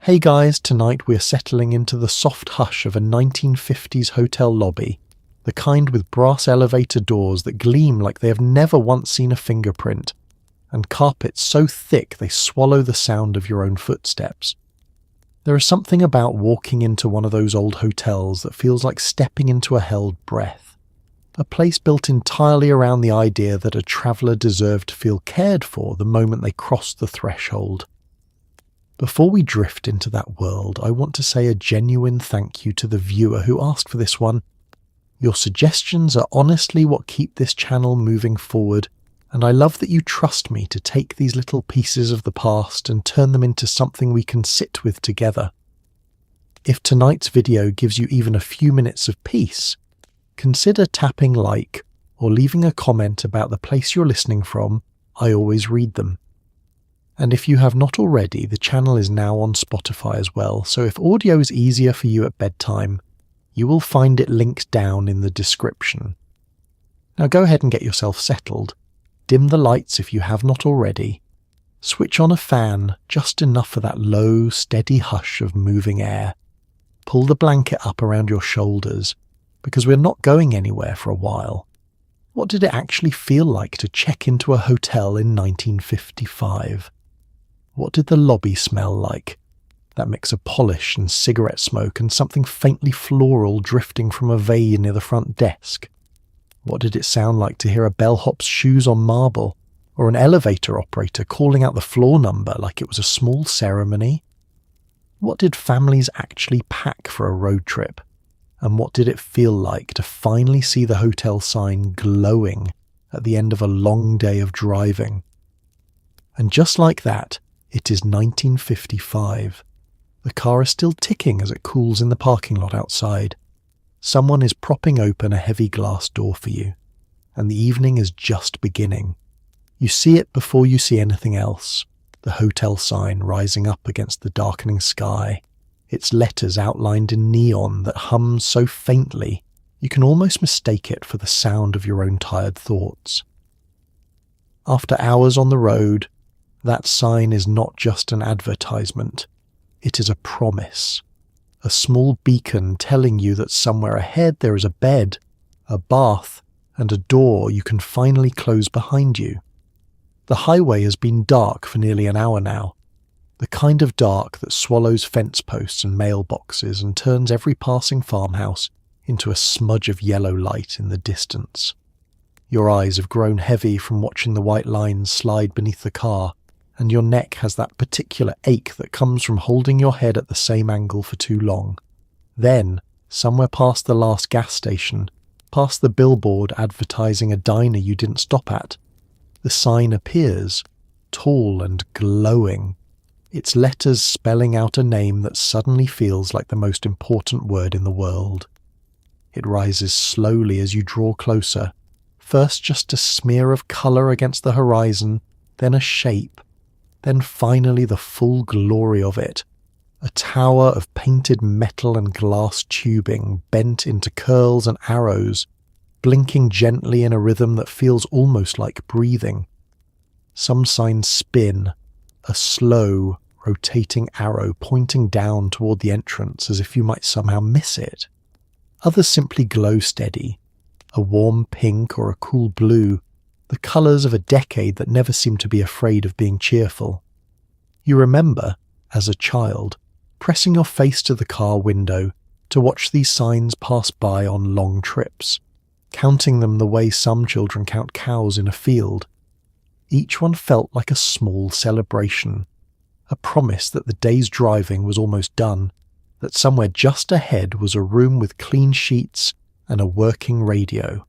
Hey guys, tonight we're settling into the soft hush of a 1950s hotel lobby, the kind with brass elevator doors that gleam like they have never once seen a fingerprint, and carpets so thick they swallow the sound of your own footsteps. There is something about walking into one of those old hotels that feels like stepping into a held breath, a place built entirely around the idea that a traveller deserved to feel cared for the moment they crossed the threshold. Before we drift into that world, I want to say a genuine thank you to the viewer who asked for this one. Your suggestions are honestly what keep this channel moving forward, and I love that you trust me to take these little pieces of the past and turn them into something we can sit with together. If tonight's video gives you even a few minutes of peace, consider tapping like or leaving a comment about the place you're listening from. I always read them. And if you have not already, the channel is now on Spotify as well, so if audio is easier for you at bedtime, you will find it linked down in the description. Now go ahead and get yourself settled. Dim the lights if you have not already. Switch on a fan, just enough for that low, steady hush of moving air. Pull the blanket up around your shoulders, because we're not going anywhere for a while. What did it actually feel like to check into a hotel in 1955? What did the lobby smell like? That mix of polish and cigarette smoke and something faintly floral drifting from a vase near the front desk. What did it sound like to hear a bellhop's shoes on marble, or an elevator operator calling out the floor number like it was a small ceremony? What did families actually pack for a road trip? And what did it feel like to finally see the hotel sign glowing at the end of a long day of driving? And just like that, it is 1955. The car is still ticking as it cools in the parking lot outside. Someone is propping open a heavy glass door for you, and the evening is just beginning. You see it before you see anything else, the hotel sign rising up against the darkening sky, its letters outlined in neon that hums so faintly you can almost mistake it for the sound of your own tired thoughts. After hours on the road, that sign is not just an advertisement, it is a promise. A small beacon telling you that somewhere ahead there is a bed, a bath, and a door you can finally close behind you. The highway has been dark for nearly an hour now, the kind of dark that swallows fence posts and mailboxes and turns every passing farmhouse into a smudge of yellow light in the distance. Your eyes have grown heavy from watching the white lines slide beneath the car, and your neck has that particular ache that comes from holding your head at the same angle for too long. Then, somewhere past the last gas station, past the billboard advertising a diner you didn't stop at, the sign appears, tall and glowing, its letters spelling out a name that suddenly feels like the most important word in the world. It rises slowly as you draw closer, first just a smear of colour against the horizon, then a shape, then finally the full glory of it, a tower of painted metal and glass tubing bent into curls and arrows, blinking gently in a rhythm that feels almost like breathing. Some signs spin, a slow, rotating arrow pointing down toward the entrance as if you might somehow miss it. Others simply glow steady, a warm pink or a cool blue, the colours of a decade that never seemed to be afraid of being cheerful. You remember, as a child, pressing your face to the car window to watch these signs pass by on long trips, counting them the way some children count cows in a field. Each one felt like a small celebration, a promise that the day's driving was almost done, that somewhere just ahead was a room with clean sheets and a working radio,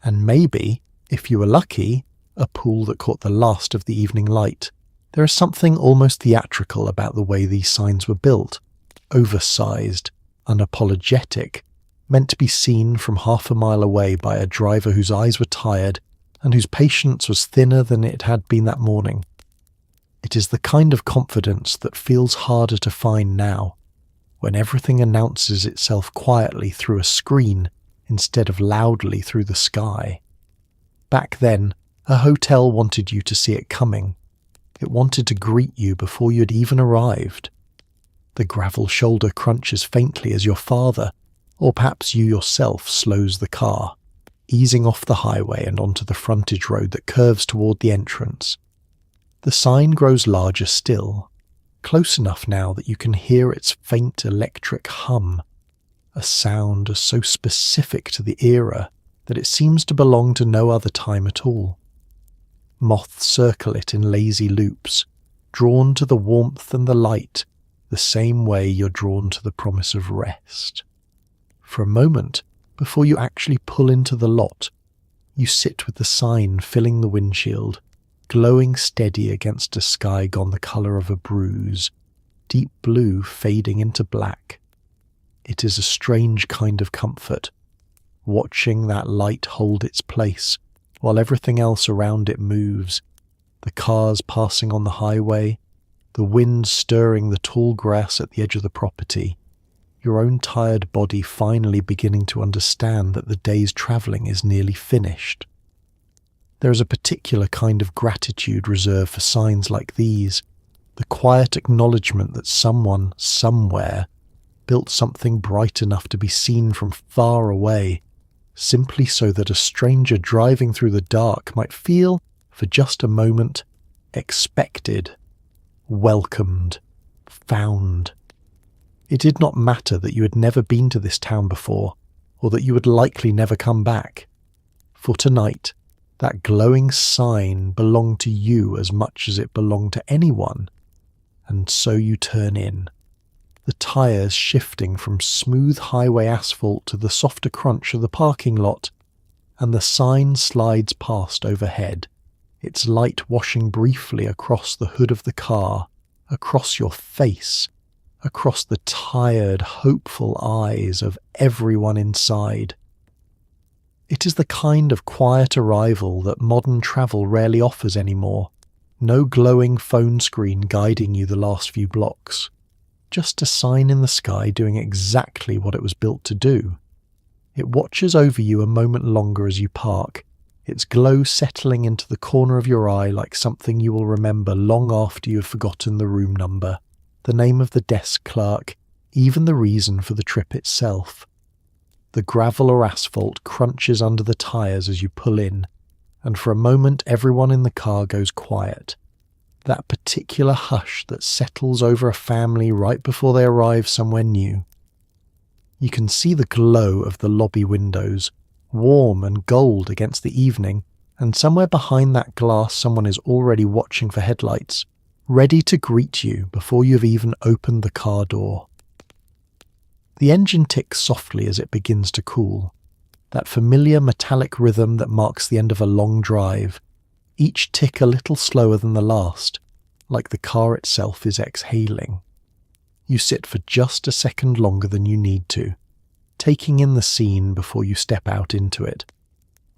and maybe, if you were lucky, a pool that caught the last of the evening light. There is something almost theatrical about the way these signs were built, oversized, unapologetic, meant to be seen from half a mile away by a driver whose eyes were tired and whose patience was thinner than it had been that morning. It is the kind of confidence that feels harder to find now, when everything announces itself quietly through a screen instead of loudly through the sky. Back then, a hotel wanted you to see it coming. It wanted to greet you before you had even arrived. The gravel shoulder crunches faintly as your father, or perhaps you yourself, slows the car, easing off the highway and onto the frontage road that curves toward the entrance. The sign grows larger still, close enough now that you can hear its faint electric hum, a sound so specific to the era that it seems to belong to no other time at all. Moths circle it in lazy loops, drawn to the warmth and the light, the same way you're drawn to the promise of rest. For a moment, before you actually pull into the lot, you sit with the sign filling the windshield, glowing steady against a sky gone the colour of a bruise, deep blue fading into black. It is a strange kind of comfort, watching that light hold its place while everything else around it moves, the cars passing on the highway, the wind stirring the tall grass at the edge of the property, your own tired body finally beginning to understand that the day's travelling is nearly finished. There is a particular kind of gratitude reserved for signs like these, the quiet acknowledgement that someone, somewhere, built something bright enough to be seen from far away, simply so that a stranger driving through the dark might feel, for just a moment, expected, welcomed, found. It did not matter that you had never been to this town before, or that you would likely never come back. For tonight, that glowing sign belonged to you as much as it belonged to anyone. And so you turn in, the tyres shifting from smooth highway asphalt to the softer crunch of the parking lot, and the sign slides past overhead, its light washing briefly across the hood of the car, across your face, across the tired, hopeful eyes of everyone inside. It is the kind of quiet arrival that modern travel rarely offers anymore. No glowing phone screen guiding you the last few blocks. Just a sign in the sky doing exactly what it was built to do. It watches over you a moment longer as you park, its glow settling into the corner of your eye like something you will remember long after you have forgotten the room number, the name of the desk clerk, even the reason for the trip itself. The gravel or asphalt crunches under the tyres as you pull in, and for a moment everyone in the car goes quiet. That particular hush that settles over a family right before they arrive somewhere new. You can see the glow of the lobby windows, warm and gold against the evening, and somewhere behind that glass someone is already watching for headlights, ready to greet you before you've even opened the car door. The engine ticks softly as it begins to cool, that familiar metallic rhythm that marks the end of a long drive, each tick a little slower than the last, like the car itself is exhaling. You sit for just a second longer than you need to, taking in the scene before you step out into it.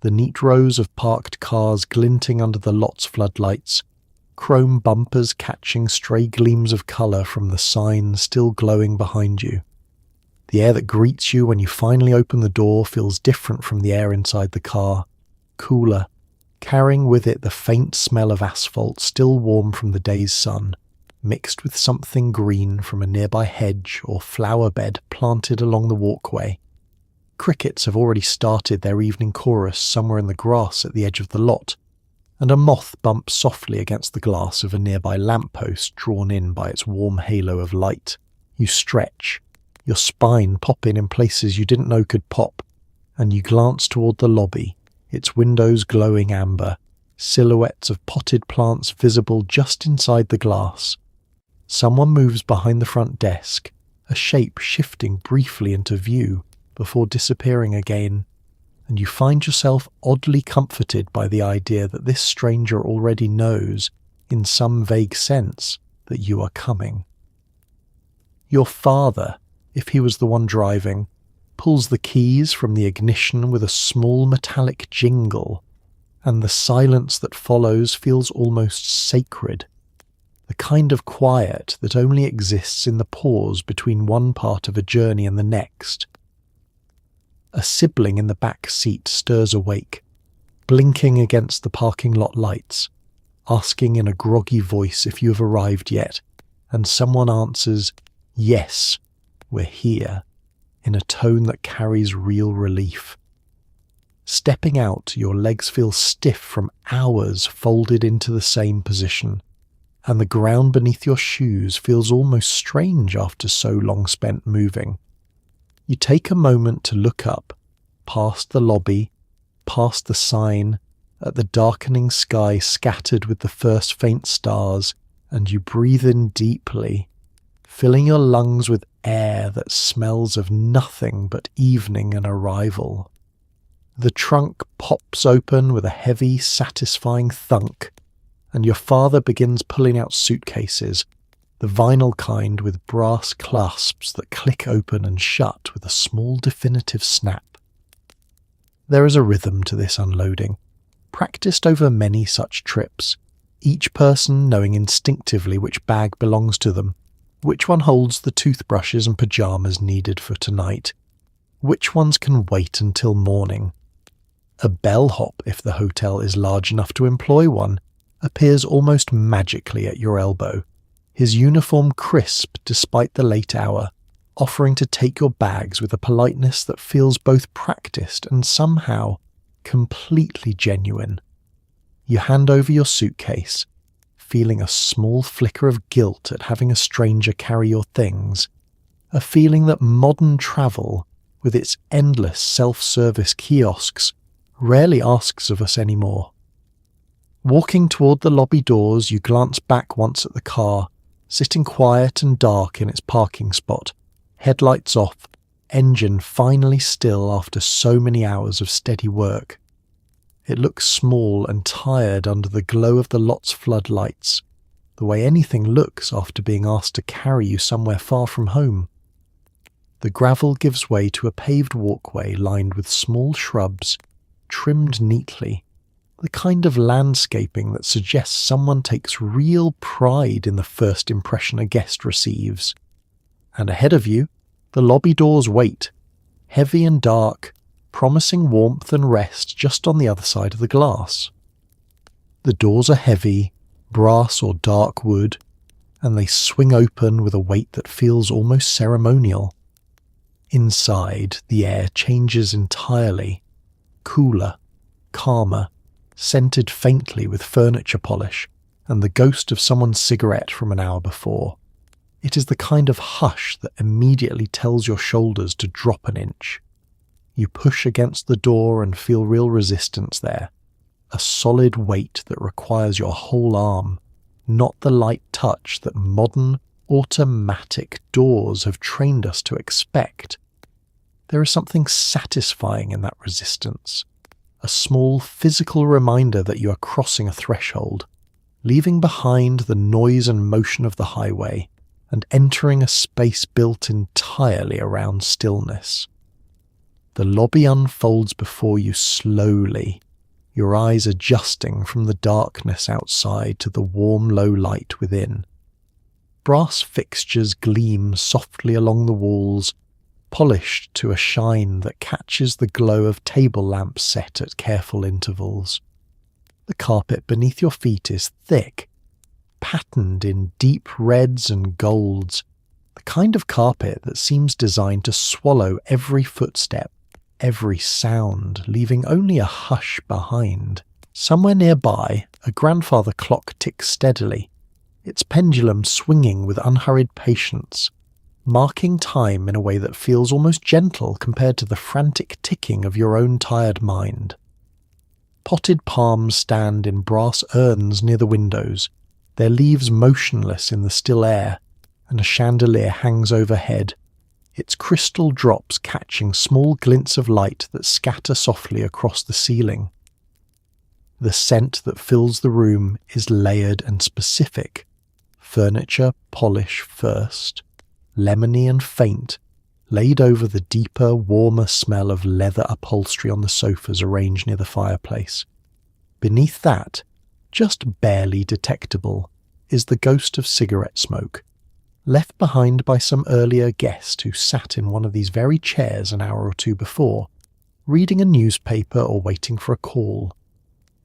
The neat rows of parked cars glinting under the lot's floodlights, chrome bumpers catching stray gleams of colour from the sign still glowing behind you. The air that greets you when you finally open the door feels different from the air inside the car, cooler, carrying with it the faint smell of asphalt still warm from the day's sun, mixed with something green from a nearby hedge or flower bed planted along the walkway. Crickets have already started their evening chorus somewhere in the grass at the edge of the lot, and a moth bumps softly against the glass of a nearby lamppost drawn in by its warm halo of light. You stretch, your spine popping in places you didn't know could pop, and you glance toward the lobby, its windows glowing amber, silhouettes of potted plants visible just inside the glass. Someone moves behind the front desk, a shape shifting briefly into view before disappearing again, and you find yourself oddly comforted by the idea that this stranger already knows, in some vague sense, that you are coming. Your father, if he was the one driving, pulls the keys from the ignition with a small metallic jingle, and the silence that follows feels almost sacred, the kind of quiet that only exists in the pause between one part of a journey and the next. A sibling in the back seat stirs awake, blinking against the parking lot lights, asking in a groggy voice if you have arrived yet, and someone answers, "Yes, we're here," in a tone that carries real relief. Stepping out, your legs feel stiff from hours folded into the same position, and the ground beneath your shoes feels almost strange after so long spent moving. You take a moment to look up, past the lobby, past the sign, at the darkening sky scattered with the first faint stars, and you breathe in deeply, filling your lungs with air that smells of nothing but evening and arrival. The trunk pops open with a heavy, satisfying thunk, and your father begins pulling out suitcases, the vinyl kind with brass clasps that click open and shut with a small definitive snap. There is a rhythm to this unloading, practiced over many such trips, each person knowing instinctively which bag belongs to them, which one holds the toothbrushes and pyjamas needed for tonight, which ones can wait until morning. A bellhop, if the hotel is large enough to employ one, appears almost magically at your elbow, his uniform crisp despite the late hour, offering to take your bags with a politeness that feels both practiced and somehow completely genuine. You hand over your suitcase, feeling a small flicker of guilt at having a stranger carry your things, a feeling that modern travel, with its endless self-service kiosks, rarely asks of us anymore. Walking toward the lobby doors, you glance back once at the car, sitting quiet and dark in its parking spot, headlights off, engine finally still after so many hours of steady work. It looks small and tired under the glow of the lot's floodlights, the way anything looks after being asked to carry you somewhere far from home. The gravel gives way to a paved walkway lined with small shrubs, trimmed neatly, the kind of landscaping that suggests someone takes real pride in the first impression a guest receives. And ahead of you, the lobby doors wait, heavy and dark, promising warmth and rest just on the other side of the glass. The doors are heavy, brass or dark wood, and they swing open with a weight that feels almost ceremonial. Inside, the air changes entirely, cooler, calmer, scented faintly with furniture polish and the ghost of someone's cigarette from an hour before. It is the kind of hush that immediately tells your shoulders to drop an inch. You push against the door and feel real resistance there, a solid weight that requires your whole arm, not the light touch that modern, automatic doors have trained us to expect. There is something satisfying in that resistance, a small physical reminder that you are crossing a threshold, leaving behind the noise and motion of the highway and entering a space built entirely around stillness. The lobby unfolds before you slowly, your eyes adjusting from the darkness outside to the warm low light within. Brass fixtures gleam softly along the walls, polished to a shine that catches the glow of table lamps set at careful intervals. The carpet beneath your feet is thick, patterned in deep reds and golds, the kind of carpet that seems designed to swallow every footstep, every sound, leaving only a hush behind. Somewhere nearby, a grandfather clock ticks steadily, its pendulum swinging with unhurried patience, marking time in a way that feels almost gentle compared to the frantic ticking of your own tired mind. Potted palms stand in brass urns near the windows, their leaves motionless in the still air, and a chandelier hangs overhead, its crystal drops catching small glints of light that scatter softly across the ceiling. The scent that fills the room is layered and specific, furniture polish first, lemony and faint, laid over the deeper, warmer smell of leather upholstery on the sofas arranged near the fireplace. Beneath that, just barely detectable, is the ghost of cigarette smoke, left behind by some earlier guest who sat in one of these very chairs an hour or two before, reading a newspaper or waiting for a call.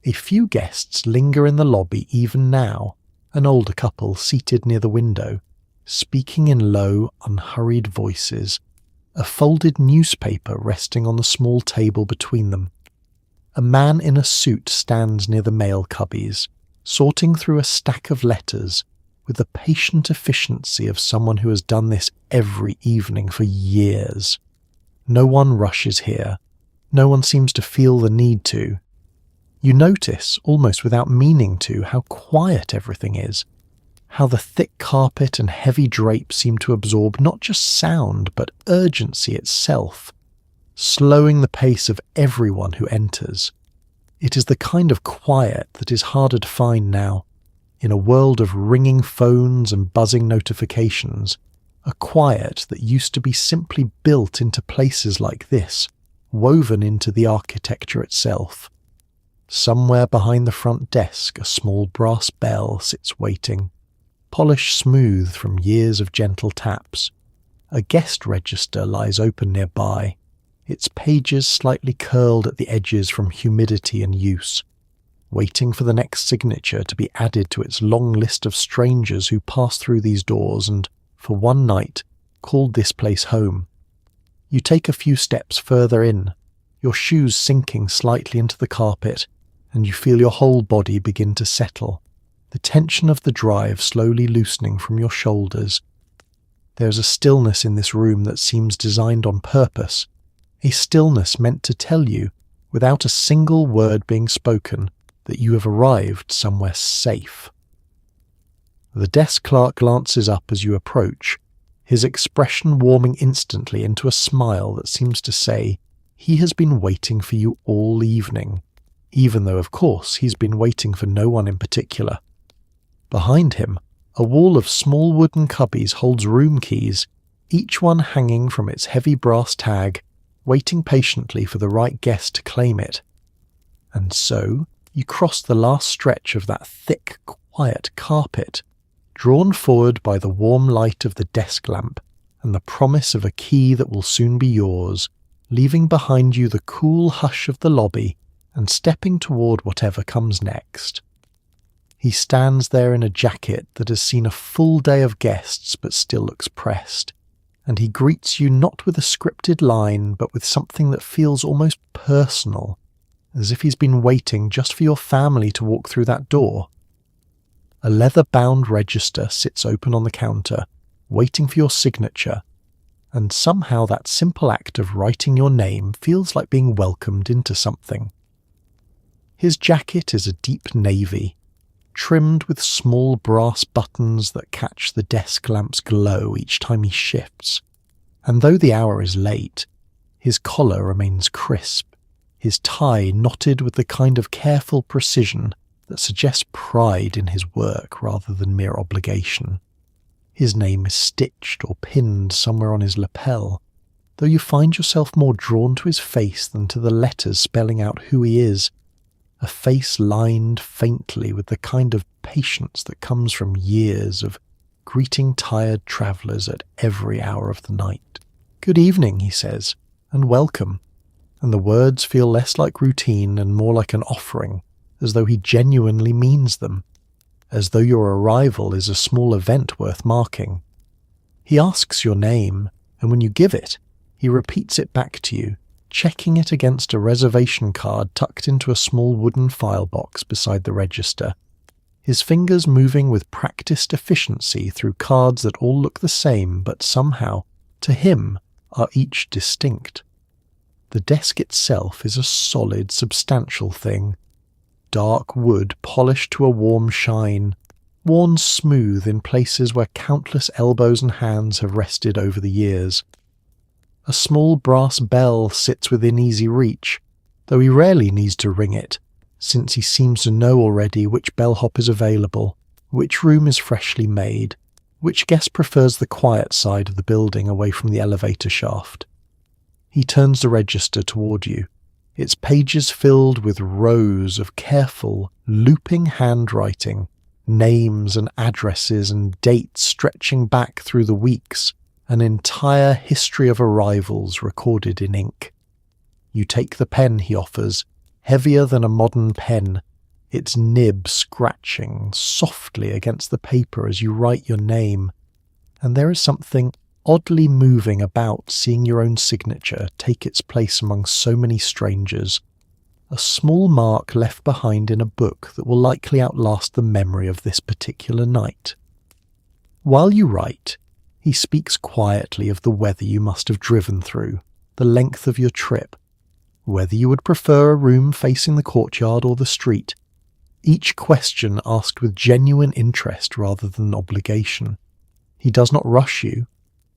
A few guests linger in the lobby even now, an older couple seated near the window, speaking in low, unhurried voices, a folded newspaper resting on the small table between them. A man in a suit stands near the mail cubbies, sorting through a stack of letters with the patient efficiency of someone who has done this every evening for years. No one rushes here. No one seems to feel the need to. You notice, almost without meaning to, how quiet everything is, how the thick carpet and heavy drapes seem to absorb not just sound but urgency itself, slowing the pace of everyone who enters. It is the kind of quiet that is harder to find now, in a world of ringing phones and buzzing notifications, a quiet that used to be simply built into places like this, woven into the architecture itself. Somewhere behind the front desk, a small brass bell sits waiting, polished smooth from years of gentle taps. A guest register lies open nearby, its pages slightly curled at the edges from humidity and use, waiting for the next signature to be added to its long list of strangers who pass through these doors and, for one night, called this place home. You take a few steps further in, your shoes sinking slightly into the carpet, and you feel your whole body begin to settle, the tension of the drive slowly loosening from your shoulders. There is a stillness in this room that seems designed on purpose, a stillness meant to tell you, without a single word being spoken, that you have arrived somewhere safe. The desk clerk glances up as you approach, his expression warming instantly into a smile that seems to say he has been waiting for you all evening, even though of course he's been waiting for no one in particular. Behind him, a wall of small wooden cubbies holds room keys, each one hanging from its heavy brass tag, waiting patiently for the right guest to claim it. And so, you cross the last stretch of that thick, quiet carpet, drawn forward by the warm light of the desk lamp and the promise of a key that will soon be yours, leaving behind you the cool hush of the lobby and stepping toward whatever comes next. He stands there in a jacket that has seen a full day of guests but still looks pressed, and he greets you not with a scripted line but with something that feels almost personal, as if he's been waiting just for your family to walk through that door. A leather-bound register sits open on the counter, waiting for your signature, and somehow that simple act of writing your name feels like being welcomed into something. His jacket is a deep navy, trimmed with small brass buttons that catch the desk lamp's glow each time he shifts, and though the hour is late, his collar remains crisp, his tie knotted with the kind of careful precision that suggests pride in his work rather than mere obligation. His name is stitched or pinned somewhere on his lapel, though you find yourself more drawn to his face than to the letters spelling out who he is, a face lined faintly with the kind of patience that comes from years of greeting tired travellers at every hour of the night. "Good evening," he says, "and welcome," and the words feel less like routine and more like an offering, as though he genuinely means them, as though your arrival is a small event worth marking. He asks your name, and when you give it, he repeats it back to you, checking it against a reservation card tucked into a small wooden file box beside the register, his fingers moving with practiced efficiency through cards that all look the same but somehow, to him, are each distinct. The desk itself is a solid, substantial thing, dark wood polished to a warm shine, worn smooth in places where countless elbows and hands have rested over the years. A small brass bell sits within easy reach, though he rarely needs to ring it, since he seems to know already which bellhop is available, which room is freshly made, which guest prefers the quiet side of the building away from the elevator shaft. He turns the register toward you, its pages filled with rows of careful, looping handwriting, names and addresses and dates stretching back through the weeks, an entire history of arrivals recorded in ink. You take the pen he offers, heavier than a modern pen, its nib scratching softly against the paper as you write your name, and there is something oddly moving about seeing your own signature take its place among so many strangers, a small mark left behind in a book that will likely outlast the memory of this particular night. While you write, he speaks quietly of the weather you must have driven through, the length of your trip, whether you would prefer a room facing the courtyard or the street, each question asked with genuine interest rather than obligation. He does not rush you.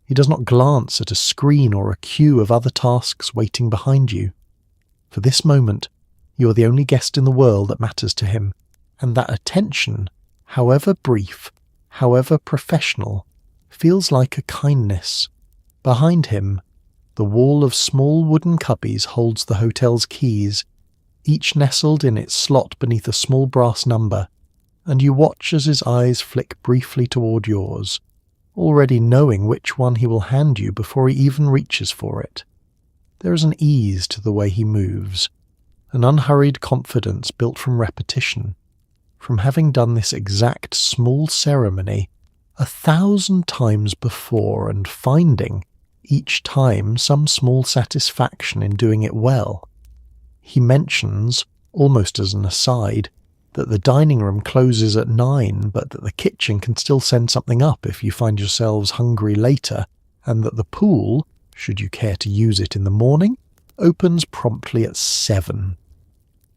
He does not glance at a screen or a queue of other tasks waiting behind you. For this moment, you are the only guest in the world that matters to him, and that attention, however brief, however professional, feels like a kindness. Behind him, the wall of small wooden cubbies holds the hotel's keys, each nestled in its slot beneath a small brass number, and you watch as his eyes flick briefly toward yours, already knowing which one he will hand you before he even reaches for it. There is an ease to the way he moves, an unhurried confidence built from repetition, from having done this exact small ceremony 1,000 times before and finding, each time, some small satisfaction in doing it well. He mentions, almost as an aside, that the dining room closes at 9, but that the kitchen can still send something up if you find yourselves hungry later, and that the pool, should you care to use it in the morning, opens promptly at 7.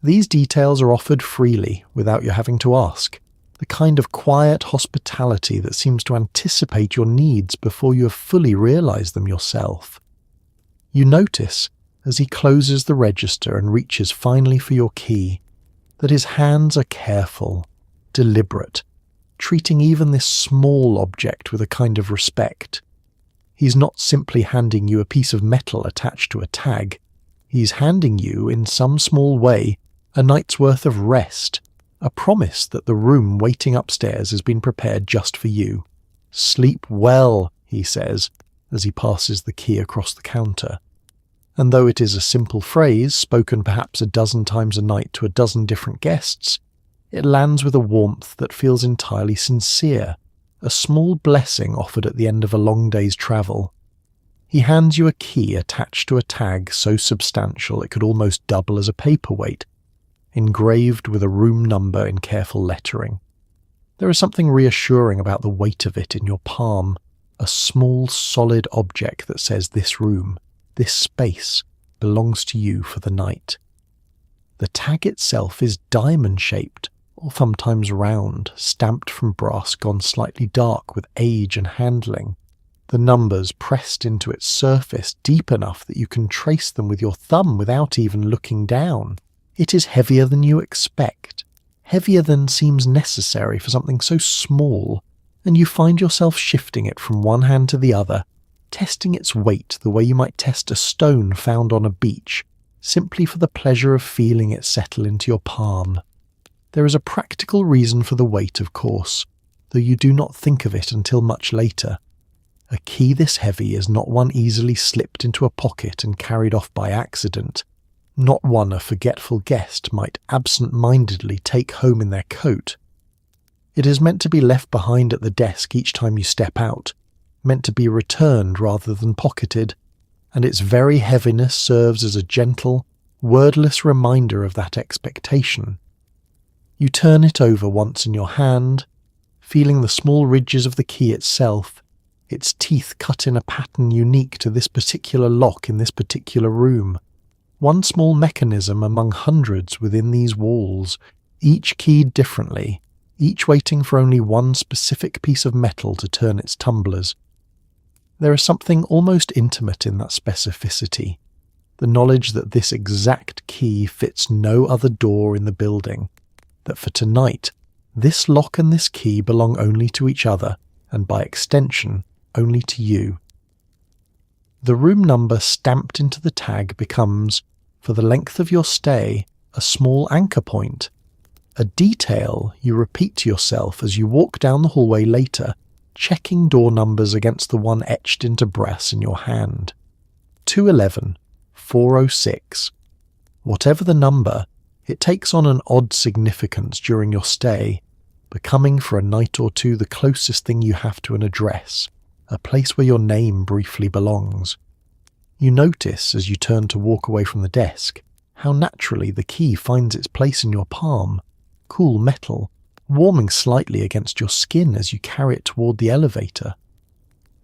These details are offered freely, without you having to ask, the kind of quiet hospitality that seems to anticipate your needs before you have fully realized them yourself. You notice, as he closes the register and reaches finally for your key, that his hands are careful, deliberate, treating even this small object with a kind of respect. He's not simply handing you a piece of metal attached to a tag. He's handing you, in some small way, a night's worth of rest, a promise that the room waiting upstairs has been prepared just for you. "Sleep well," he says, as he passes the key across the counter. And though it is a simple phrase, spoken perhaps a dozen times a night to a dozen different guests, it lands with a warmth that feels entirely sincere, a small blessing offered at the end of a long day's travel. He hands you a key attached to a tag so substantial it could almost double as a paperweight, engraved with a room number in careful lettering. There is something reassuring about the weight of it in your palm, a small solid object that says this room, this space, belongs to you for the night. The tag itself is diamond-shaped, or sometimes round, stamped from brass gone slightly dark with age and handling, the numbers pressed into its surface deep enough that you can trace them with your thumb without even looking down. It is heavier than you expect, heavier than seems necessary for something so small, and you find yourself shifting it from one hand to the other, testing its weight the way you might test a stone found on a beach, simply for the pleasure of feeling it settle into your palm. There is a practical reason for the weight, of course, though you do not think of it until much later. A key this heavy is not one easily slipped into a pocket and carried off by accident, not one a forgetful guest might absent-mindedly take home in their coat. It is meant to be left behind at the desk each time you step out, meant to be returned rather than pocketed, and its very heaviness serves as a gentle, wordless reminder of that expectation. You turn it over once in your hand, feeling the small ridges of the key itself, its teeth cut in a pattern unique to this particular lock in this particular room. One small mechanism among hundreds within these walls, each keyed differently, each waiting for only one specific piece of metal to turn its tumblers. There is something almost intimate in that specificity, the knowledge that this exact key fits no other door in the building, that for tonight, this lock and this key belong only to each other, and by extension, only to you. The room number stamped into the tag becomes, for the length of your stay, a small anchor point, a detail you repeat to yourself as you walk down the hallway later, checking door numbers against the one etched into brass in your hand. 211, 406. Whatever the number, it takes on an odd significance during your stay, becoming for a night or two the closest thing you have to an address, a place where your name briefly belongs. You notice, as you turn to walk away from the desk, how naturally the key finds its place in your palm, cool metal, warming slightly against your skin as you carry it toward the elevator.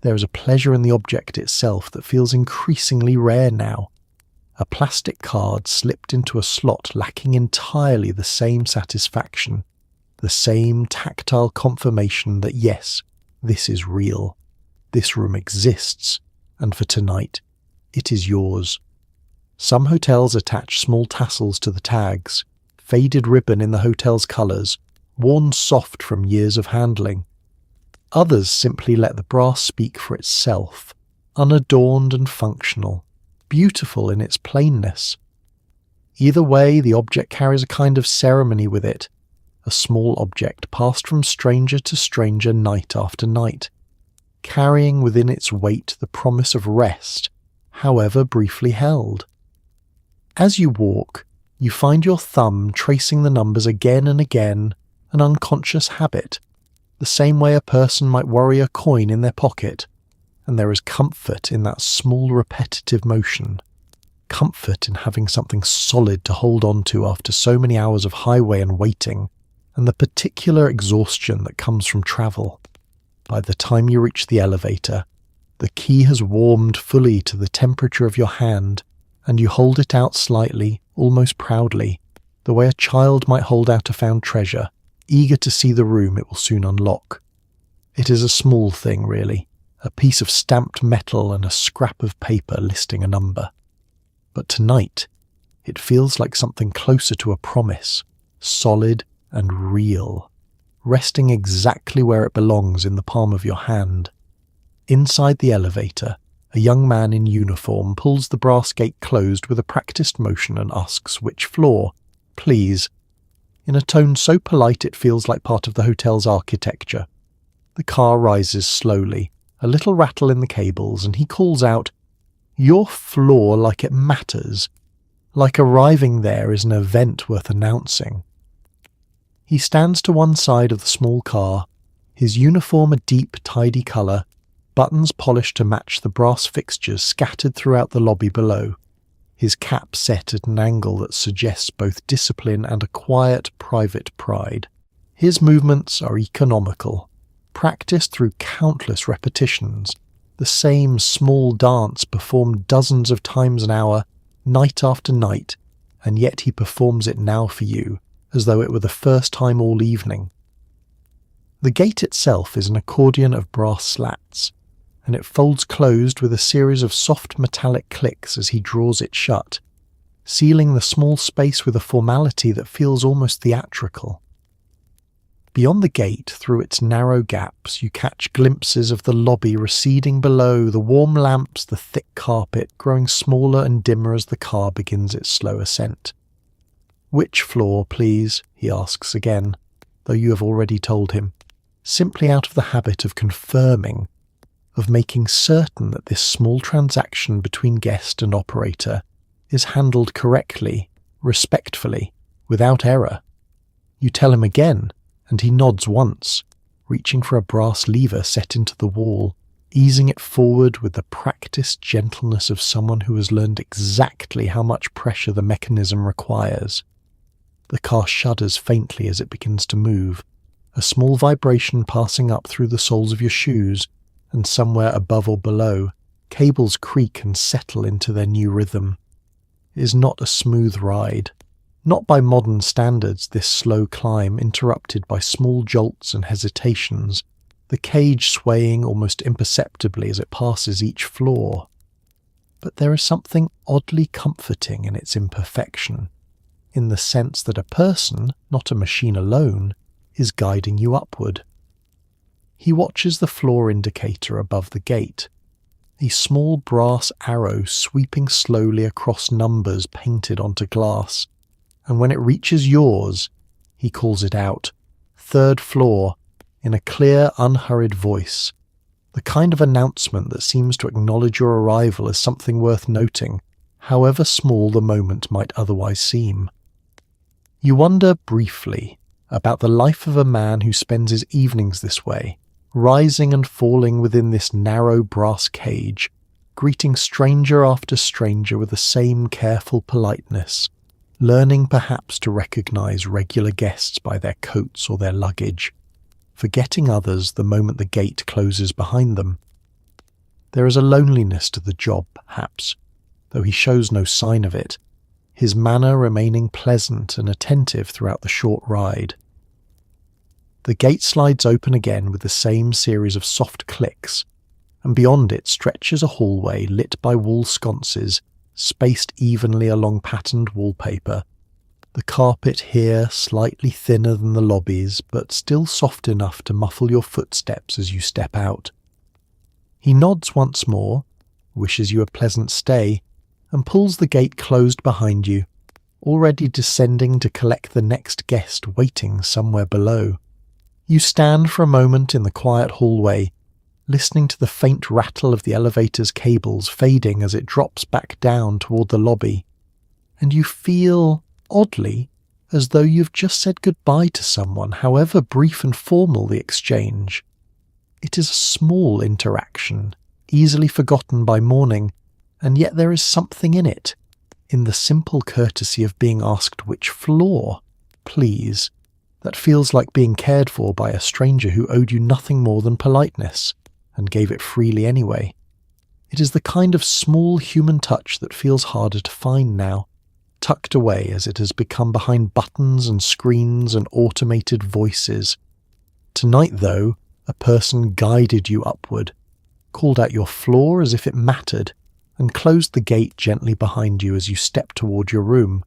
There is a pleasure in the object itself that feels increasingly rare now. A plastic card slipped into a slot lacking entirely the same satisfaction, the same tactile confirmation that yes, this is real. This room exists, and for tonight, it is yours. Some hotels attach small tassels to the tags, faded ribbon in the hotel's colours, worn soft from years of handling. Others simply let the brass speak for itself, unadorned and functional, beautiful in its plainness. Either way, the object carries a kind of ceremony with it, a small object passed from stranger to stranger night after night, carrying within its weight the promise of rest, however briefly held. As you walk, you find your thumb tracing the numbers again and again, an unconscious habit, the same way a person might worry a coin in their pocket, and there is comfort in that small repetitive motion, comfort in having something solid to hold on to after so many hours of highway and waiting, and the particular exhaustion that comes from travel. By the time you reach the elevator, the key has warmed fully to the temperature of your hand, and you hold it out slightly, almost proudly, the way a child might hold out a found treasure, eager to see the room it will soon unlock. It is a small thing, really, a piece of stamped metal and a scrap of paper listing a number. But tonight, it feels like something closer to a promise, solid and real, resting exactly where it belongs in the palm of your hand. Inside the elevator, a young man in uniform pulls the brass gate closed with a practiced motion and asks which floor, please, in a tone so polite it feels like part of the hotel's architecture. The car rises slowly, a little rattle in the cables, and he calls out, "Your floor like it matters, like arriving there is an event worth announcing." He stands to one side of the small car, his uniform a deep, tidy colour, buttons polished to match the brass fixtures scattered throughout the lobby below, his cap set at an angle that suggests both discipline and a quiet, private pride. His movements are economical, practiced through countless repetitions, the same small dance performed dozens of times an hour, night after night, and yet he performs it now for you, as though it were the first time all evening. The gate itself is an accordion of brass slats, and it folds closed with a series of soft metallic clicks as he draws it shut, sealing the small space with a formality that feels almost theatrical. Beyond the gate, through its narrow gaps, you catch glimpses of the lobby receding below, the warm lamps, the thick carpet, growing smaller and dimmer as the car begins its slow ascent. "Which floor, please?" he asks again, though you have already told him, simply out of the habit of confirming, of making certain that this small transaction between guest and operator is handled correctly, respectfully, without error. You tell him again, and he nods once, reaching for a brass lever set into the wall, easing it forward with the practiced gentleness of someone who has learned exactly how much pressure the mechanism requires. The car shudders faintly as it begins to move, a small vibration passing up through the soles of your shoes, and somewhere above or below, cables creak and settle into their new rhythm. It is not a smooth ride. Not by modern standards, this slow climb interrupted by small jolts and hesitations, the cage swaying almost imperceptibly as it passes each floor. But there is something oddly comforting in its imperfection, in the sense that a person, not a machine alone, is guiding you upward. He watches the floor indicator above the gate, a small brass arrow sweeping slowly across numbers painted onto glass, and when it reaches yours, he calls it out, "Third floor," in a clear, unhurried voice, the kind of announcement that seems to acknowledge your arrival as something worth noting, however small the moment might otherwise seem. You wonder briefly about the life of a man who spends his evenings this way, rising and falling within this narrow brass cage, greeting stranger after stranger with the same careful politeness, learning perhaps to recognize regular guests by their coats or their luggage, forgetting others the moment the gate closes behind them. There is a loneliness to the job, perhaps, though he shows no sign of it, his manner remaining pleasant and attentive throughout the short ride. The gate slides open again with the same series of soft clicks, and beyond it stretches a hallway lit by wall sconces, spaced evenly along patterned wallpaper, the carpet here slightly thinner than the lobbies, but still soft enough to muffle your footsteps as you step out. He nods once more, wishes you a pleasant stay, and pulls the gate closed behind you, already descending to collect the next guest waiting somewhere below. You stand for a moment in the quiet hallway, listening to the faint rattle of the elevator's cables fading as it drops back down toward the lobby, and you feel, oddly, as though you've just said goodbye to someone, however brief and formal the exchange. It is a small interaction, easily forgotten by morning, and yet there is something in it, in the simple courtesy of being asked which floor, please, that feels like being cared for by a stranger who owed you nothing more than politeness, and gave it freely anyway. It is the kind of small human touch that feels harder to find now, tucked away as it has become behind buttons and screens and automated voices. Tonight, though, a person guided you upward, called out your floor as if it mattered, and closed the gate gently behind you as you step toward your room.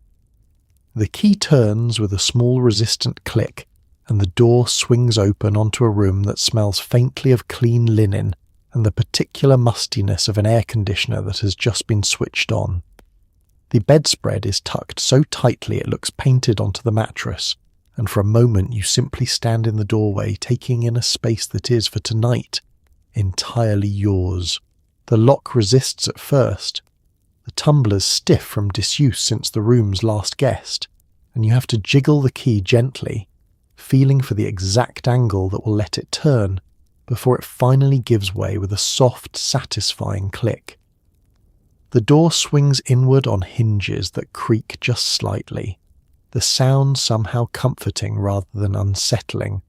The key turns with a small resistant click, and the door swings open onto a room that smells faintly of clean linen and the particular mustiness of an air conditioner that has just been switched on. The bedspread is tucked so tightly it looks painted onto the mattress, and for a moment you simply stand in the doorway, taking in a space that is, for tonight, entirely yours. The lock resists at first. The tumbler's stiff from disuse since the room's last guest, and you have to jiggle the key gently, feeling for the exact angle that will let it turn before it finally gives way with a soft, satisfying click. The door swings inward on hinges that creak just slightly, the sound somehow comforting rather than unsettling,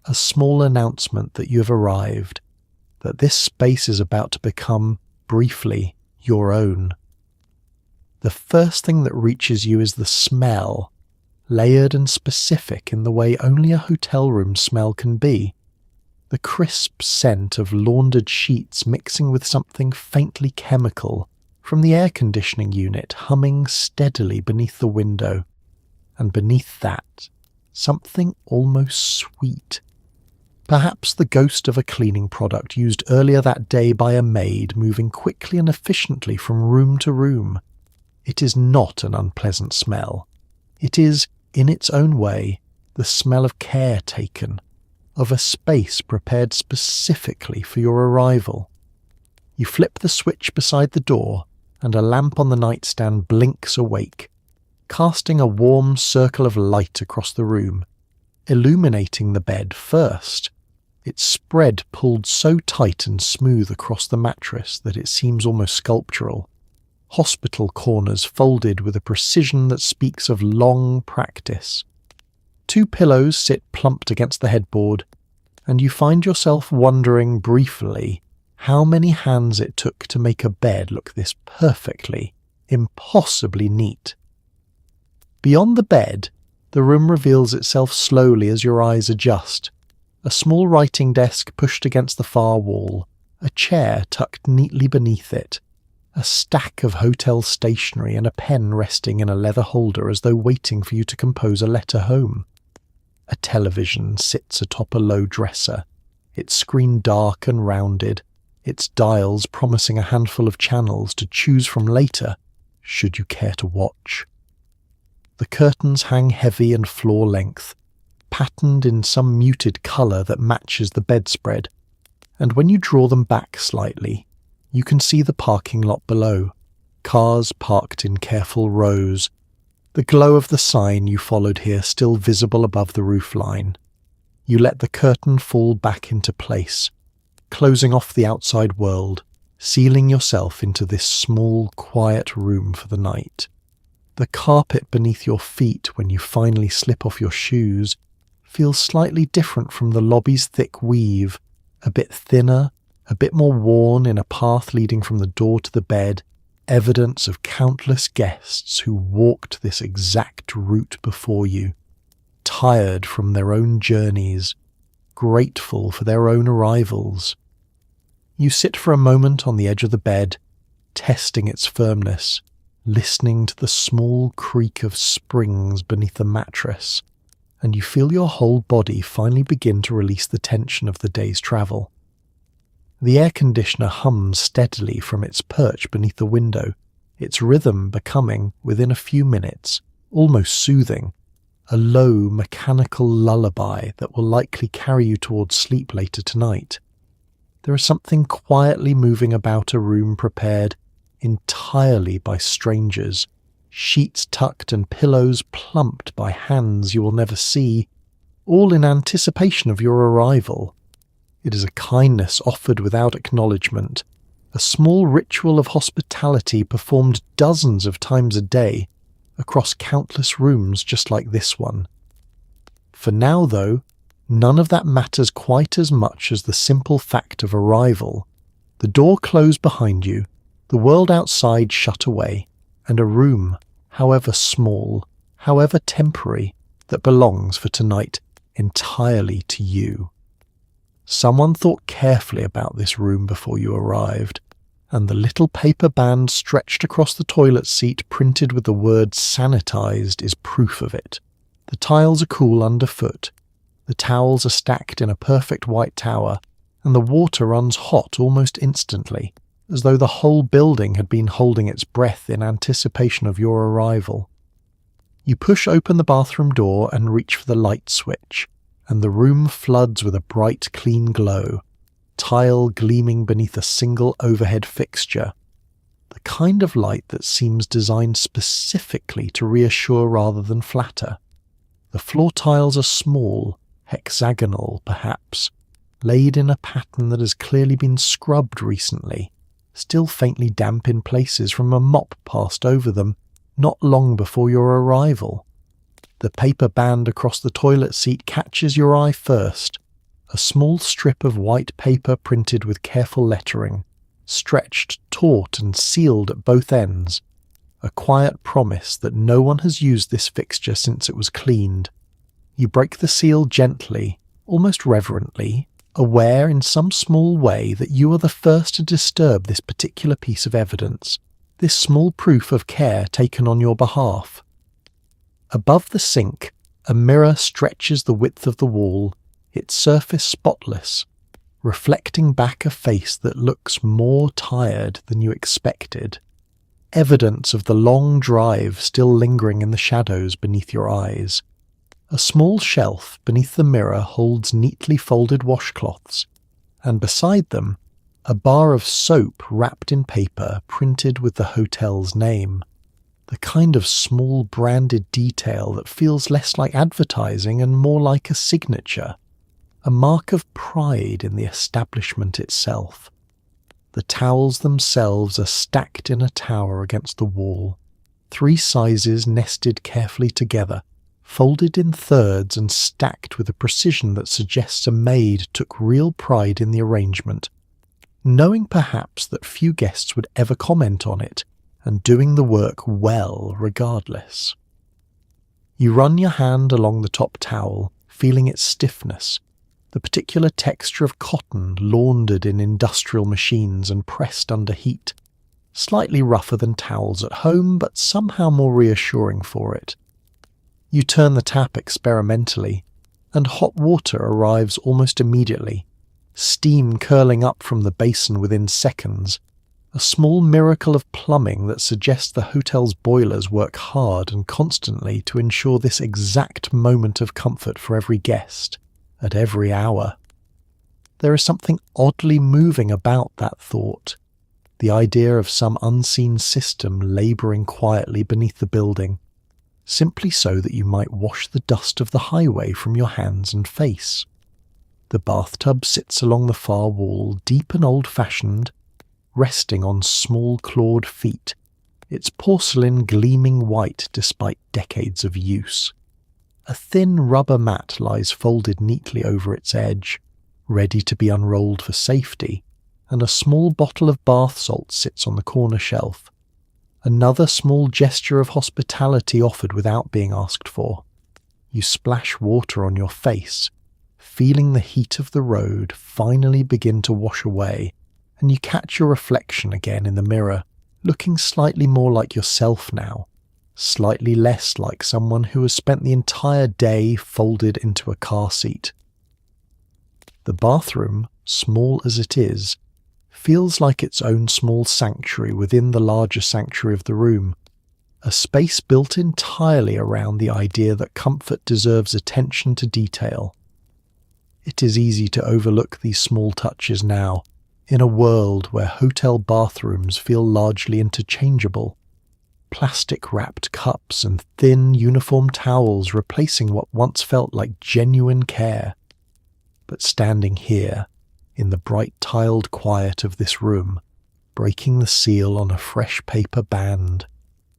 a small announcement that you have arrived, that this space is about to become, briefly, your own. The first thing that reaches you is the smell, layered and specific in the way only a hotel room smell can be. The crisp scent of laundered sheets mixing with something faintly chemical from the air conditioning unit humming steadily beneath the window, and beneath that, something almost sweet. Perhaps the ghost of a cleaning product used earlier that day by a maid moving quickly and efficiently from room to room. It is not an unpleasant smell. It is, in its own way, the smell of care taken, of a space prepared specifically for your arrival. You flip the switch beside the door, and a lamp on the nightstand blinks awake, casting a warm circle of light across the room, illuminating the bed first, its spread pulled so tight and smooth across the mattress that it seems almost sculptural, hospital corners folded with a precision that speaks of long practice. 2 pillows sit plumped against the headboard, and you find yourself wondering briefly how many hands it took to make a bed look this perfectly, impossibly neat. Beyond the bed, the room reveals itself slowly as your eyes adjust. A small writing desk pushed against the far wall, a chair tucked neatly beneath it, a stack of hotel stationery and a pen resting in a leather holder as though waiting for you to compose a letter home. A television sits atop a low dresser, its screen dark and rounded, its dials promising a handful of channels to choose from later, should you care to watch. The curtains hang heavy and floor-length, patterned in some muted colour that matches the bedspread, and when you draw them back slightly, you can see the parking lot below, cars parked in careful rows, the glow of the sign you followed here still visible above the roofline. You let the curtain fall back into place, closing off the outside world, sealing yourself into this small, quiet room for the night. The carpet beneath your feet when you finally slip off your shoes feels slightly different from the lobby's thick weave, a bit thinner, a bit more worn in a path leading from the door to the bed, evidence of countless guests who walked this exact route before you, tired from their own journeys, grateful for their own arrivals. You sit for a moment on the edge of the bed, testing its firmness, listening to the small creak of springs beneath the mattress, and you feel your whole body finally begin to release the tension of the day's travel. The air conditioner hums steadily from its perch beneath the window, its rhythm becoming, within a few minutes, almost soothing, a low mechanical lullaby that will likely carry you towards sleep later tonight. There is something quietly moving about a room prepared entirely by strangers, sheets tucked and pillows plumped by hands you will never see, all in anticipation of your arrival. It is a kindness offered without acknowledgement, a small ritual of hospitality performed dozens of times a day across countless rooms just like this one. For now, though, none of that matters quite as much as the simple fact of arrival. The door closed behind you, the world outside shut away, and a room, however small, however temporary, that belongs for tonight entirely to you. Someone thought carefully about this room before you arrived, and the little paper band stretched across the toilet seat printed with the word sanitized is proof of it. The tiles are cool underfoot, the towels are stacked in a perfect white tower, and the water runs hot almost instantly, as though the whole building had been holding its breath in anticipation of your arrival. You push open the bathroom door and reach for the light switch, and the room floods with a bright, clean glow, tile gleaming beneath a single overhead fixture, the kind of light that seems designed specifically to reassure rather than flatter. The floor tiles are small, hexagonal perhaps, laid in a pattern that has clearly been scrubbed recently, still faintly damp in places from a mop passed over them not long before your arrival. The paper band across the toilet seat catches your eye first, a small strip of white paper printed with careful lettering, stretched, taut and sealed at both ends, a quiet promise that no one has used this fixture since it was cleaned. You break the seal gently, almost reverently, aware in some small way that you are the first to disturb this particular piece of evidence, this small proof of care taken on your behalf. Above the sink, a mirror stretches the width of the wall, its surface spotless, reflecting back a face that looks more tired than you expected, evidence of the long drive still lingering in the shadows beneath your eyes. A small shelf beneath the mirror holds neatly folded washcloths, and beside them, a bar of soap wrapped in paper printed with the hotel's name, the kind of small branded detail that feels less like advertising and more like a signature, a mark of pride in the establishment itself. The towels themselves are stacked in a tower against the wall, 3 sizes nested carefully together, folded in thirds and stacked with a precision that suggests a maid took real pride in the arrangement, knowing perhaps that few guests would ever comment on it, and doing the work well regardless. You run your hand along the top towel, feeling its stiffness, the particular texture of cotton laundered in industrial machines and pressed under heat, slightly rougher than towels at home but somehow more reassuring for it. You turn the tap experimentally, and hot water arrives almost immediately, steam curling up from the basin within seconds, a small miracle of plumbing that suggests the hotel's boilers work hard and constantly to ensure this exact moment of comfort for every guest, at every hour. There is something oddly moving about that thought, the idea of some unseen system labouring quietly beneath the building, simply so that you might wash the dust of the highway from your hands and face. The bathtub sits along the far wall, deep and old-fashioned, resting on small clawed feet, its porcelain gleaming white despite decades of use. A thin rubber mat lies folded neatly over its edge, ready to be unrolled for safety, and a small bottle of bath salt sits on the corner shelf. Another small gesture of hospitality offered without being asked for. You splash water on your face, feeling the heat of the road finally begin to wash away, and you catch your reflection again in the mirror, looking slightly more like yourself now, slightly less like someone who has spent the entire day folded into a car seat. The bathroom, small as it is, feels like its own small sanctuary within the larger sanctuary of the room, a space built entirely around the idea that comfort deserves attention to detail. It is easy to overlook these small touches now, in a world where hotel bathrooms feel largely interchangeable. Plastic-wrapped cups and thin uniform towels replacing what once felt like genuine care. But standing here, in the bright tiled quiet of this room, breaking the seal on a fresh paper band,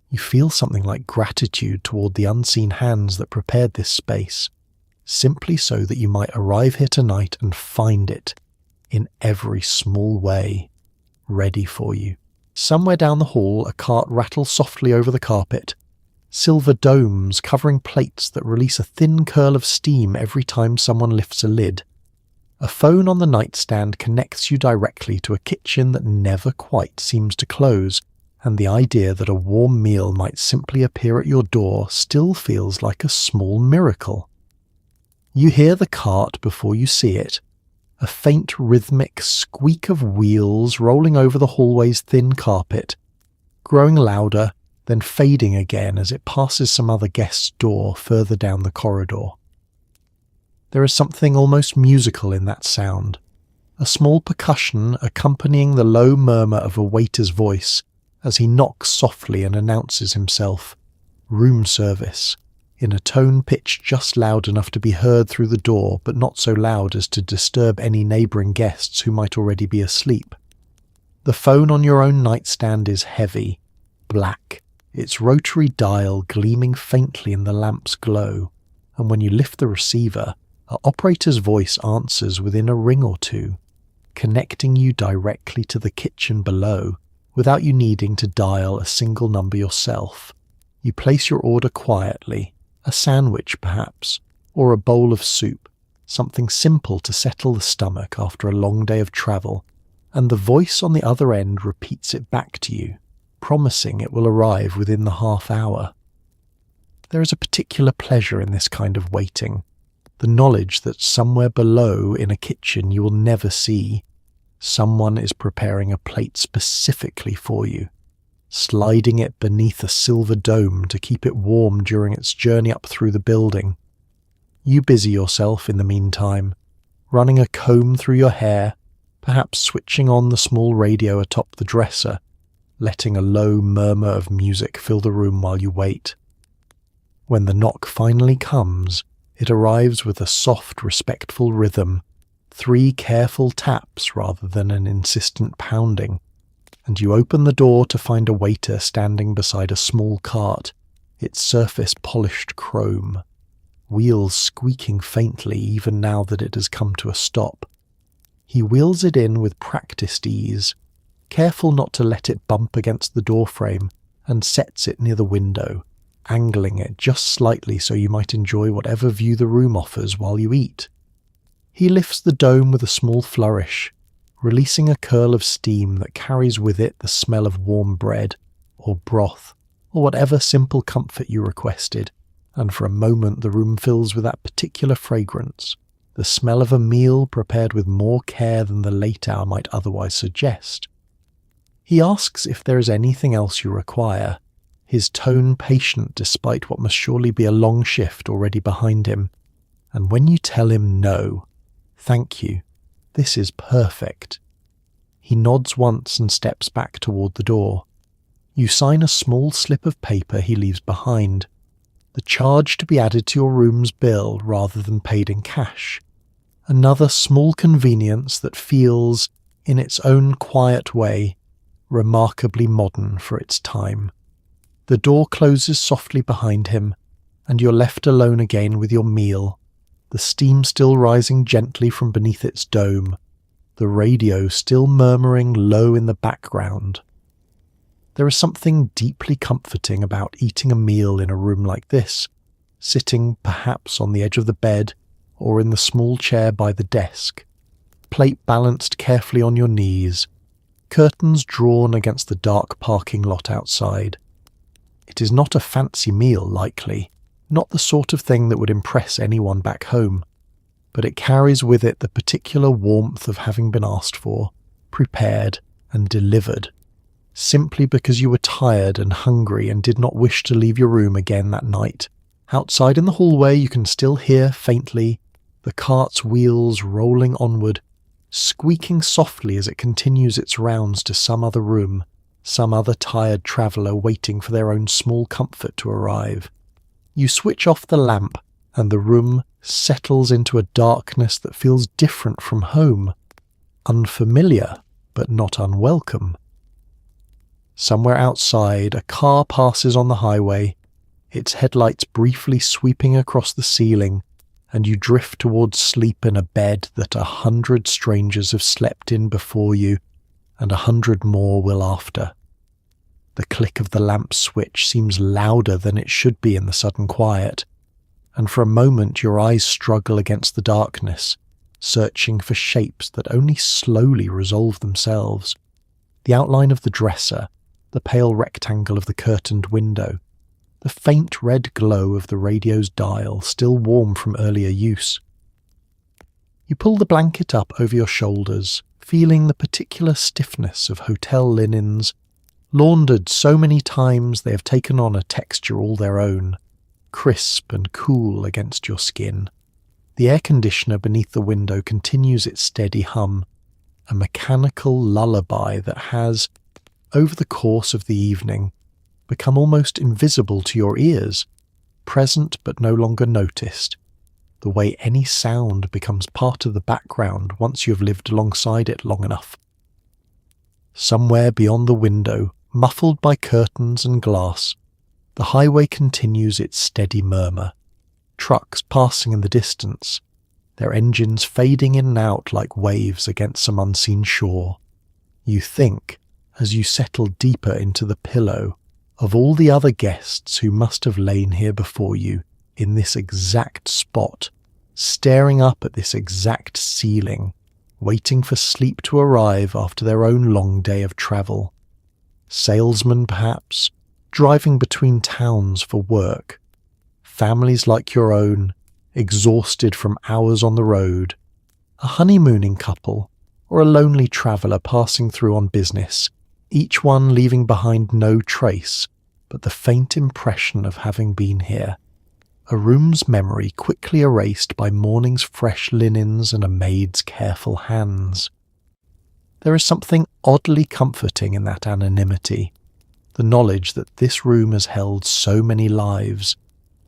you feel something like gratitude toward the unseen hands that prepared this space, simply so that you might arrive here tonight and find it, in every small way, ready for you. Somewhere down the hall, a cart rattles softly over the carpet, silver domes covering plates that release a thin curl of steam every time someone lifts a lid. A phone on the nightstand connects you directly to a kitchen that never quite seems to close, and the idea that a warm meal might simply appear at your door still feels like a small miracle. You hear the cart before you see it, a faint rhythmic squeak of wheels rolling over the hallway's thin carpet, growing louder, then fading again as it passes some other guest's door further down the corridor. There is something almost musical in that sound, a small percussion accompanying the low murmur of a waiter's voice as he knocks softly and announces himself, "Room service," in a tone pitched just loud enough to be heard through the door, but not so loud as to disturb any neighbouring guests who might already be asleep. The phone on your own nightstand is heavy, black, its rotary dial gleaming faintly in the lamp's glow, and when you lift the receiver, an operator's voice answers within a ring or two, connecting you directly to the kitchen below, without you needing to dial a single number yourself. You place your order quietly, a sandwich perhaps, or a bowl of soup, something simple to settle the stomach after a long day of travel, and the voice on the other end repeats it back to you, promising it will arrive within the half hour. There is a particular pleasure in this kind of waiting, the knowledge that somewhere below in a kitchen you will never see, someone is preparing a plate specifically for you, sliding it beneath a silver dome to keep it warm during its journey up through the building. You busy yourself in the meantime, running a comb through your hair, perhaps switching on the small radio atop the dresser, letting a low murmur of music fill the room while you wait. When the knock finally comes, it arrives with a soft, respectful rhythm, 3 careful taps rather than an insistent pounding, and you open the door to find a waiter standing beside a small cart, its surface polished chrome, wheels squeaking faintly even now that it has come to a stop. He wheels it in with practiced ease, careful not to let it bump against the doorframe, and sets it near the window, angling it just slightly so you might enjoy whatever view the room offers while you eat. He lifts the dome with a small flourish, releasing a curl of steam that carries with it the smell of warm bread, or broth, or whatever simple comfort you requested, and for a moment the room fills with that particular fragrance, the smell of a meal prepared with more care than the late hour might otherwise suggest. He asks if there is anything else you require, his tone patient despite what must surely be a long shift already behind him, and when you tell him no, "Thank you, this is perfect," he nods once and steps back toward the door. You sign a small slip of paper he leaves behind, the charge to be added to your room's bill rather than paid in cash, Another small convenience that feels, in its own quiet way, remarkably modern for its time. The door closes softly behind him, and you're left alone again with your meal, the steam still rising gently from beneath its dome, the radio still murmuring low in the background. There is something deeply comforting about eating a meal in a room like this, sitting perhaps on the edge of the bed or in the small chair by the desk, plate balanced carefully on your knees, curtains drawn against the dark parking lot outside. It is not a fancy meal, likely, not the sort of thing that would impress anyone back home, but it carries with it the particular warmth of having been asked for, prepared, and delivered, simply because you were tired and hungry and did not wish to leave your room again that night. Outside in the hallway you can still hear, faintly, the cart's wheels rolling onward, squeaking softly as it continues its rounds to some other room, some other tired traveller waiting for their own small comfort to arrive. You switch off the lamp, and the room settles into a darkness that feels different from home, unfamiliar but not unwelcome. Somewhere outside, a car passes on the highway, its headlights briefly sweeping across the ceiling, and you drift towards sleep in a bed that 100 strangers have slept in before you, and 100 more will after. The click of the lamp switch seems louder than it should be in the sudden quiet, and for a moment your eyes struggle against the darkness, searching for shapes that only slowly resolve themselves. The outline of the dresser, the pale rectangle of the curtained window, the faint red glow of the radio's dial, still warm from earlier use. You pull the blanket up over your shoulders, feeling the particular stiffness of hotel linens, laundered so many times they have taken on a texture all their own, crisp and cool against your skin. The air conditioner beneath the window continues its steady hum, a mechanical lullaby that has, over the course of the evening, become almost invisible to your ears, present but no longer noticed, the way any sound becomes part of the background once you have lived alongside it long enough. Somewhere beyond the window, muffled by curtains and glass, the highway continues its steady murmur, trucks passing in the distance, their engines fading in and out like waves against some unseen shore. You think, as you settle deeper into the pillow, of all the other guests who must have lain here before you, in this exact spot, staring up at this exact ceiling, waiting for sleep to arrive after their own long day of travel. Salesmen, perhaps, driving between towns for work. Families like your own, exhausted from hours on the road. A honeymooning couple, or a lonely traveller passing through on business, each one leaving behind no trace but the faint impression of having been here, a room's memory quickly erased by morning's fresh linens and a maid's careful hands. There is something oddly comforting in that anonymity, the knowledge that this room has held so many lives,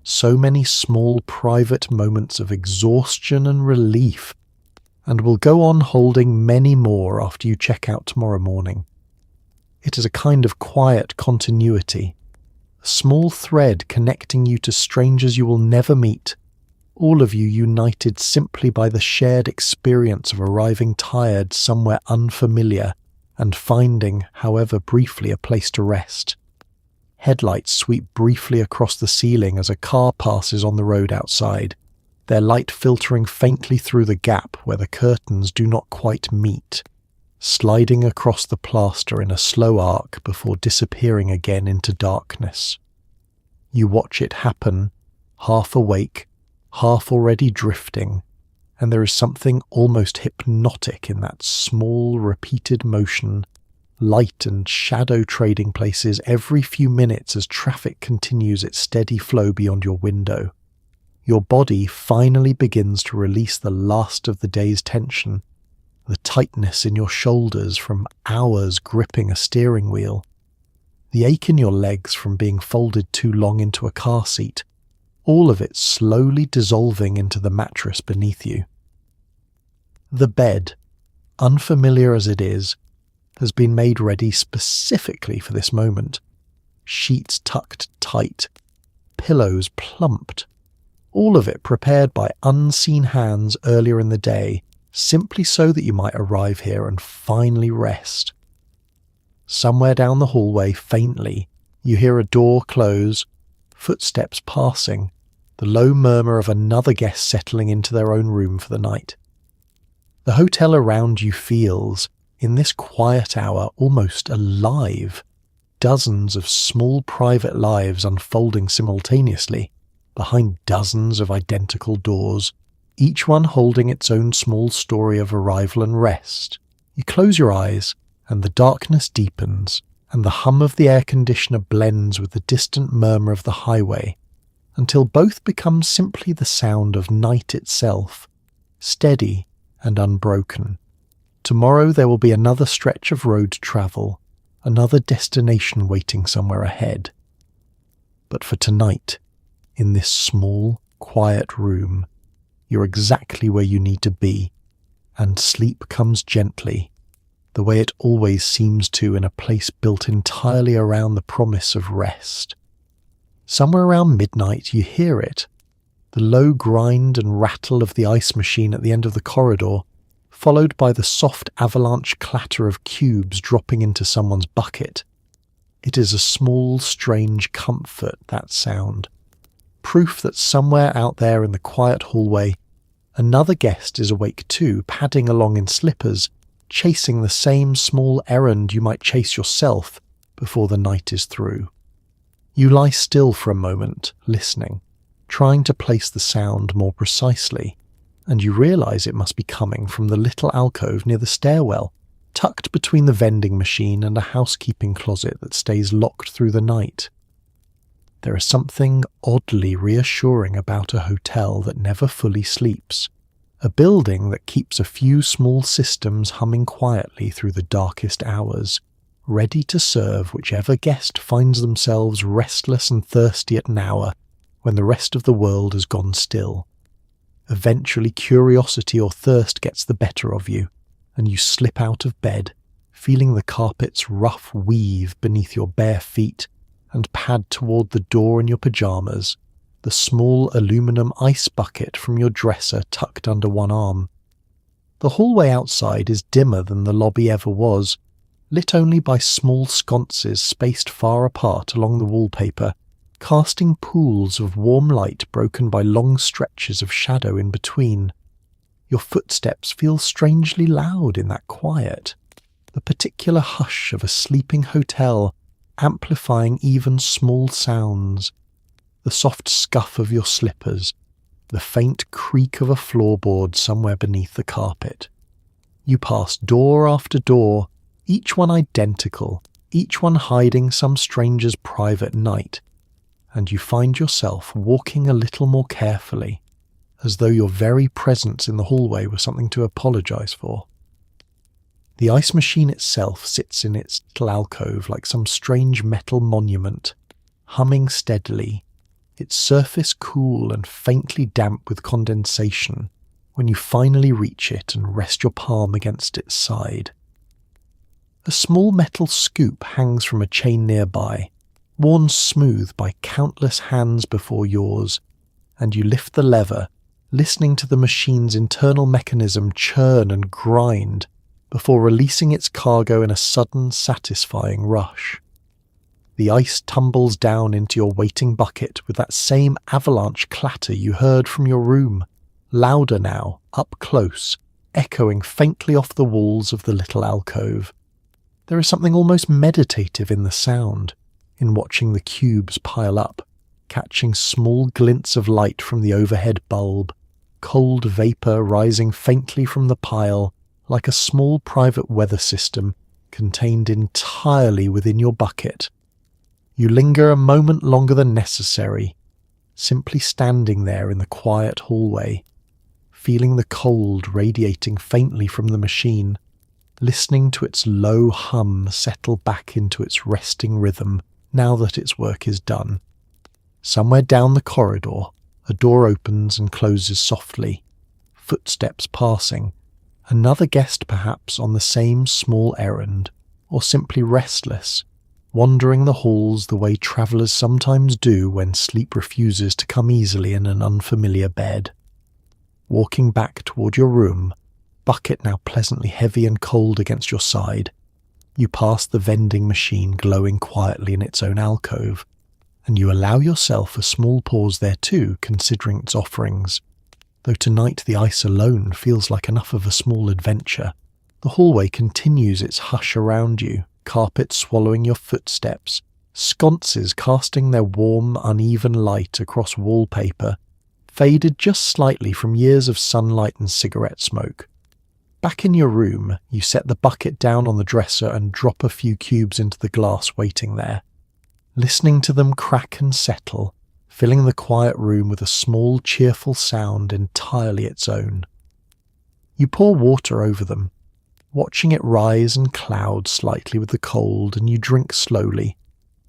so many small private moments of exhaustion and relief, and will go on holding many more after you check out tomorrow morning. It is a kind of quiet continuity, a small thread connecting you to strangers you will never meet, all of you united simply by the shared experience of arriving tired somewhere unfamiliar and finding, however briefly, a place to rest. Headlights sweep briefly across the ceiling as a car passes on the road outside, their light filtering faintly through the gap where the curtains do not quite meet, sliding across the plaster in a slow arc before disappearing again into darkness. You watch it happen, half awake, half already drifting, and there is something almost hypnotic in that small, repeated motion, light and shadow trading places every few minutes as traffic continues its steady flow beyond your window. Your body finally begins to release the last of the day's tension, the tightness in your shoulders from hours gripping a steering wheel, the ache in your legs from being folded too long into a car seat, all of it slowly dissolving into the mattress beneath you. The bed, unfamiliar as it is, has been made ready specifically for this moment. Sheets tucked tight, pillows plumped, all of it prepared by unseen hands earlier in the day, simply so that you might arrive here and finally rest. Somewhere down the hallway, faintly, you hear a door close, footsteps passing, the low murmur of another guest settling into their own room for the night. The hotel around you feels, in this quiet hour, almost alive. Dozens of small private lives unfolding simultaneously, behind dozens of identical doors, each one holding its own small story of arrival and rest. You close your eyes, and the darkness deepens, and the hum of the air conditioner blends with the distant murmur of the highway, until both become simply the sound of night itself, steady and unbroken. Tomorrow there will be another stretch of road travel, another destination waiting somewhere ahead. But for tonight, in this small, quiet room, you're exactly where you need to be, and sleep comes gently, the way it always seems to in a place built entirely around the promise of rest. Somewhere around midnight you hear it, the low grind and rattle of the ice machine at the end of the corridor, followed by the soft avalanche clatter of cubes dropping into someone's bucket. It is a small, strange comfort, that sound. Proof that somewhere out there in the quiet hallway, another guest is awake too, padding along in slippers, chasing the same small errand you might chase yourself before the night is through. You lie still for a moment, listening, trying to place the sound more precisely, and you realize it must be coming from the little alcove near the stairwell, tucked between the vending machine and a housekeeping closet that stays locked through the night. There is something oddly reassuring about a hotel that never fully sleeps, a building that keeps a few small systems humming quietly through the darkest hours, ready to serve whichever guest finds themselves restless and thirsty at an hour when the rest of the world has gone still. Eventually curiosity or thirst gets the better of you, and you slip out of bed, feeling the carpet's rough weave beneath your bare feet, and pad toward the door in your pyjamas, the small aluminum ice bucket from your dresser tucked under one arm. The hallway outside is dimmer than the lobby ever was, lit only by small sconces spaced far apart along the wallpaper, casting pools of warm light broken by long stretches of shadow in between. Your footsteps feel strangely loud in that quiet, the particular hush of a sleeping hotel amplifying even small sounds, the soft scuff of your slippers, the faint creak of a floorboard somewhere beneath the carpet. You pass door after door, each one identical, each one hiding some stranger's private night, and you find yourself walking a little more carefully, as though your very presence in the hallway was something to apologize for. The ice machine itself sits in its little alcove like some strange metal monument, humming steadily, its surface cool and faintly damp with condensation when you finally reach it and rest your palm against its side. A small metal scoop hangs from a chain nearby, worn smooth by countless hands before yours, and you lift the lever, listening to the machine's internal mechanism churn and grind before releasing its cargo in a sudden, satisfying rush. The ice tumbles down into your waiting bucket with that same avalanche clatter you heard from your room, louder now, up close, echoing faintly off the walls of the little alcove. There is something almost meditative in the sound, in watching the cubes pile up, catching small glints of light from the overhead bulb, cold vapour rising faintly from the pile, like a small private weather system contained entirely within your bucket. You linger a moment longer than necessary, simply standing there in the quiet hallway, feeling the cold radiating faintly from the machine, listening to its low hum settle back into its resting rhythm now that its work is done. Somewhere down the corridor, a door opens and closes softly, footsteps passing, Another guest perhaps on the same small errand, or simply restless, wandering the halls the way travellers sometimes do when sleep refuses to come easily in an unfamiliar bed. Walking back toward your room, bucket now pleasantly heavy and cold against your side, you pass the vending machine glowing quietly in its own alcove, and you allow yourself a small pause there too, considering its offerings. Though tonight the ice alone feels like enough of a small adventure, the hallway continues its hush around you, carpet swallowing your footsteps, sconces casting their warm, uneven light across wallpaper, faded just slightly from years of sunlight and cigarette smoke. Back in your room, you set the bucket down on the dresser and drop a few cubes into the glass waiting there, listening to them crack and settle, filling the quiet room with a small, cheerful sound entirely its own. You pour water over them, watching it rise and cloud slightly with the cold, and you drink slowly,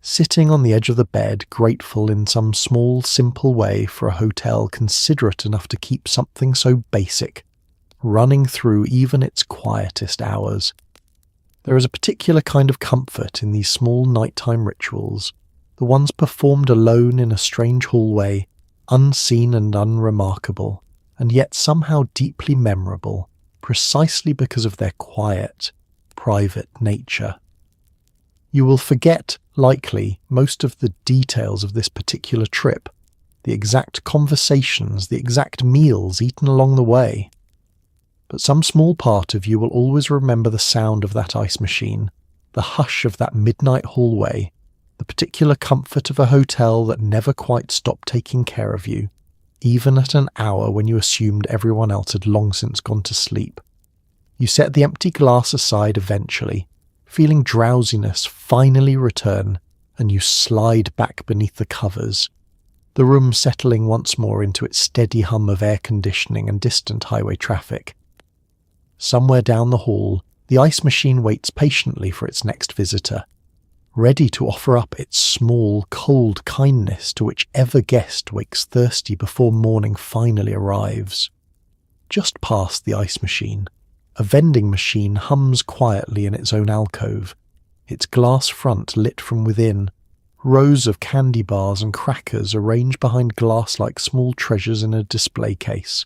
sitting on the edge of the bed, grateful in some small, simple way for a hotel considerate enough to keep something so basic running through even its quietest hours. There is a particular kind of comfort in these small nighttime rituals, the ones performed alone in a strange hallway, unseen and unremarkable, and yet somehow deeply memorable, precisely because of their quiet, private nature. You will forget, likely, most of the details of this particular trip, the exact conversations, the exact meals eaten along the way. But some small part of you will always remember the sound of that ice machine, the hush of that midnight hallway, the particular comfort of a hotel that never quite stopped taking care of you, even at an hour when you assumed everyone else had long since gone to sleep. You set the empty glass aside eventually, feeling drowsiness finally return, and you slide back beneath the covers, the room settling once more into its steady hum of air conditioning and distant highway traffic. Somewhere down the hall, the ice machine waits patiently for its next visitor, ready to offer up its small, cold kindness to whichever guest wakes thirsty before morning finally arrives. Just past the ice machine, a vending machine hums quietly in its own alcove, its glass front lit from within, rows of candy bars and crackers arranged behind glass like small treasures in a display case.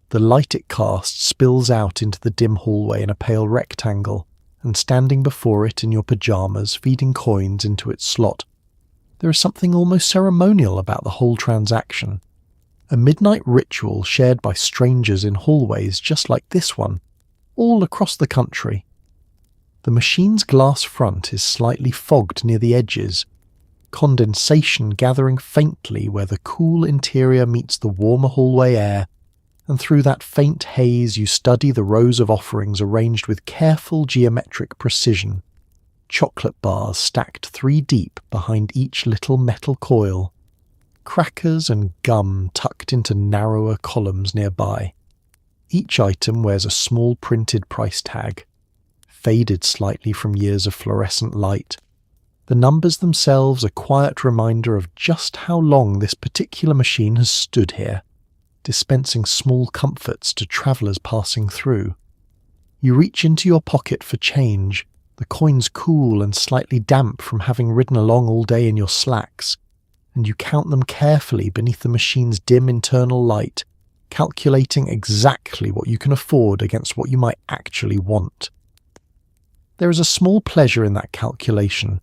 The light it casts spills out into the dim hallway in a pale rectangle, and standing before it in your pyjamas, feeding coins into its slot, there is something almost ceremonial about the whole transaction. A midnight ritual shared by strangers in hallways just like this one, all across the country. The machine's glass front is slightly fogged near the edges, condensation gathering faintly where the cool interior meets the warmer hallway air, and through that faint haze you study the rows of offerings arranged with careful geometric precision, chocolate bars stacked 3 deep behind each little metal coil, crackers and gum tucked into narrower columns nearby. Each item wears a small printed price tag, faded slightly from years of fluorescent light. The numbers themselves a quiet reminder of just how long this particular machine has stood here, dispensing small comforts to travellers passing through. You reach into your pocket for change, the coins cool and slightly damp from having ridden along all day in your slacks, and you count them carefully beneath the machine's dim internal light, calculating exactly what you can afford against what you might actually want. There is a small pleasure in that calculation,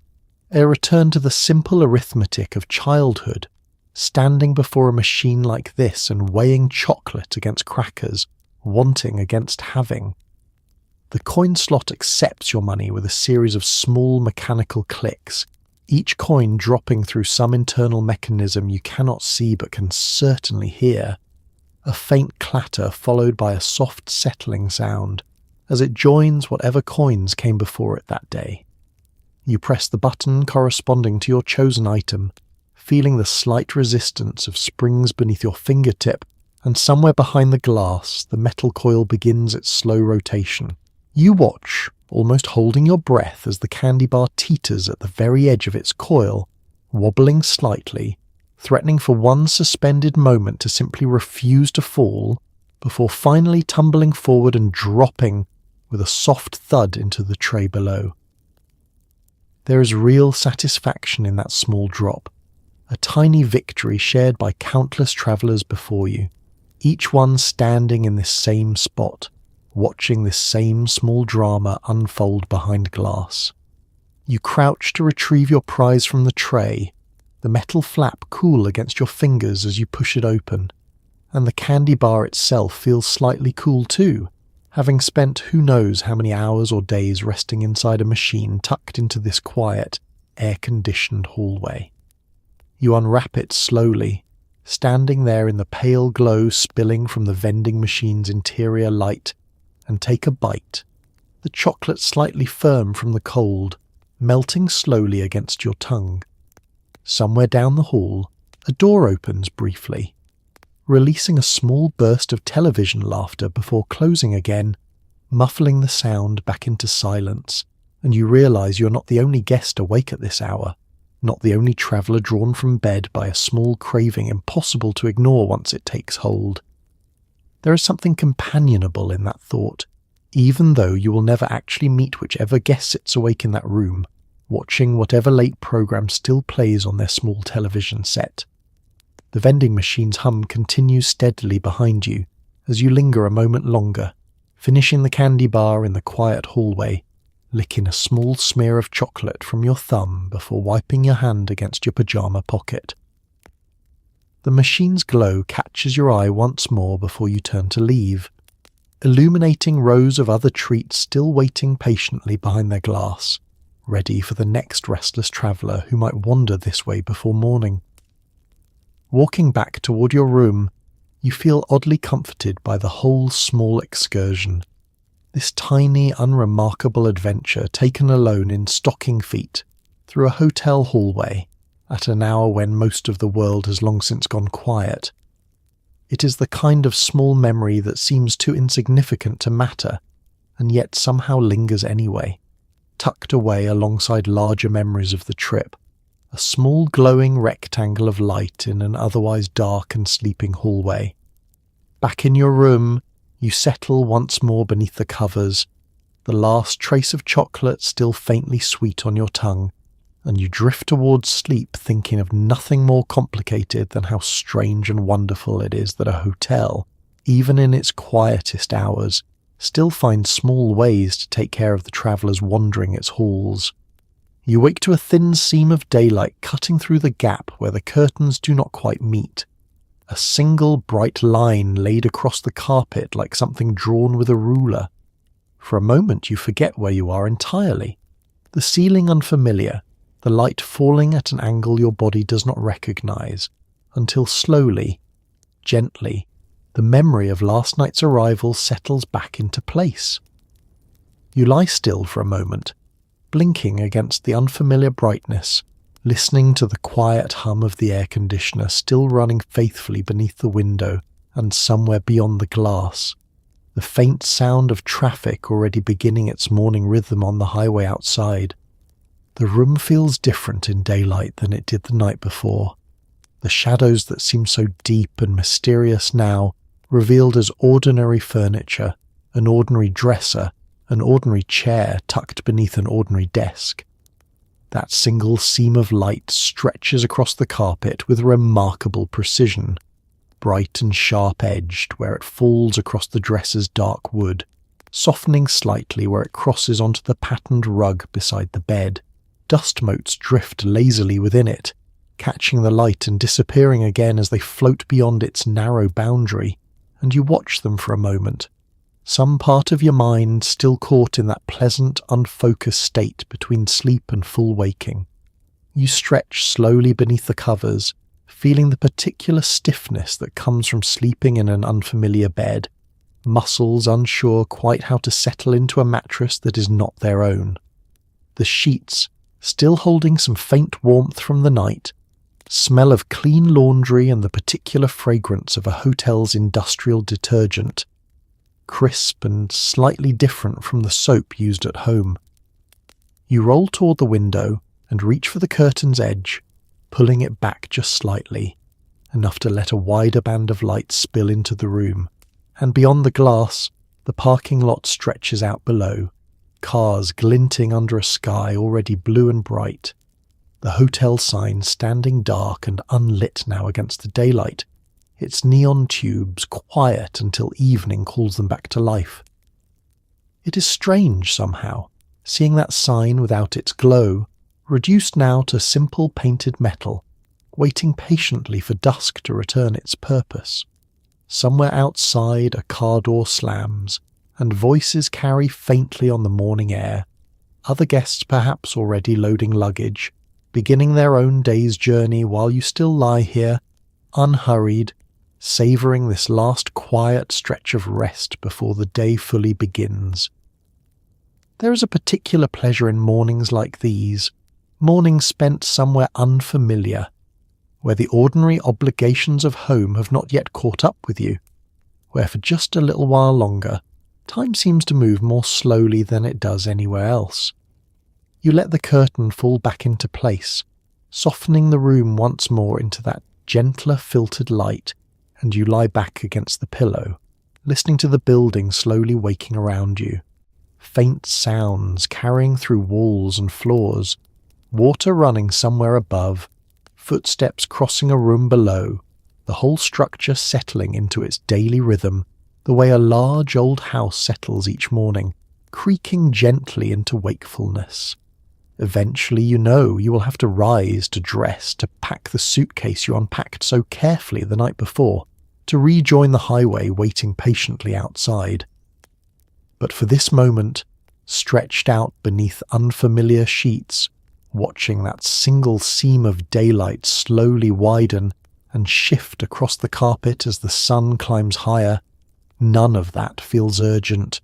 a return to the simple arithmetic of childhood, standing before a machine like this and weighing chocolate against crackers, wanting against having. The coin slot accepts your money with a series of small mechanical clicks, each coin dropping through some internal mechanism you cannot see but can certainly hear. A faint clatter followed by a soft settling sound as it joins whatever coins came before it that day. You press the button corresponding to your chosen item, feeling the slight resistance of springs beneath your fingertip, and somewhere behind the glass, the metal coil begins its slow rotation. You watch, almost holding your breath as the candy bar teeters at the very edge of its coil, wobbling slightly, threatening for one suspended moment to simply refuse to fall, before finally tumbling forward and dropping with a soft thud into the tray below. There is real satisfaction in that small drop, a tiny victory shared by countless travellers before you, each one standing in this same spot, watching this same small drama unfold behind glass. You crouch to retrieve your prize from the tray, the metal flap cool against your fingers as you push it open, and the candy bar itself feels slightly cool too, having spent who knows how many hours or days resting inside a machine tucked into this quiet, air-conditioned hallway. You unwrap it slowly, standing there in the pale glow spilling from the vending machine's interior light, and take a bite, the chocolate slightly firm from the cold, melting slowly against your tongue. Somewhere down the hall, a door opens briefly, releasing a small burst of television laughter before closing again, muffling the sound back into silence, and you realise you're not the only guest awake at this hour, not the only traveller drawn from bed by a small craving impossible to ignore once it takes hold. There is something companionable in that thought, even though you will never actually meet whichever guest sits awake in that room, watching whatever late programme still plays on their small television set. The vending machine's hum continues steadily behind you as you linger a moment longer, finishing the candy bar in the quiet hallway, licking a small smear of chocolate from your thumb before wiping your hand against your pyjama pocket. The machine's glow catches your eye once more before you turn to leave, illuminating rows of other treats still waiting patiently behind their glass, ready for the next restless traveller who might wander this way before morning. Walking back toward your room, you feel oddly comforted by the whole small excursion, this tiny, unremarkable adventure taken alone in stocking feet through a hotel hallway at an hour when most of the world has long since gone quiet. It is the kind of small memory that seems too insignificant to matter, and yet somehow lingers anyway, tucked away alongside larger memories of the trip, a small glowing rectangle of light in an otherwise dark and sleeping hallway. Back in your room, you settle once more beneath the covers, the last trace of chocolate still faintly sweet on your tongue, and you drift towards sleep thinking of nothing more complicated than how strange and wonderful it is that a hotel, even in its quietest hours, still finds small ways to take care of the travellers wandering its halls. You wake to a thin seam of daylight cutting through the gap where the curtains do not quite meet. A single bright line laid across the carpet like something drawn with a ruler. For a moment you forget where you are entirely. The ceiling unfamiliar, the light falling at an angle your body does not recognise, until slowly, gently, the memory of last night's arrival settles back into place. You lie still for a moment, blinking against the unfamiliar brightness, listening to the quiet hum of the air conditioner still running faithfully beneath the window and somewhere beyond the glass, the faint sound of traffic already beginning its morning rhythm on the highway outside. The room feels different in daylight than it did the night before. The shadows that seem so deep and mysterious now, revealed as ordinary furniture, an ordinary dresser, an ordinary chair tucked beneath an ordinary desk. That single seam of light stretches across the carpet with remarkable precision, bright and sharp-edged where it falls across the dresser's dark wood, softening slightly where it crosses onto the patterned rug beside the bed. Dust motes drift lazily within it, catching the light and disappearing again as they float beyond its narrow boundary, and you watch them for a moment, some part of your mind still caught in that pleasant, unfocused state between sleep and full waking. You stretch slowly beneath the covers, feeling the particular stiffness that comes from sleeping in an unfamiliar bed, muscles unsure quite how to settle into a mattress that is not their own. The sheets, still holding some faint warmth from the night, smell of clean laundry and the particular fragrance of a hotel's industrial detergent, crisp and slightly different from the soap used at home. You roll toward the window and reach for the curtain's edge, pulling it back just slightly, enough to let a wider band of light spill into the room, and beyond the glass, the parking lot stretches out below, cars glinting under a sky already blue and bright, the hotel sign standing dark and unlit now against the daylight, its neon tubes quiet until evening calls them back to life. It is strange somehow, seeing that sign without its glow, reduced now to simple painted metal, waiting patiently for dusk to return its purpose. Somewhere outside a car door slams, and voices carry faintly on the morning air, other guests perhaps already loading luggage, beginning their own day's journey while you still lie here, unhurried, savouring this last quiet stretch of rest before the day fully begins. There is a particular pleasure in mornings like these, mornings spent somewhere unfamiliar, where the ordinary obligations of home have not yet caught up with you, where for just a little while longer, time seems to move more slowly than it does anywhere else. You let the curtain fall back into place, softening the room once more into that gentler filtered light, and you lie back against the pillow, listening to the building slowly waking around you. Faint sounds carrying through walls and floors, water running somewhere above, footsteps crossing a room below, the whole structure settling into its daily rhythm, the way a large old house settles each morning, creaking gently into wakefulness. Eventually you know you will have to rise to dress, to pack the suitcase you unpacked so carefully the night before, to rejoin the highway waiting patiently outside. But for this moment, stretched out beneath unfamiliar sheets, watching that single seam of daylight slowly widen and shift across the carpet as the sun climbs higher, none of that feels urgent.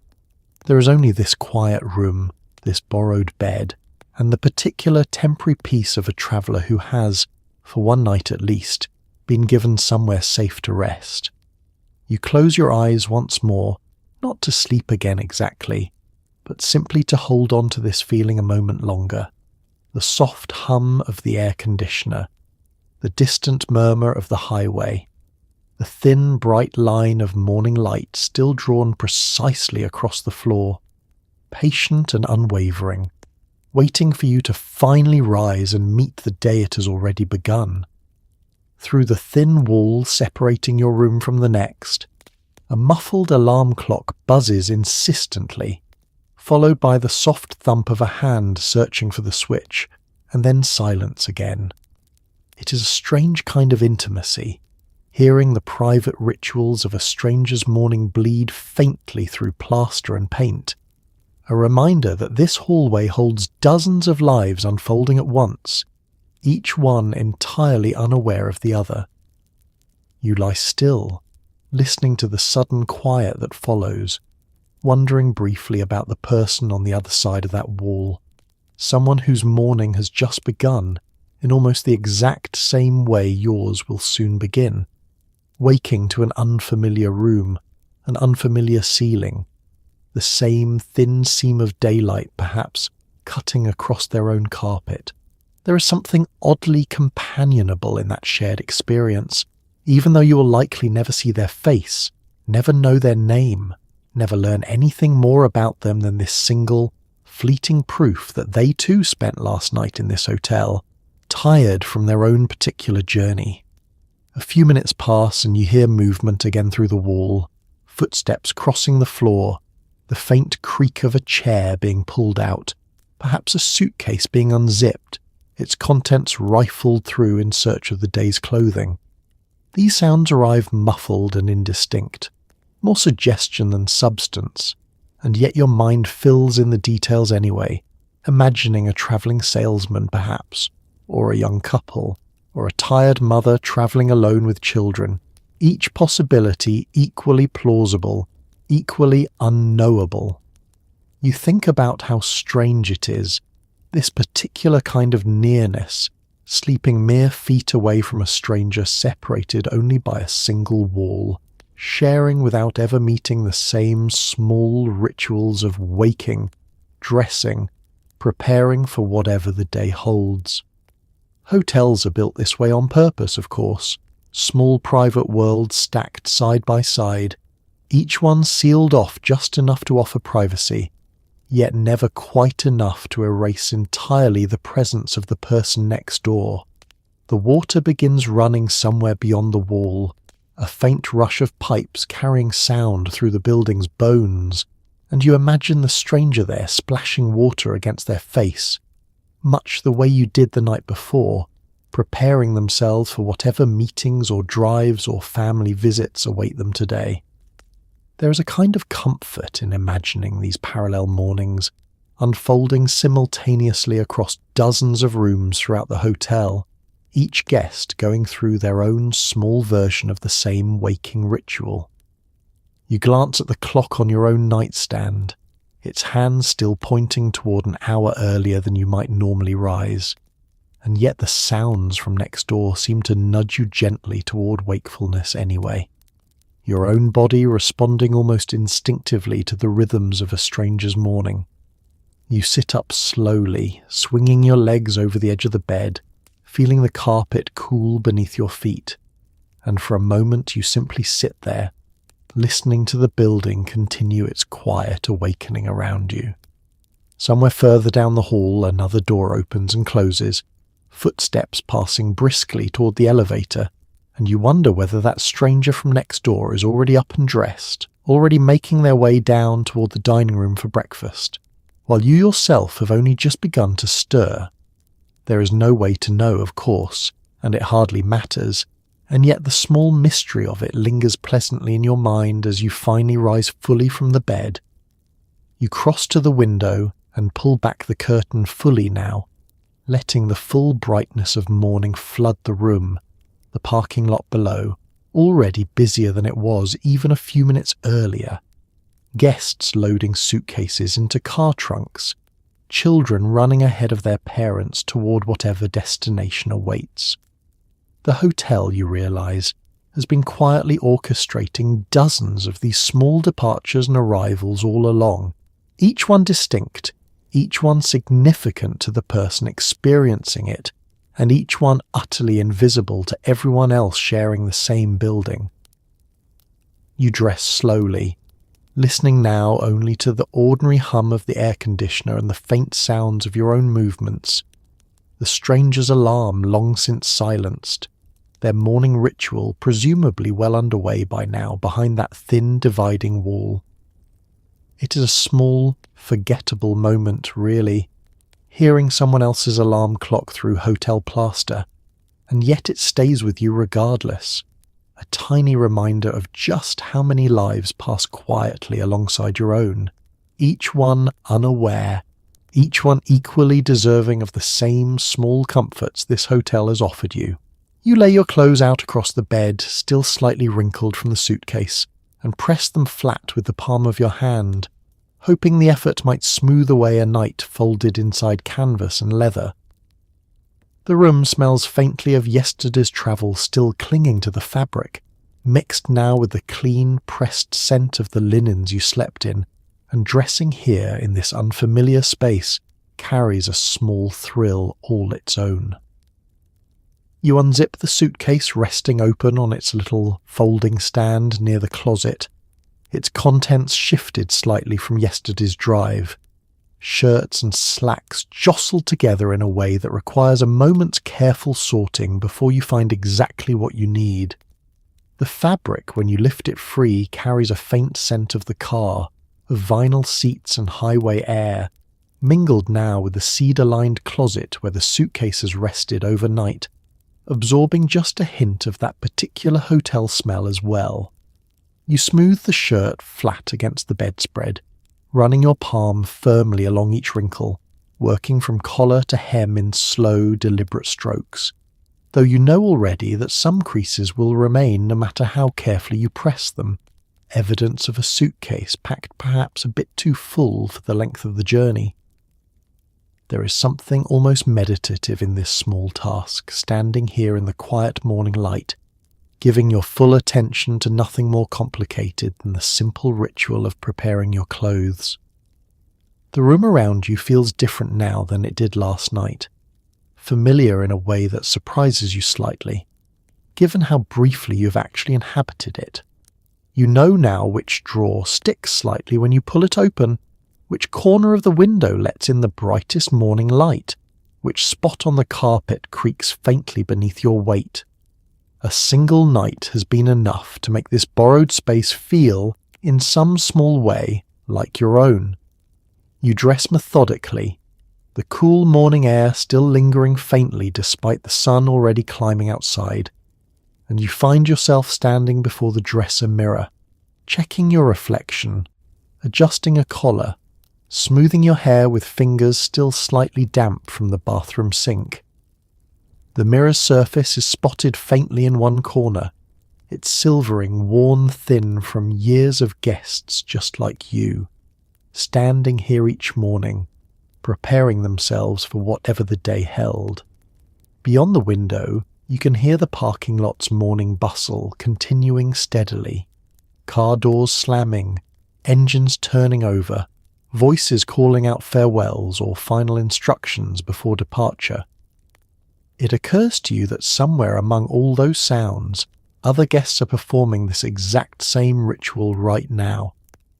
There is only this quiet room, this borrowed bed, and the particular temporary peace of a traveller who has, for one night at least, been given somewhere safe to rest. You close your eyes once more, not to sleep again exactly, but simply to hold on to this feeling a moment longer. The soft hum of the air conditioner, the distant murmur of the highway, the thin bright line of morning light still drawn precisely across the floor, patient and unwavering, waiting for you to finally rise and meet the day it has already begun. Through the thin wall separating your room from the next, a muffled alarm clock buzzes insistently, followed by the soft thump of a hand searching for the switch, and then silence again. It is a strange kind of intimacy, hearing the private rituals of a stranger's morning bleed faintly through plaster and paint, a reminder that this hallway holds dozens of lives unfolding at once, each one entirely unaware of the other. You lie still, listening to the sudden quiet that follows, wondering briefly about the person on the other side of that wall, someone whose morning has just begun in almost the exact same way yours will soon begin, waking to an unfamiliar room, an unfamiliar ceiling, the same thin seam of daylight perhaps cutting across their own carpet. There is something oddly companionable in that shared experience, even though you will likely never see their face, never know their name, never learn anything more about them than this single, fleeting proof that they too spent last night in this hotel, tired from their own particular journey. A few minutes pass and you hear movement again through the wall, footsteps crossing the floor, the faint creak of a chair being pulled out, perhaps a suitcase being unzipped, its contents rifled through in search of the day's clothing. These sounds arrive muffled and indistinct, more suggestion than substance, and yet your mind fills in the details anyway, imagining a travelling salesman perhaps, or a young couple, or a tired mother travelling alone with children, each possibility equally plausible, equally unknowable. You think about how strange it is, this particular kind of nearness, sleeping mere feet away from a stranger separated only by a single wall, sharing without ever meeting the same small rituals of waking, dressing, preparing for whatever the day holds. Hotels are built this way on purpose, of course, small private worlds stacked side by side, each one sealed off just enough to offer privacy, yet never quite enough to erase entirely the presence of the person next door. The water begins running somewhere beyond the wall, a faint rush of pipes carrying sound through the building's bones, and you imagine the stranger there splashing water against their face, much the way you did the night before, preparing themselves for whatever meetings or drives or family visits await them today. There is a kind of comfort in imagining these parallel mornings, unfolding simultaneously across dozens of rooms throughout the hotel, each guest going through their own small version of the same waking ritual. You glance at the clock on your own nightstand, its hands still pointing toward an hour earlier than you might normally rise, and yet the sounds from next door seem to nudge you gently toward wakefulness anyway, your own body responding almost instinctively to the rhythms of a stranger's morning. You sit up slowly, swinging your legs over the edge of the bed, feeling the carpet cool beneath your feet, and for a moment you simply sit there, listening to the building continue its quiet awakening around you. Somewhere further down the hall, another door opens and closes, footsteps passing briskly toward the elevator, and you wonder whether that stranger from next door is already up and dressed, already making their way down toward the dining room for breakfast, while you yourself have only just begun to stir. There is no way to know, of course, and it hardly matters, and yet the small mystery of it lingers pleasantly in your mind as you finally rise fully from the bed. You cross to the window and pull back the curtain fully now, letting the full brightness of morning flood the room, the parking lot below, already busier than it was even a few minutes earlier. Guests loading suitcases into car trunks, children running ahead of their parents toward whatever destination awaits. The hotel, you realize, has been quietly orchestrating dozens of these small departures and arrivals all along, each one distinct, each one significant to the person experiencing it, and each one utterly invisible to everyone else sharing the same building. You dress slowly, listening now only to the ordinary hum of the air conditioner and the faint sounds of your own movements, the stranger's alarm long since silenced, their morning ritual presumably well underway by now behind that thin dividing wall. It is a small, forgettable moment, really, hearing someone else's alarm clock through hotel plaster, and yet it stays with you regardless, a tiny reminder of just how many lives pass quietly alongside your own, each one unaware, each one equally deserving of the same small comforts this hotel has offered you. You lay your clothes out across the bed, still slightly wrinkled from the suitcase, and press them flat with the palm of your hand, hoping the effort might smooth away a night folded inside canvas and leather. The room smells faintly of yesterday's travel still clinging to the fabric, mixed now with the clean, pressed scent of the linens you slept in, and dressing here in this unfamiliar space carries a small thrill all its own. You unzip the suitcase resting open on its little folding stand near the closet, its contents shifted slightly from yesterday's drive. Shirts and slacks jostled together in a way that requires a moment's careful sorting before you find exactly what you need. The fabric, when you lift it free, carries a faint scent of the car, of vinyl seats and highway air, mingled now with the cedar-lined closet where the suitcase has rested overnight, absorbing just a hint of that particular hotel smell as well. You smooth the shirt flat against the bedspread, running your palm firmly along each wrinkle, working from collar to hem in slow, deliberate strokes, though you know already that some creases will remain no matter how carefully you press them, evidence of a suitcase packed perhaps a bit too full for the length of the journey. There is something almost meditative in this small task, standing here in the quiet morning light, giving your full attention to nothing more complicated than the simple ritual of preparing your clothes. The room around you feels different now than it did last night, familiar in a way that surprises you slightly, given how briefly you've actually inhabited it. You know now which drawer sticks slightly when you pull it open, which corner of the window lets in the brightest morning light, which spot on the carpet creaks faintly beneath your weight. A single night has been enough to make this borrowed space feel, in some small way, like your own. You dress methodically, the cool morning air still lingering faintly despite the sun already climbing outside, and you find yourself standing before the dresser mirror, checking your reflection, adjusting a collar, smoothing your hair with fingers still slightly damp from the bathroom sink. The mirror's surface is spotted faintly in one corner, its silvering worn thin from years of guests just like you, standing here each morning, preparing themselves for whatever the day held. Beyond the window, you can hear the parking lot's morning bustle continuing steadily, car doors slamming, engines turning over, voices calling out farewells or final instructions before departure. It occurs to you that somewhere among all those sounds, other guests are performing this exact same ritual right now,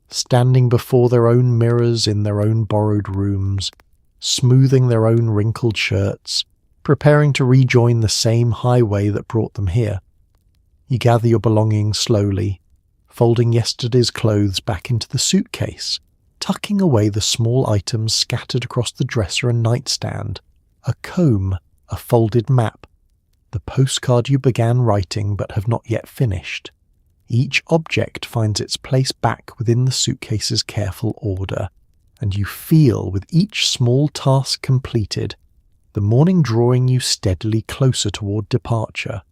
standing before their own mirrors in their own borrowed rooms, smoothing their own wrinkled shirts, preparing to rejoin the same highway that brought them here. You gather your belongings slowly, folding yesterday's clothes back into the suitcase, tucking away the small items scattered across the dresser and nightstand, a comb, a folded map, the postcard you began writing but have not yet finished. Each object finds its place back within the suitcase's careful order, and you feel, with each small task completed, the morning drawing you steadily closer toward departure.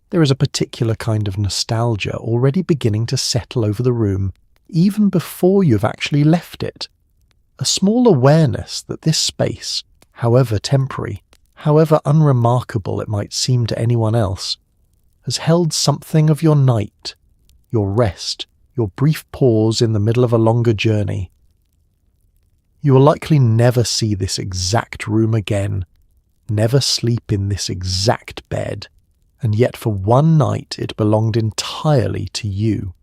There is a particular kind of nostalgia already beginning to settle over the room, even before you have actually left it. A small awareness that this space, however temporary, however unremarkable it might seem to anyone else, has held something of your night, your rest, your brief pause in the middle of a longer journey. You will likely never see this exact room again, never sleep in this exact bed, and yet for one night it belonged entirely to you.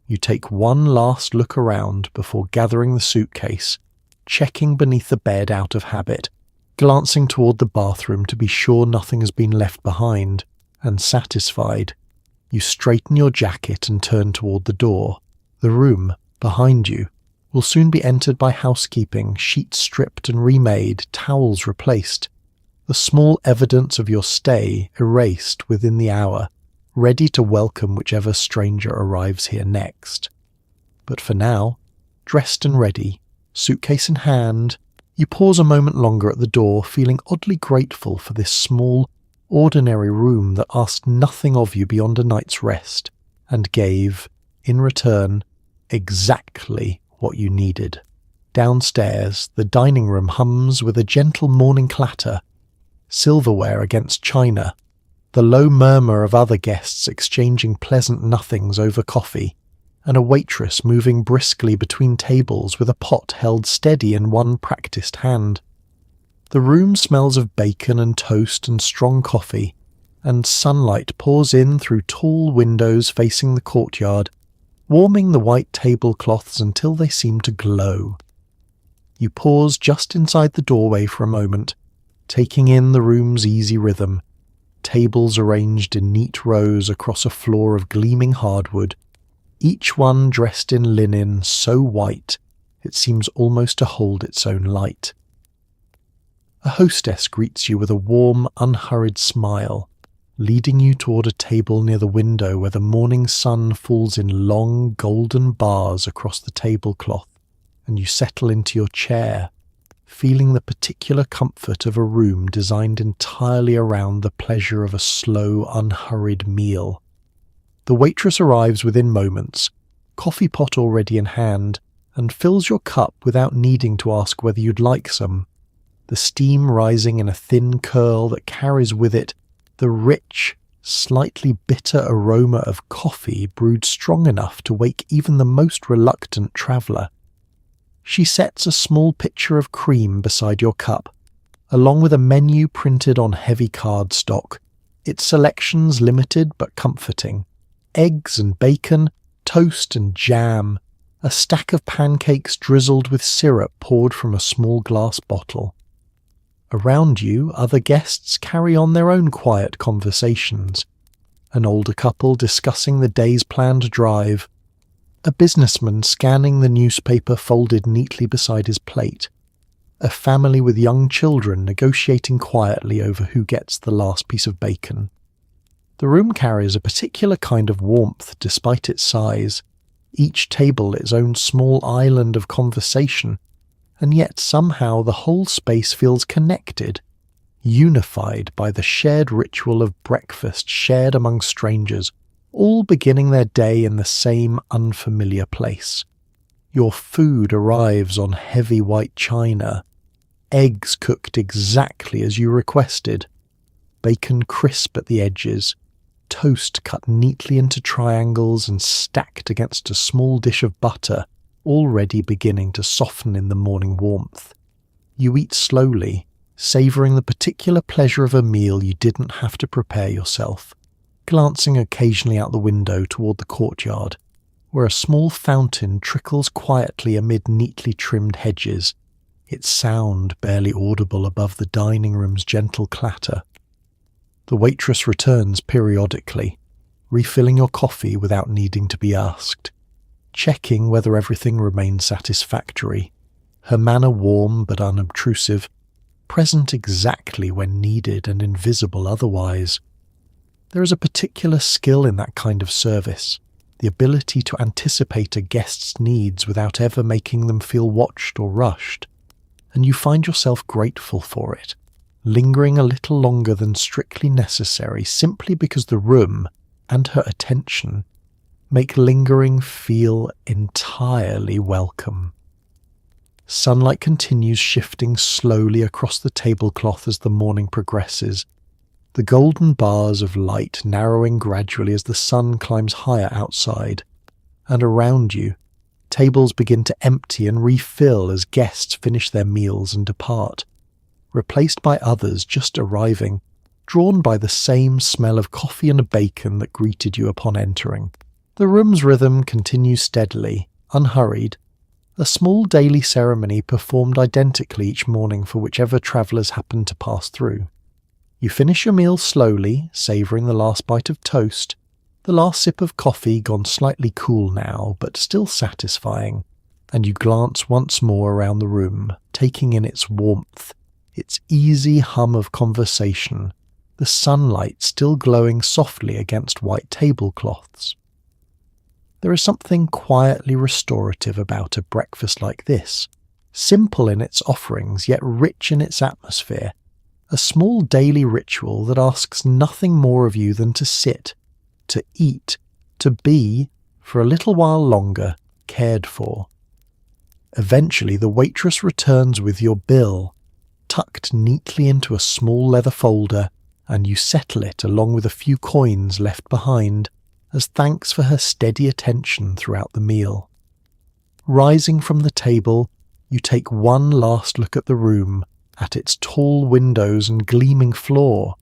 You take one last look around before gathering the suitcase, checking beneath the bed out of habit, glancing toward the bathroom to be sure nothing has been left behind, and satisfied, you straighten your jacket and turn toward the door. The room, behind you, will soon be entered by housekeeping, sheets stripped and remade, towels replaced, the small evidence of your stay erased within the hour, ready to welcome whichever stranger arrives here next. But for now, dressed and ready, suitcase in hand, you pause a moment longer at the door, feeling oddly grateful for this small, ordinary room that asked nothing of you beyond a night's rest, and gave, in return, exactly what you needed. Downstairs, the dining room hums with a gentle morning clatter, silverware against china, the low murmur of other guests exchanging pleasant nothings over coffee, and a waitress moving briskly between tables with a pot held steady in one practised hand. The room smells of bacon and toast and strong coffee, and sunlight pours in through tall windows facing the courtyard, warming the white tablecloths until they seem to glow. You pause just inside the doorway for a moment, taking in the room's easy rhythm, tables arranged in neat rows across a floor of gleaming hardwood, each one dressed in linen so white it seems almost to hold its own light. A hostess greets you with a warm, unhurried smile, leading you toward a table near the window where the morning sun falls in long, golden bars across the tablecloth, and you settle into your chair, feeling the particular comfort of a room designed entirely around the pleasure of a slow, unhurried meal. The waitress arrives within moments, coffee pot already in hand, and fills your cup without needing to ask whether you'd like some, the steam rising in a thin curl that carries with it the rich, slightly bitter aroma of coffee brewed strong enough to wake even the most reluctant traveller. She sets a small pitcher of cream beside your cup, along with a menu printed on heavy cardstock, its selections limited but comforting. eggs and bacon, toast and jam, a stack of pancakes drizzled with syrup poured from a small glass bottle. Around you, other guests carry on their own quiet conversations. An older couple discussing the day's planned drive, a businessman scanning the newspaper folded neatly beside his plate, a family with young children negotiating quietly over who gets the last piece of bacon. The room carries a particular kind of warmth despite its size, each table its own small island of conversation, and yet somehow the whole space feels connected, unified by the shared ritual of breakfast shared among strangers, all beginning their day in the same unfamiliar place. Your food arrives on heavy white china, eggs cooked exactly as you requested, bacon crisp at the edges, toast cut neatly into triangles and stacked against a small dish of butter, already beginning to soften in the morning warmth. You eat slowly, savouring the particular pleasure of a meal you didn't have to prepare yourself, glancing occasionally out the window toward the courtyard, where a small fountain trickles quietly amid neatly trimmed hedges, its sound barely audible above the dining room's gentle clatter. The waitress returns periodically, refilling your coffee without needing to be asked, checking whether everything remains satisfactory, her manner warm but unobtrusive, present exactly when needed and invisible otherwise. There is a particular skill in that kind of service, the ability to anticipate a guest's needs without ever making them feel watched or rushed, and you find yourself grateful for it, lingering a little longer than strictly necessary simply because the room and her attention make lingering feel entirely welcome. Sunlight continues shifting slowly across the tablecloth as the morning progresses, the golden bars of light narrowing gradually as the sun climbs higher outside, and around you, tables begin to empty and refill as guests finish their meals and depart, replaced by others just arriving, drawn by the same smell of coffee and bacon that greeted you upon entering. The room's rhythm continues steadily, unhurried, a small daily ceremony performed identically each morning for whichever travellers happen to pass through. You finish your meal slowly, savouring the last bite of toast, the last sip of coffee gone slightly cool now, but still satisfying, and you glance once more around the room, taking in its warmth, its easy hum of conversation, the sunlight still glowing softly against white tablecloths. There is something quietly restorative about a breakfast like this, simple in its offerings yet rich in its atmosphere, a small daily ritual that asks nothing more of you than to sit, to eat, to be, for a little while longer, cared for. Eventually the waitress returns with your bill, tucked neatly into a small leather folder, and you settle it along with a few coins left behind, as thanks for her steady attention throughout the meal. Rising from the table, you take one last look at the room, at its tall windows and gleaming floor,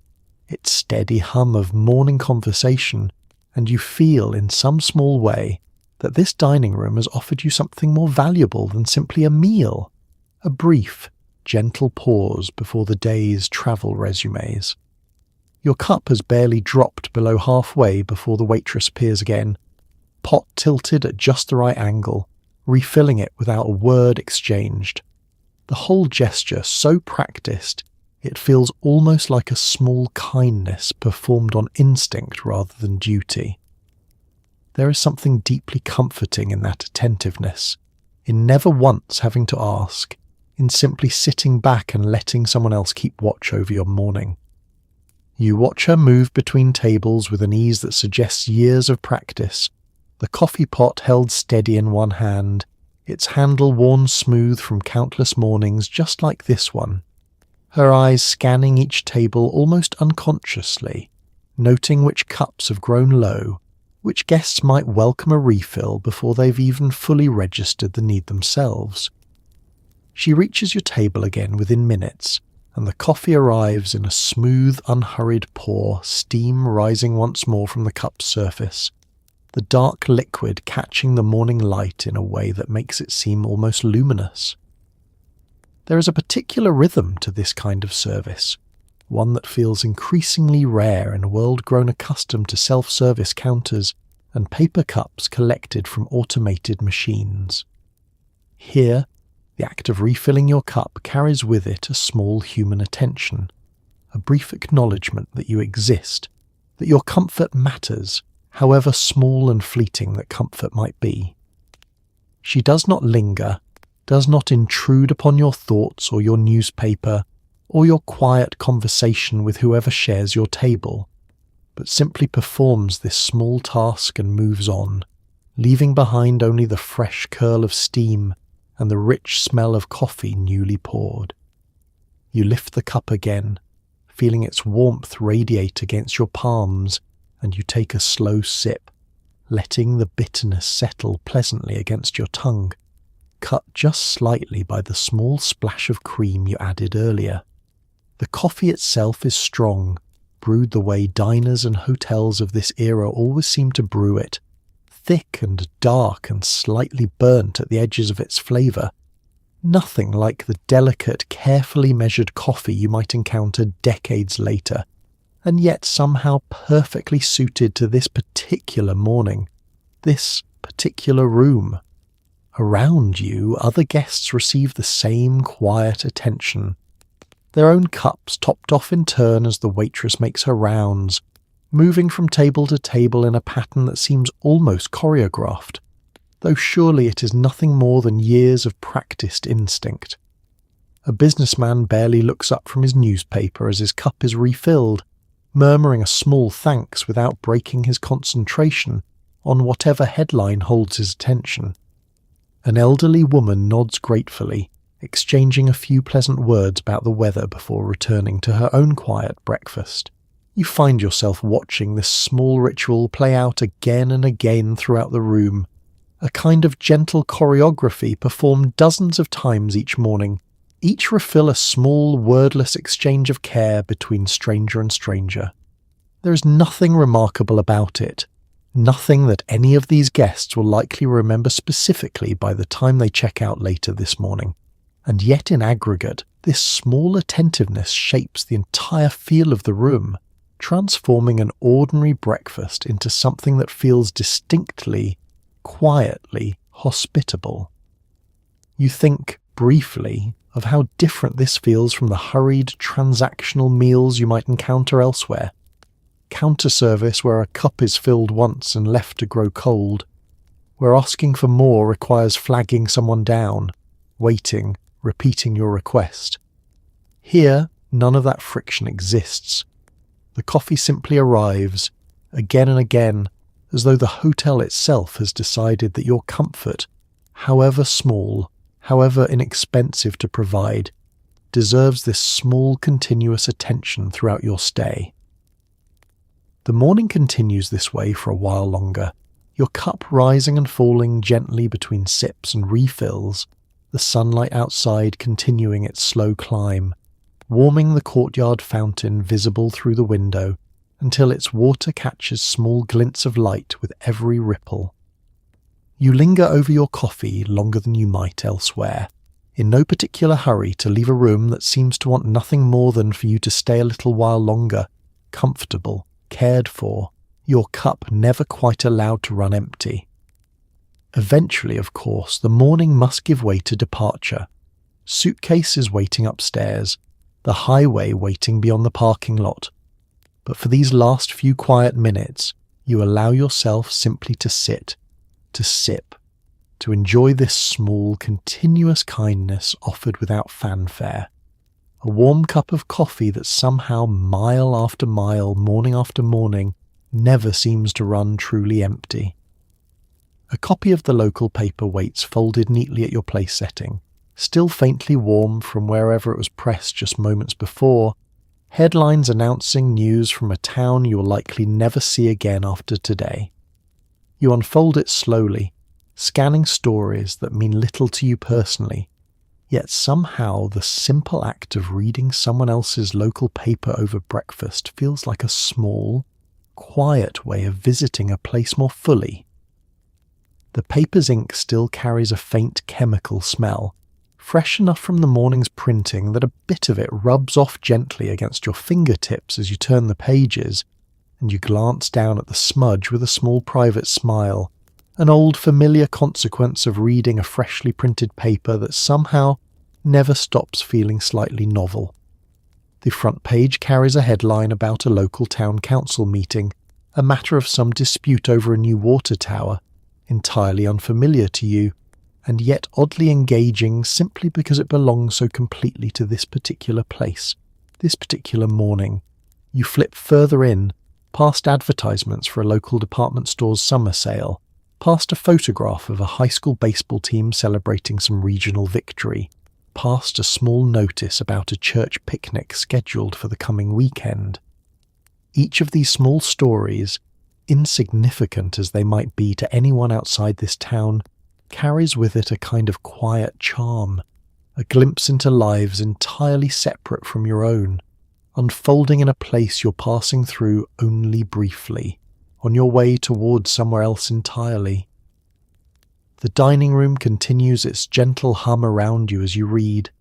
its steady hum of morning conversation, and you feel in some small way that this dining room has offered you something more valuable than simply a meal, a brief, gentle pause before the day's travel resumes. Your cup has barely dropped below halfway before the waitress appears again, pot tilted at just the right angle, refilling it without a word exchanged. The whole gesture so practiced, it feels almost like a small kindness performed on instinct rather than duty. There is something deeply comforting in that attentiveness, in never once having to ask, in simply sitting back and letting someone else keep watch over your morning. You watch her move between tables with an ease that suggests years of practice, the coffee pot held steady in one hand, its handle worn smooth from countless mornings just like this one, her eyes scanning each table almost unconsciously, noting which cups have grown low, which guests might welcome a refill before they've even fully registered the need themselves. She reaches your table again within minutes, and the coffee arrives in a smooth, unhurried pour, steam rising once more from the cup's surface, the dark liquid catching the morning light in a way that makes it seem almost luminous. There is a particular rhythm to this kind of service, one that feels increasingly rare in a world grown accustomed to self-service counters and paper cups collected from automated machines. Here, the act of refilling your cup carries with it a small human attention, a brief acknowledgement that you exist, that your comfort matters, however small and fleeting that comfort might be. She does not linger, does not intrude upon your thoughts or your newspaper, or your quiet conversation with whoever shares your table, but simply performs this small task and moves on, leaving behind only the fresh curl of steam and the rich smell of coffee newly poured. You lift the cup again, feeling its warmth radiate against your palms, and you take a slow sip, letting the bitterness settle pleasantly against your tongue, cut just slightly by the small splash of cream you added earlier. The coffee itself is strong, brewed the way diners and hotels of this era always seem to brew it, thick and dark and slightly burnt at the edges of its flavour. Nothing like the delicate, carefully measured coffee you might encounter decades later, and yet somehow perfectly suited to this particular morning, this particular room. Around you, other guests receive the same quiet attention, their own cups topped off in turn as the waitress makes her rounds, moving from table to table in a pattern that seems almost choreographed, though surely it is nothing more than years of practiced instinct. A businessman barely looks up from his newspaper as his cup is refilled, murmuring a small thanks without breaking his concentration on whatever headline holds his attention. An elderly woman nods gratefully, exchanging a few pleasant words about the weather before returning to her own quiet breakfast. You find yourself watching this small ritual play out again and again throughout the room, a kind of gentle choreography performed dozens of times each morning, each refill a small wordless exchange of care between stranger and stranger. There is nothing remarkable about it, nothing that any of these guests will likely remember specifically by the time they check out later this morning, and yet in aggregate, this small attentiveness shapes the entire feel of the room, transforming an ordinary breakfast into something that feels distinctly, quietly hospitable. You think, briefly, of how different this feels from the hurried, transactional meals you might encounter elsewhere. Counter service where a cup is filled once and left to grow cold, where asking for more requires flagging someone down, waiting, repeating your request. Here, none of that friction exists. The coffee simply arrives, again and again, as though the hotel itself has decided that your comfort, however small, however inexpensive to provide, deserves this small continuous attention throughout your stay. The morning continues this way for a while longer, your cup rising and falling gently between sips and refills, the sunlight outside continuing its slow climb, warming the courtyard fountain visible through the window until its water catches small glints of light with every ripple. You linger over your coffee longer than you might elsewhere, in no particular hurry to leave a room that seems to want nothing more than for you to stay a little while longer, comfortable, cared for, your cup never quite allowed to run empty. Eventually, of course, the morning must give way to departure. Suitcases waiting upstairs, the highway waiting beyond the parking lot. But for these last few quiet minutes, you allow yourself simply to sit, to sip, to enjoy this small, continuous kindness offered without fanfare. A warm cup of coffee that somehow, mile after mile, morning after morning, never seems to run truly empty. A copy of the local paper waits folded neatly at your place setting, still faintly warm from wherever it was pressed just moments before, headlines announcing news from a town you will likely never see again after today. You unfold it slowly, scanning stories that mean little to you personally, yet somehow the simple act of reading someone else's local paper over breakfast feels like a small, quiet way of visiting a place more fully. The paper's ink still carries a faint chemical smell, fresh enough from the morning's printing that a bit of it rubs off gently against your fingertips as you turn the pages, and you glance down at the smudge with a small private smile, an old familiar consequence of reading a freshly printed paper that somehow never stops feeling slightly novel. The front page carries a headline about a local town council meeting, a matter of some dispute over a new water tower, entirely unfamiliar to you, and yet oddly engaging simply because it belongs so completely to this particular place, this particular morning. You flip further in, past advertisements for a local department store's summer sale, past a photograph of a high school baseball team celebrating some regional victory, past a small notice about a church picnic scheduled for the coming weekend. Each of these small stories, insignificant as they might be to anyone outside this town, carries with it a kind of quiet charm, a glimpse into lives entirely separate from your own, unfolding in a place you're passing through only briefly, on your way towards somewhere else entirely. The dining room continues its gentle hum around you as you read,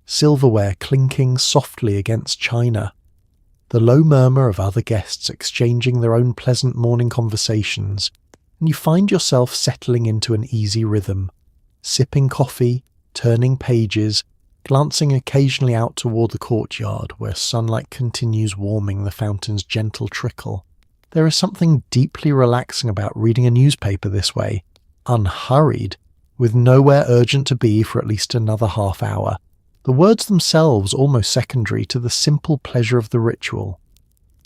silverware clinking softly against china, the low murmur of other guests exchanging their own pleasant morning conversations, and you find yourself settling into an easy rhythm, sipping coffee, turning pages, glancing occasionally out toward the courtyard where sunlight continues warming the fountain's gentle trickle. There is something deeply relaxing about reading a newspaper this way, unhurried, with nowhere urgent to be for at least another half hour, the words themselves almost secondary to the simple pleasure of the ritual.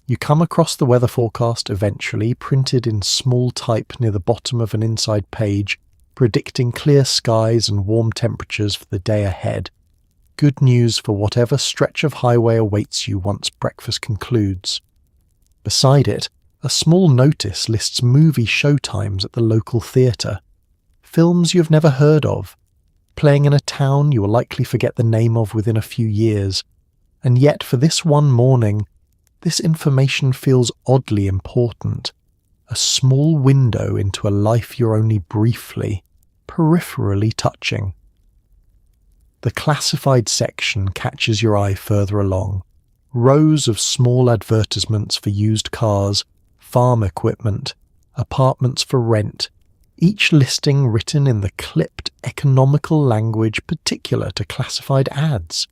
You come across the weather forecast eventually, printed in small type near the bottom of an inside page, predicting clear skies and warm temperatures for the day ahead. Good news for whatever stretch of highway awaits you once breakfast concludes. Beside it, a small notice lists movie showtimes at the local theatre. Films you've never heard of, playing in a town you will likely forget the name of within a few years, and yet for this one morning, this information feels oddly important. A small window into a life you're only briefly, peripherally touching. The classified section catches your eye further along. Rows of small advertisements for used cars, farm equipment, apartments for rent, each listing written in the clipped, economical language particular to classified ads,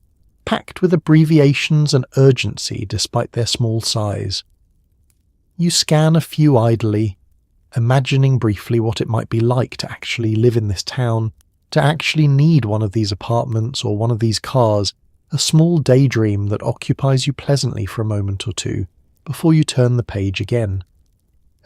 packed with abbreviations and urgency despite their small size. You scan a few idly, imagining briefly what it might be like to actually live in this town, to actually need one of these apartments or one of these cars, a small daydream that occupies you pleasantly for a moment or two, before you turn the page again.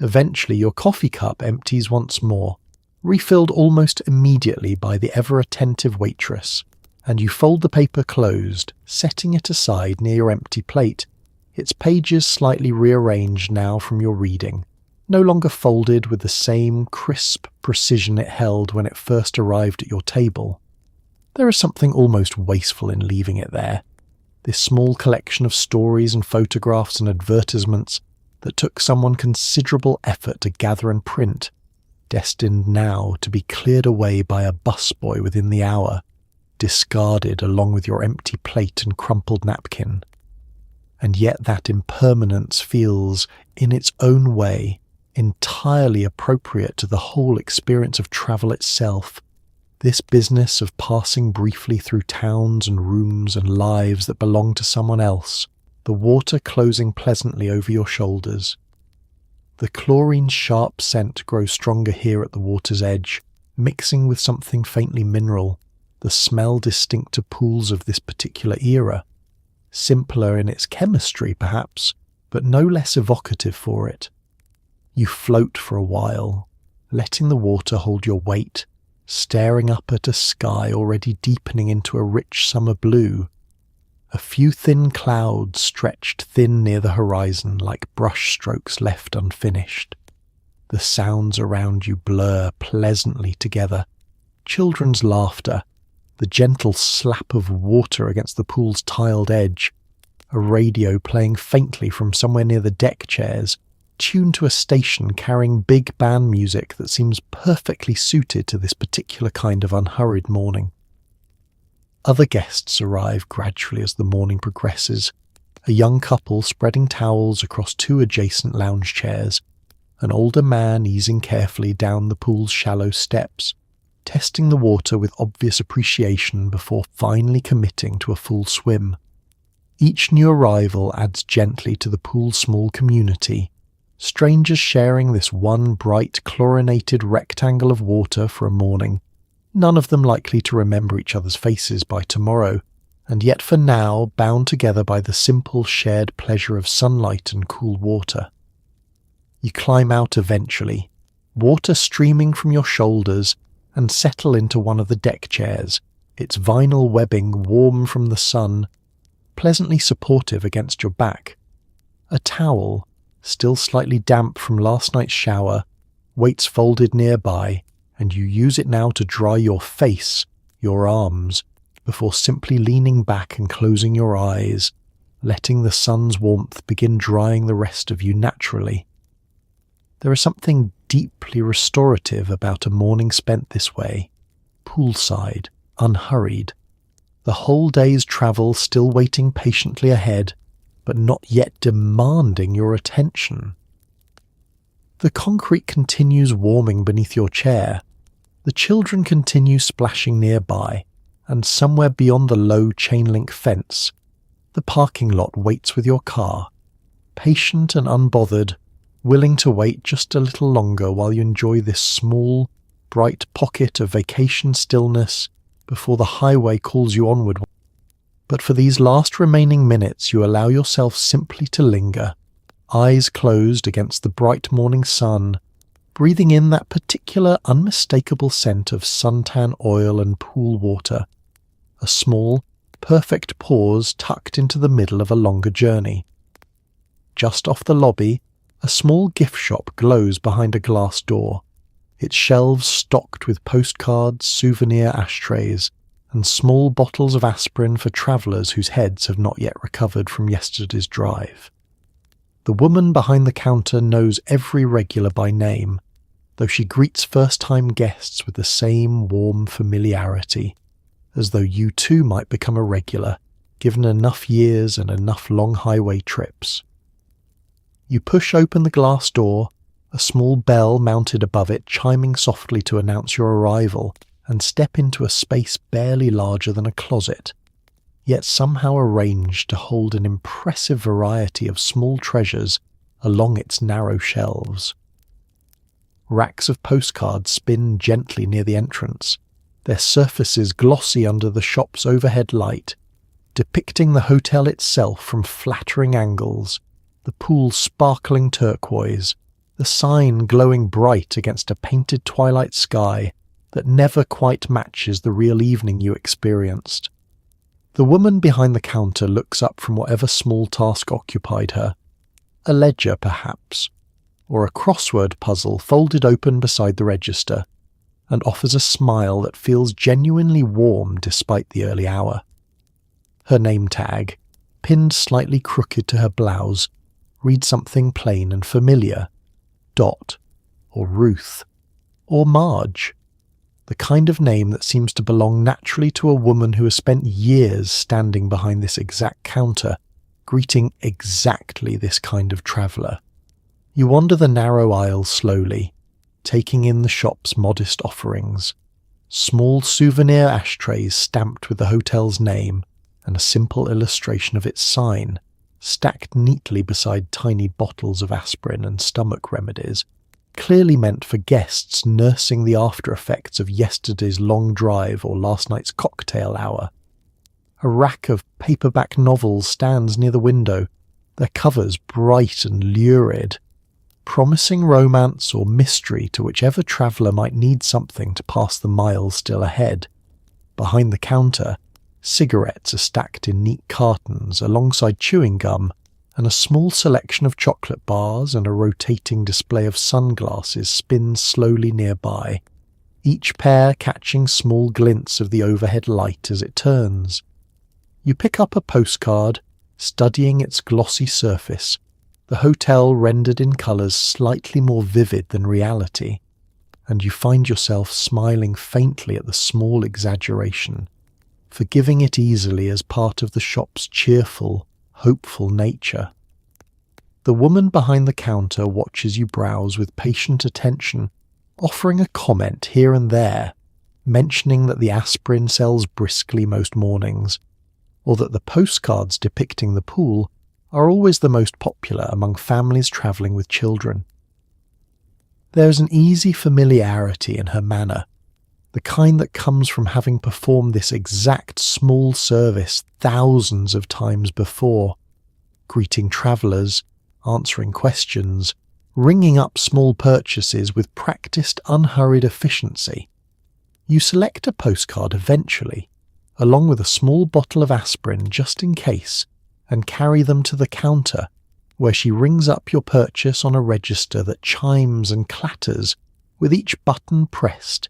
Eventually your coffee cup empties once more, refilled almost immediately by the ever-attentive waitress, and you fold the paper closed, setting it aside near your empty plate, its pages slightly rearranged now from your reading, no longer folded with the same crisp precision it held when it first arrived at your table. There is something almost wasteful in leaving it there, this small collection of stories and photographs and advertisements that took someone considerable effort to gather and print, destined now to be cleared away by a busboy within the hour, discarded along with your empty plate and crumpled napkin. And yet that impermanence feels, in its own way, entirely appropriate to the whole experience of travel itself, this business of passing briefly through towns and rooms and lives that belong to someone else, the water closing pleasantly over your shoulders. The chlorine's sharp scent grows stronger here at the water's edge, mixing with something faintly mineral, the smell distinct to pools of this particular era. Simpler in its chemistry, perhaps, but no less evocative for it. You float for a while, letting the water hold your weight, staring up at a sky already deepening into a rich summer blue. A few thin clouds stretched thin near the horizon like brush strokes left unfinished. The sounds around you blur pleasantly together. Children's laughter, the gentle slap of water against the pool's tiled edge, a radio playing faintly from somewhere near the deck chairs, tuned to a station carrying big band music that seems perfectly suited to this particular kind of unhurried morning. Other guests arrive gradually as the morning progresses, a young couple spreading towels across two adjacent lounge chairs, an older man easing carefully down the pool's shallow steps, testing the water with obvious appreciation before finally committing to a full swim. Each new arrival adds gently to the pool's small community, strangers sharing this one bright chlorinated rectangle of water for a morning, none of them likely to remember each other's faces by tomorrow, and yet for now bound together by the simple shared pleasure of sunlight and cool water. You climb out eventually, water streaming from your shoulders, and settle into one of the deck chairs, its vinyl webbing warm from the sun, pleasantly supportive against your back. A towel, still slightly damp from last night's shower, waits folded nearby, and you use it now to dry your face, your arms, before simply leaning back and closing your eyes, letting the sun's warmth begin drying the rest of you naturally. There is something deeply restorative about a morning spent this way, poolside, unhurried, the whole day's travel still waiting patiently ahead, but not yet demanding your attention. The concrete continues warming beneath your chair, the children continue splashing nearby, and somewhere beyond the low chain-link fence, the parking lot waits with your car, patient and unbothered, willing to wait just a little longer while you enjoy this small, bright pocket of vacation stillness before the highway calls you onward. But for these last remaining minutes you allow yourself simply to linger, eyes closed against the bright morning sun, breathing in that particular unmistakable scent of suntan oil and pool water, a small, perfect pause tucked into the middle of a longer journey. Just off the lobby, a small gift shop glows behind a glass door, its shelves stocked with postcards, souvenir ashtrays, and small bottles of aspirin for travellers whose heads have not yet recovered from yesterday's drive. The woman behind the counter knows every regular by name, though she greets first-time guests with the same warm familiarity, as though you too might become a regular, given enough years and enough long highway trips. You push open the glass door, a small bell mounted above it chiming softly to announce your arrival, and step into a space barely larger than a closet, yet somehow arranged to hold an impressive variety of small treasures along its narrow shelves. Racks of postcards spin gently near the entrance, their surfaces glossy under the shop's overhead light, depicting the hotel itself from flattering angles, the pool sparkling turquoise, the sign glowing bright against a painted twilight sky that never quite matches the real evening you experienced. The woman behind the counter looks up from whatever small task occupied her, a ledger perhaps, or a crossword puzzle folded open beside the register, and offers a smile that feels genuinely warm despite the early hour. Her name tag, pinned slightly crooked to her blouse, reads something plain and familiar, Dot, or Ruth, or Marge, the kind of name that seems to belong naturally to a woman who has spent years standing behind this exact counter, greeting exactly this kind of traveller. You wander the narrow aisle slowly, taking in the shop's modest offerings, small souvenir ashtrays stamped with the hotel's name and a simple illustration of its sign, stacked neatly beside tiny bottles of aspirin and stomach remedies, clearly meant for guests nursing the after-effects of yesterday's long drive or last night's cocktail hour. A rack of paperback novels stands near the window, their covers bright and lurid, promising romance or mystery to whichever traveller might need something to pass the miles still ahead. Behind the counter, cigarettes are stacked in neat cartons alongside chewing gum, and a small selection of chocolate bars and a rotating display of sunglasses spins slowly nearby, each pair catching small glints of the overhead light as it turns. You pick up a postcard, studying its glossy surface, the hotel rendered in colours slightly more vivid than reality, and you find yourself smiling faintly at the small exaggeration, forgiving it easily as part of the shop's cheerful, hopeful nature. The woman behind the counter watches you browse with patient attention, offering a comment here and there, mentioning that the aspirin sells briskly most mornings, or that the postcards depicting the pool are always the most popular among families travelling with children. There is an easy familiarity in her manner, the kind that comes from having performed this exact small service thousands of times before, greeting travellers, answering questions, ringing up small purchases with practised, unhurried efficiency. You select a postcard eventually, along with a small bottle of aspirin just in case, and carry them to the counter, where she rings up your purchase on a register that chimes and clatters with each button pressed,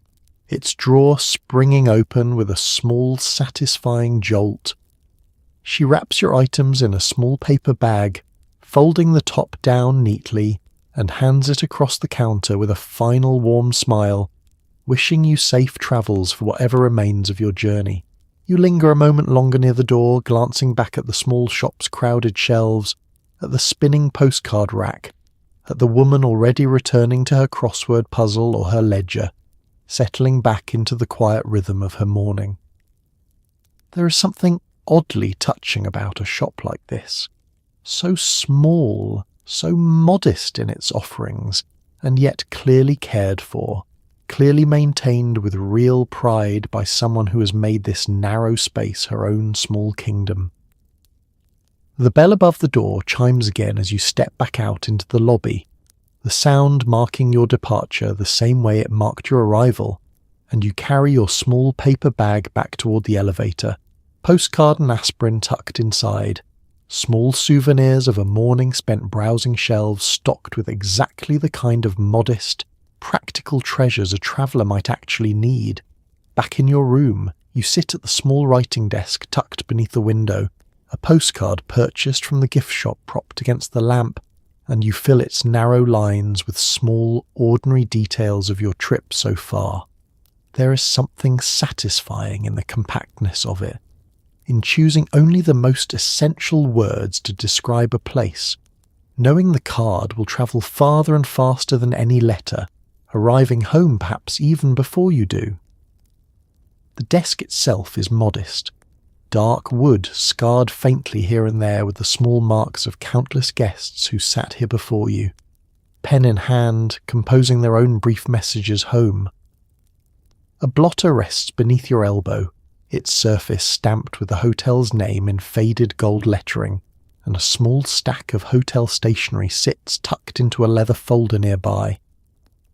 its drawer springing open with a small satisfying jolt. She wraps your items in a small paper bag, folding the top down neatly, and hands it across the counter with a final warm smile, wishing you safe travels for whatever remains of your journey. You linger a moment longer near the door, glancing back at the small shop's crowded shelves, at the spinning postcard rack, at the woman already returning to her crossword puzzle or her ledger, settling back into the quiet rhythm of her morning. There is something oddly touching about a shop like this. So small, so modest in its offerings, and yet clearly cared for, clearly maintained with real pride by someone who has made this narrow space her own small kingdom. The bell above the door chimes again as you step back out into the lobby, the sound marking your departure the same way it marked your arrival, and you carry your small paper bag back toward the elevator, postcard and aspirin tucked inside, small souvenirs of a morning spent browsing shelves stocked with exactly the kind of modest, practical treasures a traveller might actually need. Back in your room, you sit at the small writing desk tucked beneath the window, a postcard purchased from the gift shop propped against the lamp, and you fill its narrow lines with small, ordinary details of your trip so far. There is something satisfying in the compactness of it, in choosing only the most essential words to describe a place, knowing the card will travel farther and faster than any letter, arriving home perhaps even before you do. The desk itself is modest, dark wood scarred faintly here and there with the small marks of countless guests who sat here before you, pen in hand, composing their own brief messages home. A blotter rests beneath your elbow, its surface stamped with the hotel's name in faded gold lettering, and a small stack of hotel stationery sits tucked into a leather folder nearby.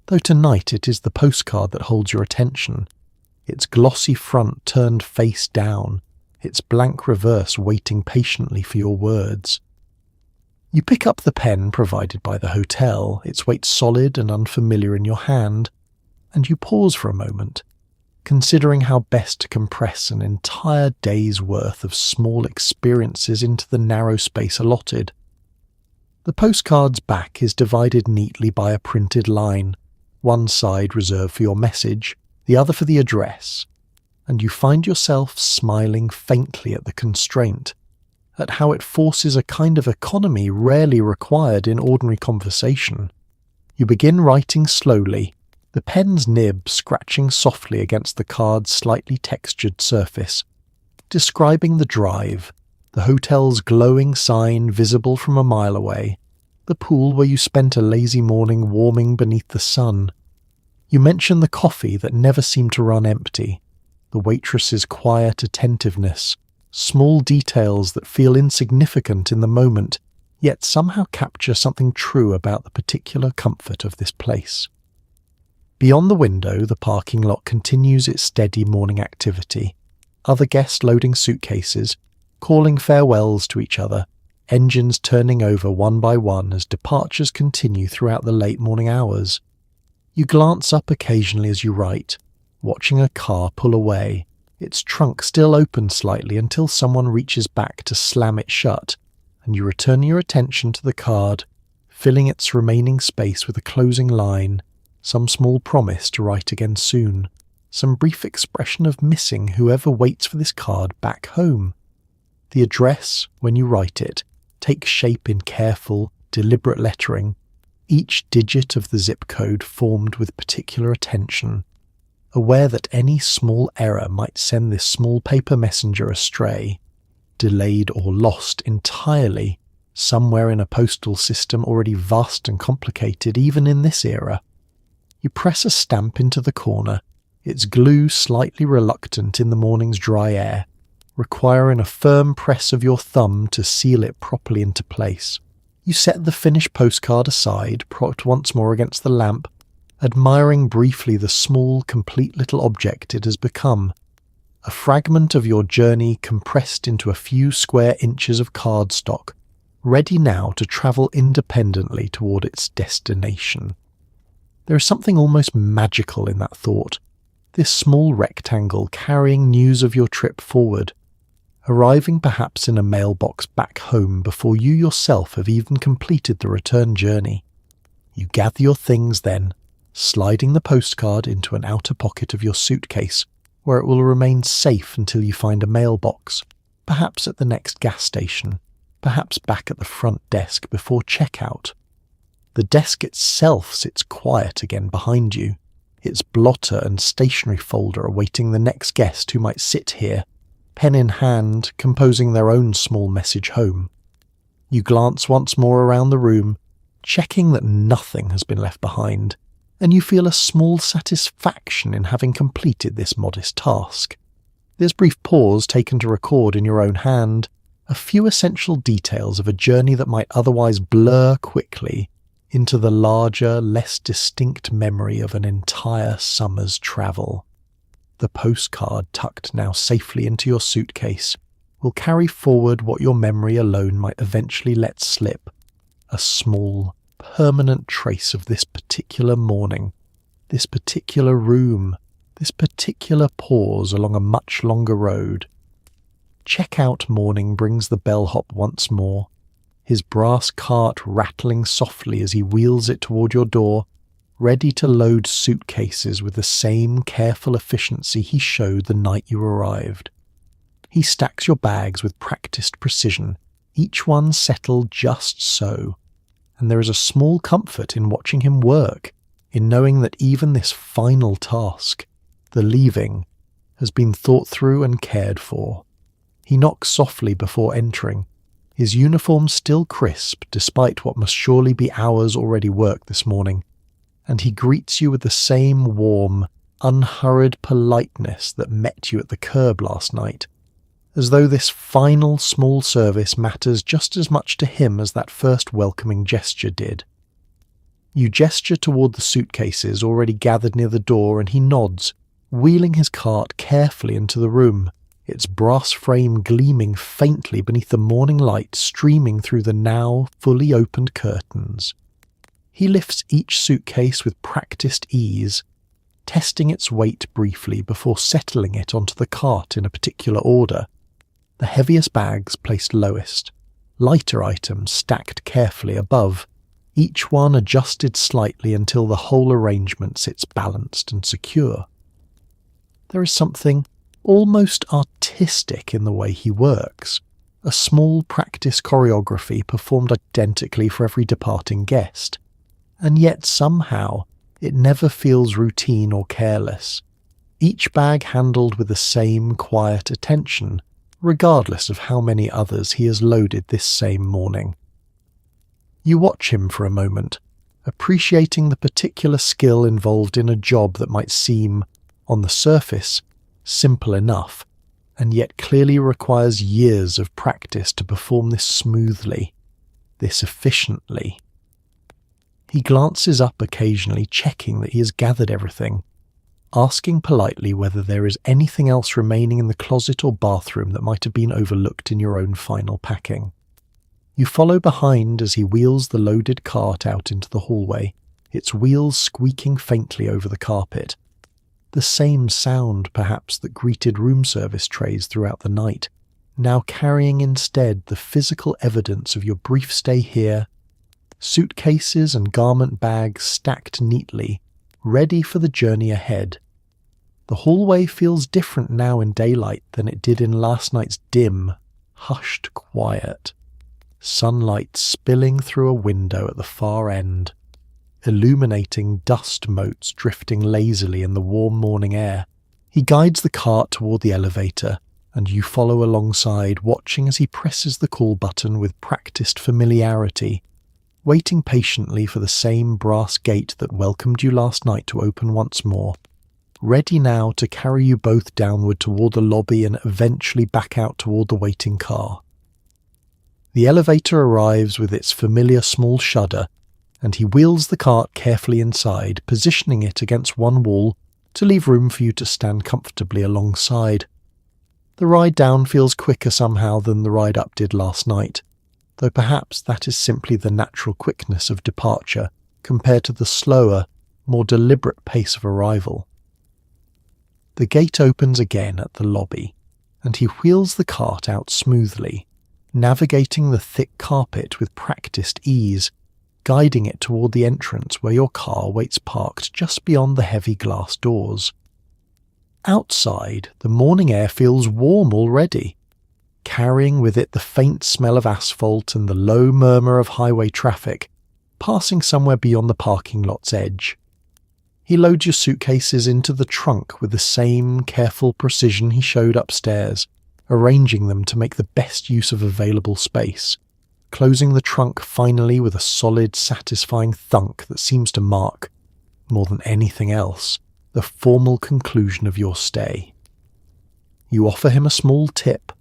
Though tonight it is the postcard that holds your attention, its glossy front turned face down, its blank reverse waiting patiently for your words. You pick up the pen provided by the hotel, its weight solid and unfamiliar in your hand, and you pause for a moment, considering how best to compress an entire day's worth of small experiences into the narrow space allotted. The postcard's back is divided neatly by a printed line, one side reserved for your message, the other for the address, and you find yourself smiling faintly at the constraint, at how it forces a kind of economy rarely required in ordinary conversation. You begin writing slowly, the pen's nib scratching softly against the card's slightly textured surface, describing the drive, the hotel's glowing sign visible from a mile away, the pool where you spent a lazy morning warming beneath the sun. You mention the coffee that never seemed to run empty, the waitress's quiet attentiveness, small details that feel insignificant in the moment, yet somehow capture something true about the particular comfort of this place. Beyond the window, the parking lot continues its steady morning activity, other guests loading suitcases, calling farewells to each other, engines turning over one by one as departures continue throughout the late morning hours. You glance up occasionally as you write, watching a car pull away, its trunk still open slightly until someone reaches back to slam it shut, and you return your attention to the card, filling its remaining space with a closing line, some small promise to write again soon, some brief expression of missing whoever waits for this card back home. The address, when you write it, takes shape in careful, deliberate lettering, each digit of the zip code formed with particular attention, aware that any small error might send this small paper messenger astray, delayed or lost entirely, somewhere in a postal system already vast and complicated even in this era. You press a stamp into the corner, its glue slightly reluctant in the morning's dry air, requiring a firm press of your thumb to seal it properly into place. You set the finished postcard aside, propped once more against the lamp, admiring briefly the small, complete little object it has become, a fragment of your journey compressed into a few square inches of cardstock, ready now to travel independently toward its destination. There is something almost magical in that thought, this small rectangle carrying news of your trip forward, arriving perhaps in a mailbox back home before you yourself have even completed the return journey. You gather your things then, sliding the postcard into an outer pocket of your suitcase, where it will remain safe until you find a mailbox, perhaps at the next gas station, perhaps back at the front desk before checkout. The desk itself sits quiet again behind you, its blotter and stationery folder awaiting the next guest who might sit here, pen in hand, composing their own small message home. You glance once more around the room, checking that nothing has been left behind, and you feel a small satisfaction in having completed this modest task. This brief pause taken to record in your own hand a few essential details of a journey that might otherwise blur quickly into the larger, less distinct memory of an entire summer's travel. The postcard, tucked now safely into your suitcase, will carry forward what your memory alone might eventually let slip, a small, permanent trace of this particular morning, this particular room, this particular pause along a much longer road. Checkout morning brings the bellhop once more, his brass cart rattling softly as he wheels it toward your door, ready to load suitcases with the same careful efficiency he showed the night you arrived. He stacks your bags with practiced precision, each one settled just so, and there is a small comfort in watching him work, in knowing that even this final task, the leaving, has been thought through and cared for. He knocks softly before entering, his uniform still crisp despite what must surely be hours already worked this morning, and he greets you with the same warm, unhurried politeness that met you at the curb last night, as though this final small service matters just as much to him as that first welcoming gesture did. You gesture toward the suitcases already gathered near the door, and he nods, wheeling his cart carefully into the room, its brass frame gleaming faintly beneath the morning light streaming through the now fully opened curtains. He lifts each suitcase with practiced ease, testing its weight briefly before settling it onto the cart in a particular order, the heaviest bags placed lowest, lighter items stacked carefully above, each one adjusted slightly until the whole arrangement sits balanced and secure. There is something almost artistic in the way he works, a small practice choreography performed identically for every departing guest, and yet somehow it never feels routine or careless, each bag handled with the same quiet attention, regardless of how many others he has loaded this same morning. You watch him for a moment, appreciating the particular skill involved in a job that might seem, on the surface, simple enough, and yet clearly requires years of practice to perform this smoothly, this efficiently. He glances up occasionally, checking that he has gathered everything, asking politely whether there is anything else remaining in the closet or bathroom that might have been overlooked in your own final packing. You follow behind as he wheels the loaded cart out into the hallway, its wheels squeaking faintly over the carpet. The same sound, perhaps, that greeted room service trays throughout the night, now carrying instead the physical evidence of your brief stay here, suitcases and garment bags stacked neatly, ready for the journey ahead. The hallway feels different now in daylight than it did in last night's dim, hushed quiet. Sunlight spilling through a window at the far end, illuminating dust motes drifting lazily in the warm morning air. He guides the cart toward the elevator, and you follow alongside, watching as he presses the call button with practiced familiarity, waiting patiently for the same brass gate that welcomed you last night to open once more, ready now to carry you both downward toward the lobby and eventually back out toward the waiting car. The elevator arrives with its familiar small shudder, and he wheels the cart carefully inside, positioning it against one wall to leave room for you to stand comfortably alongside. The ride down feels quicker somehow than the ride up did last night, though perhaps that is simply the natural quickness of departure compared to the slower, more deliberate pace of arrival. The gate opens again at the lobby, and he wheels the cart out smoothly, navigating the thick carpet with practiced ease, guiding it toward the entrance where your car waits parked just beyond the heavy glass doors. Outside, the morning air feels warm already, carrying with it the faint smell of asphalt and the low murmur of highway traffic, passing somewhere beyond the parking lot's edge. He loads your suitcases into the trunk with the same careful precision he showed upstairs, arranging them to make the best use of available space, closing the trunk finally with a solid, satisfying thunk that seems to mark, more than anything else, the formal conclusion of your stay. You offer him a small tip,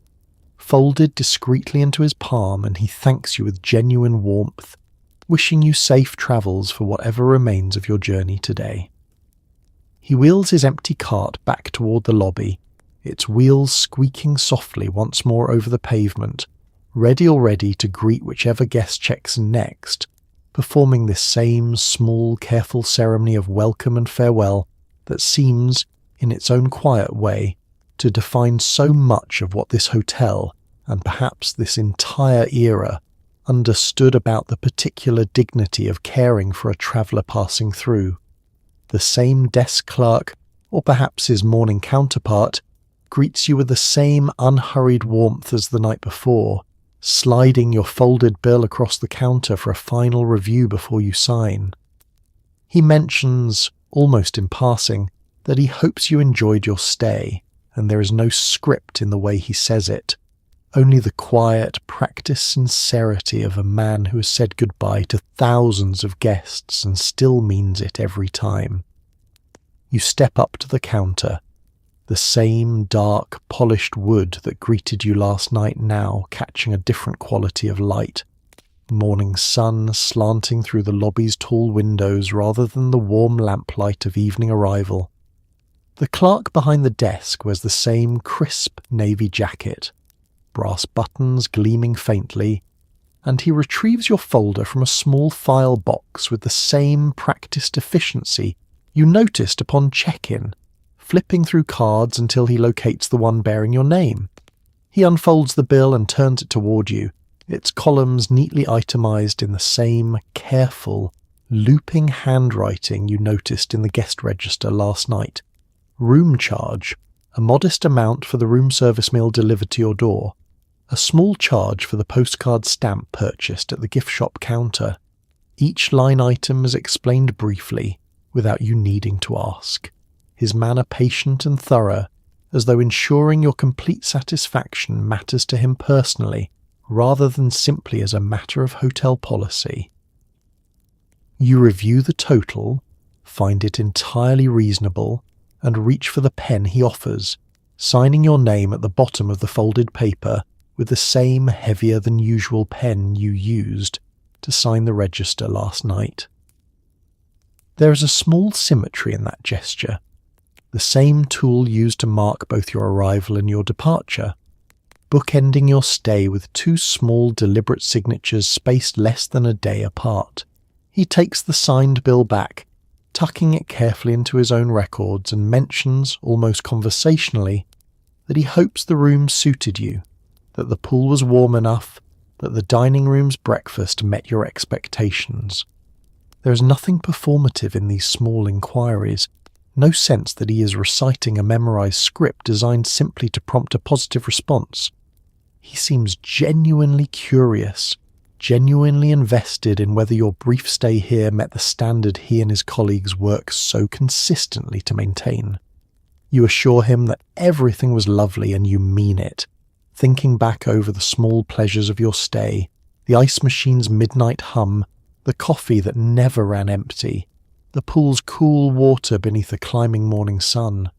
folded discreetly into his palm, and he thanks you with genuine warmth, wishing you safe travels for whatever remains of your journey today. He wheels his empty cart back toward the lobby, its wheels squeaking softly once more over the pavement, ready already to greet whichever guest checks in next, performing this same small, careful ceremony of welcome and farewell that seems, in its own quiet way, to define so much of what this hotel, and perhaps this entire era, understood about the particular dignity of caring for a traveller passing through. The same desk clerk, or perhaps his morning counterpart, greets you with the same unhurried warmth as the night before, sliding your folded bill across the counter for a final review before you sign. He mentions, almost in passing, that he hopes you enjoyed your stay, and there is no script in the way he says it, only the quiet, practiced sincerity of a man who has said goodbye to thousands of guests and still means it every time. You step up to the counter, the same dark, polished wood that greeted you last night now catching a different quality of light, morning sun slanting through the lobby's tall windows rather than the warm lamplight of evening arrival. The clerk behind the desk wears the same crisp navy jacket, brass buttons gleaming faintly, and he retrieves your folder from a small file box with the same practiced efficiency you noticed upon check-in, flipping through cards until he locates the one bearing your name. He unfolds the bill and turns it toward you, its columns neatly itemized in the same careful, looping handwriting you noticed in the guest register last night. Room charge, a modest amount for the room service meal delivered to your door, a small charge for the postcard stamp purchased at the gift shop counter. Each line item is explained briefly, without you needing to ask, his manner patient and thorough, as though ensuring your complete satisfaction matters to him personally, rather than simply as a matter of hotel policy. You review the total, find it entirely reasonable, and reach for the pen he offers, signing your name at the bottom of the folded paper with the same heavier-than-usual pen you used to sign the register last night. There is a small symmetry in that gesture, the same tool used to mark both your arrival and your departure, bookending your stay with two small deliberate signatures spaced less than a day apart. He takes the signed bill back, tucking it carefully into his own records, and mentions, almost conversationally, that he hopes the room suited you, that the pool was warm enough, that the dining room's breakfast met your expectations. There is nothing performative in these small inquiries, no sense that he is reciting a memorized script designed simply to prompt a positive response. He seems genuinely curious, genuinely invested in whether your brief stay here met the standard he and his colleagues work so consistently to maintain. You assure him that everything was lovely and you mean it, thinking back over the small pleasures of your stay, the ice machine's midnight hum, the coffee that never ran empty, the pool's cool water beneath a climbing morning sun.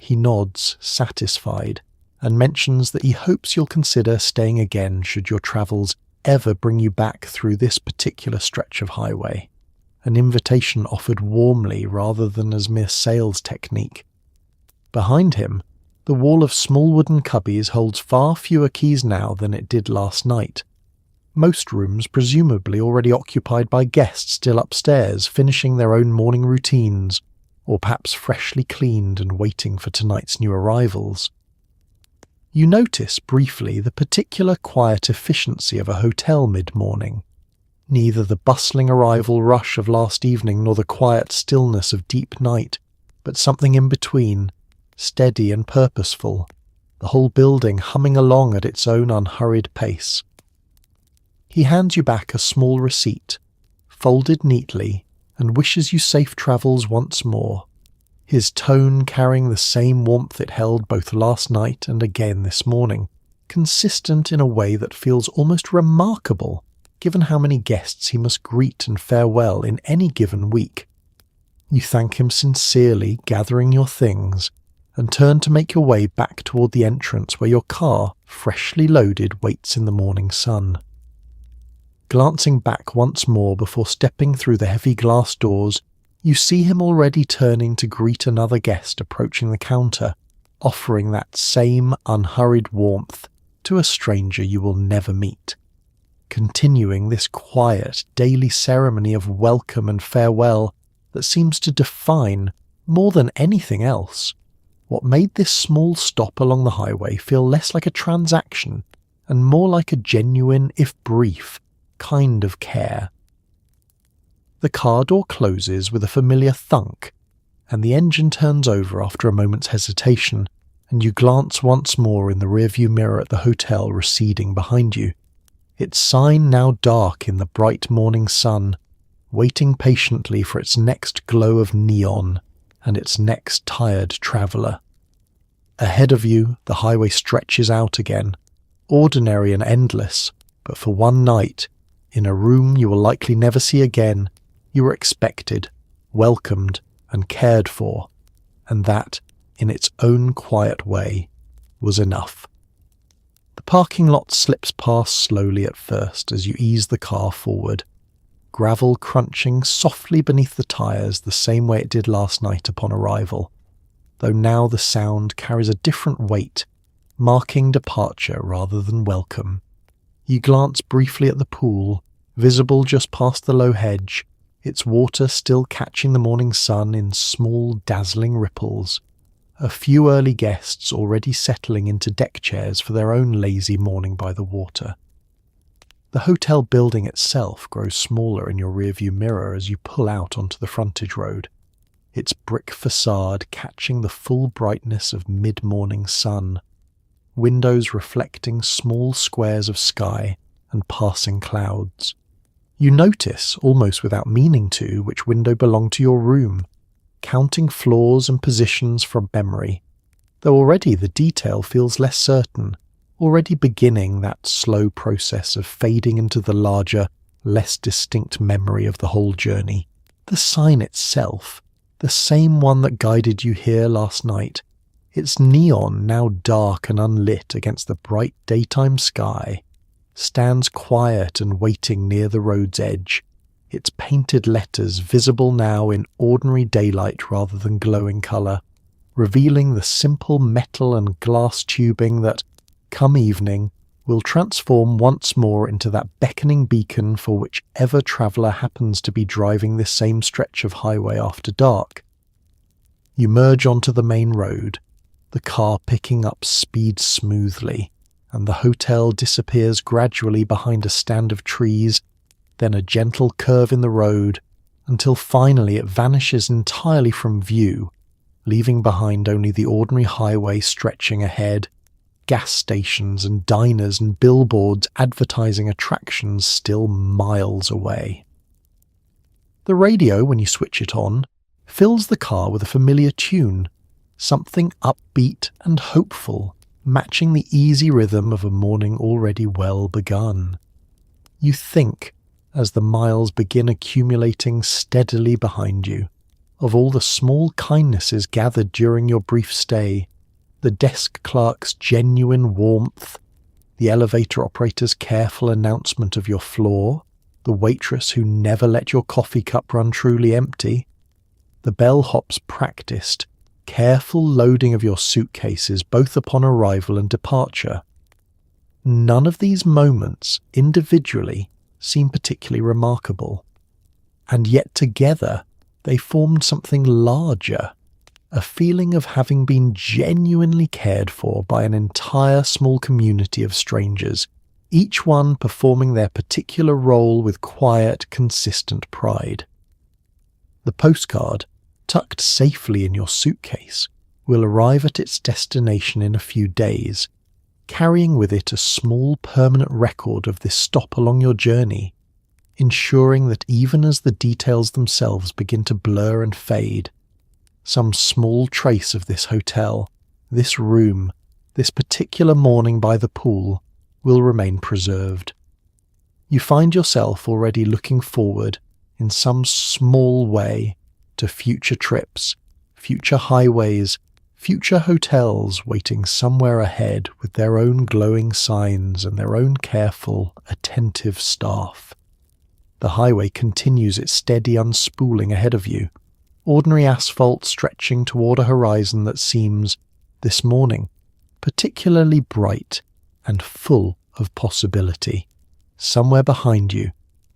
He nods, satisfied, and mentions that he hopes you'll consider staying again should your travels ever bring you back through this particular stretch of highway. An invitation offered warmly rather than as mere sales technique. Behind him, the wall of small wooden cubbies holds far fewer keys now than it did last night. Most rooms presumably already occupied by guests still upstairs, finishing their own morning routines, or perhaps freshly cleaned and waiting for tonight's new arrivals. You notice briefly the particular quiet efficiency of a hotel mid-morning. Neither the bustling arrival rush of last evening nor the quiet stillness of deep night, but something in between, steady and purposeful, the whole building humming along at its own unhurried pace. He hands you back a small receipt, folded neatly, and wishes you safe travels once more, his tone carrying the same warmth it held both last night and again this morning, consistent in a way that feels almost remarkable given how many guests he must greet and farewell in any given week. You thank him sincerely, gathering your things, and turn to make your way back toward the entrance where your car, freshly loaded, waits in the morning sun. Glancing back once more before stepping through the heavy glass doors, you see him already turning to greet another guest approaching the counter, offering that same unhurried warmth to a stranger you will never meet. Continuing this quiet, daily ceremony of welcome and farewell that seems to define, more than anything else, what made this small stop along the highway feel less like a transaction and more like a genuine, if brief, kind of care. The car door closes with a familiar thunk, and the engine turns over after a moment's hesitation, and you glance once more in the rearview mirror at the hotel receding behind you, its sign now dark in the bright morning sun, waiting patiently for its next glow of neon and its next tired traveller. Ahead of you, the highway stretches out again, ordinary and endless, but for one night, in a room you will likely never see again, you were expected, welcomed, and cared for, and that, in its own quiet way, was enough. The parking lot slips past slowly at first as you ease the car forward, gravel crunching softly beneath the tyres the same way it did last night upon arrival, though now the sound carries a different weight, marking departure rather than welcome. You glance briefly at the pool, visible just past the low hedge, its water still catching the morning sun in small, dazzling ripples. A few early guests already settling into deck chairs for their own lazy morning by the water. The hotel building itself grows smaller in your rearview mirror as you pull out onto the frontage road, its brick facade catching the full brightness of mid-morning sun, windows reflecting small squares of sky and passing clouds. You notice, almost without meaning to, which window belonged to your room, counting floors and positions from memory, though already the detail feels less certain, already beginning that slow process of fading into the larger, less distinct memory of the whole journey. The sign itself, the same one that guided you here last night, its neon now dark and unlit against the bright daytime sky, stands quiet and waiting near the road's edge, its painted letters visible now in ordinary daylight rather than glowing colour, revealing the simple metal and glass tubing that, come evening, will transform once more into that beckoning beacon for whichever traveller happens to be driving this same stretch of highway after dark. You merge onto the main road, the car picking up speed smoothly, and the hotel disappears gradually behind a stand of trees, then a gentle curve in the road, until finally it vanishes entirely from view, leaving behind only the ordinary highway stretching ahead, gas stations and diners and billboards advertising attractions still miles away. The radio, when you switch it on, fills the car with a familiar tune, something upbeat and hopeful, matching the easy rhythm of a morning already well begun. You think, as the miles begin accumulating steadily behind you, of all the small kindnesses gathered during your brief stay, the desk clerk's genuine warmth, the elevator operator's careful announcement of your floor, the waitress who never let your coffee cup run truly empty, the bellhop's practiced, careful loading of your suitcases both upon arrival and departure. None of these moments, individually, seem particularly remarkable, and yet together they formed something larger, a feeling of having been genuinely cared for by an entire small community of strangers, each one performing their particular role with quiet, consistent pride. The postcard, tucked safely in your suitcase, will arrive at its destination in a few days, carrying with it a small permanent record of this stop along your journey, ensuring that even as the details themselves begin to blur and fade, some small trace of this hotel, this room, this particular morning by the pool will remain preserved. You find yourself already looking forward, in some small way, to future trips, future highways, future hotels waiting somewhere ahead with their own glowing signs and their own careful, attentive staff. The highway continues its steady unspooling ahead of you, ordinary asphalt stretching toward a horizon that seems, this morning, particularly bright and full of possibility. Somewhere behind you,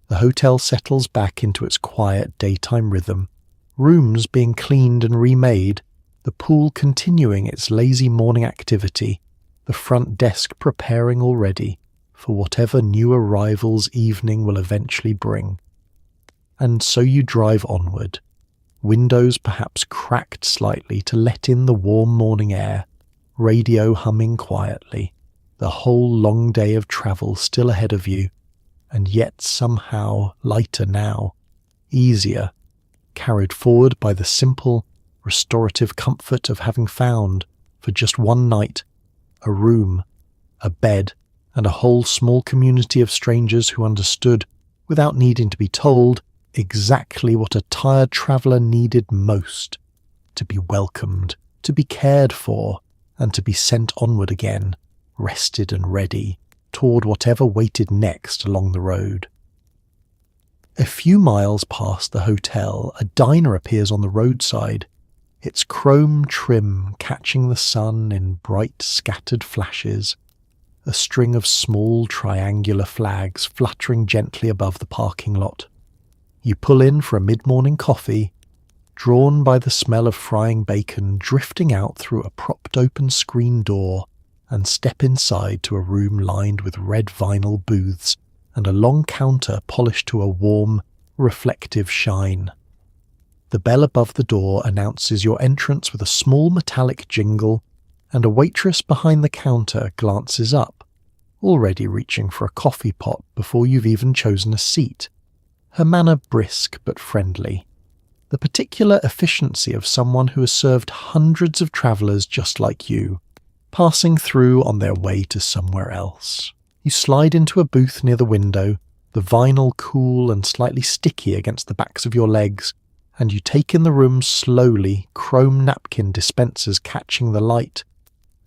the hotel settles back into its quiet daytime rhythm, rooms being cleaned and remade, the pool continuing its lazy morning activity, the front desk preparing already for whatever new arrival's evening will eventually bring. And so you drive onward, windows perhaps cracked slightly to let in the warm morning air, radio humming quietly, the whole long day of travel still ahead of you, and yet somehow lighter now, easier, carried forward by the simple, restorative comfort of having found, for just one night, a room, a bed, and a whole small community of strangers who understood, without needing to be told, exactly what a tired traveller needed most: to be welcomed, to be cared for, and to be sent onward again, rested and ready, toward whatever waited next along the road. A few miles past the hotel, a diner appears on the roadside, its chrome trim catching the sun in bright scattered flashes, a string of small triangular flags fluttering gently above the parking lot. You pull in for a mid-morning coffee, drawn by the smell of frying bacon drifting out through a propped-open screen door, and step inside to a room lined with red vinyl booths and a long counter polished to a warm, reflective shine. The bell above the door announces your entrance with a small metallic jingle, and a waitress behind the counter glances up, already reaching for a coffee pot before you've even chosen a seat, her manner brisk but friendly, the particular efficiency of someone who has served hundreds of travellers just like you, passing through on their way to somewhere else. You slide into a booth near the window, the vinyl cool and slightly sticky against the backs of your legs, and you take in the room slowly, chrome napkin dispensers catching the light,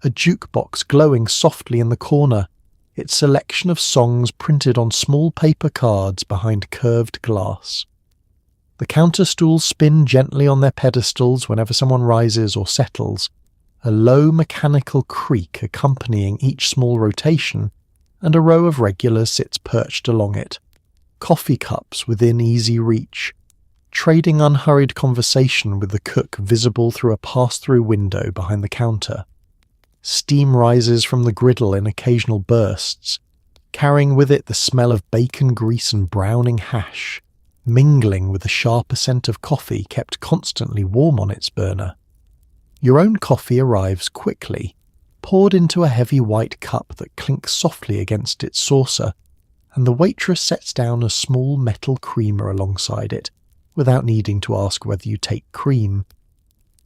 a jukebox glowing softly in the corner, its selection of songs printed on small paper cards behind curved glass. The counter stools spin gently on their pedestals whenever someone rises or settles, a low mechanical creak accompanying each small rotation, and a row of regulars sits perched along it, coffee cups within easy reach, trading unhurried conversation with the cook visible through a pass-through window behind the counter. Steam rises from the griddle in occasional bursts, carrying with it the smell of bacon grease and browning hash, mingling with the sharper scent of coffee kept constantly warm on its burner. Your own coffee arrives quickly, poured into a heavy white cup that clinks softly against its saucer, and the waitress sets down a small metal creamer alongside it, without needing to ask whether you take cream.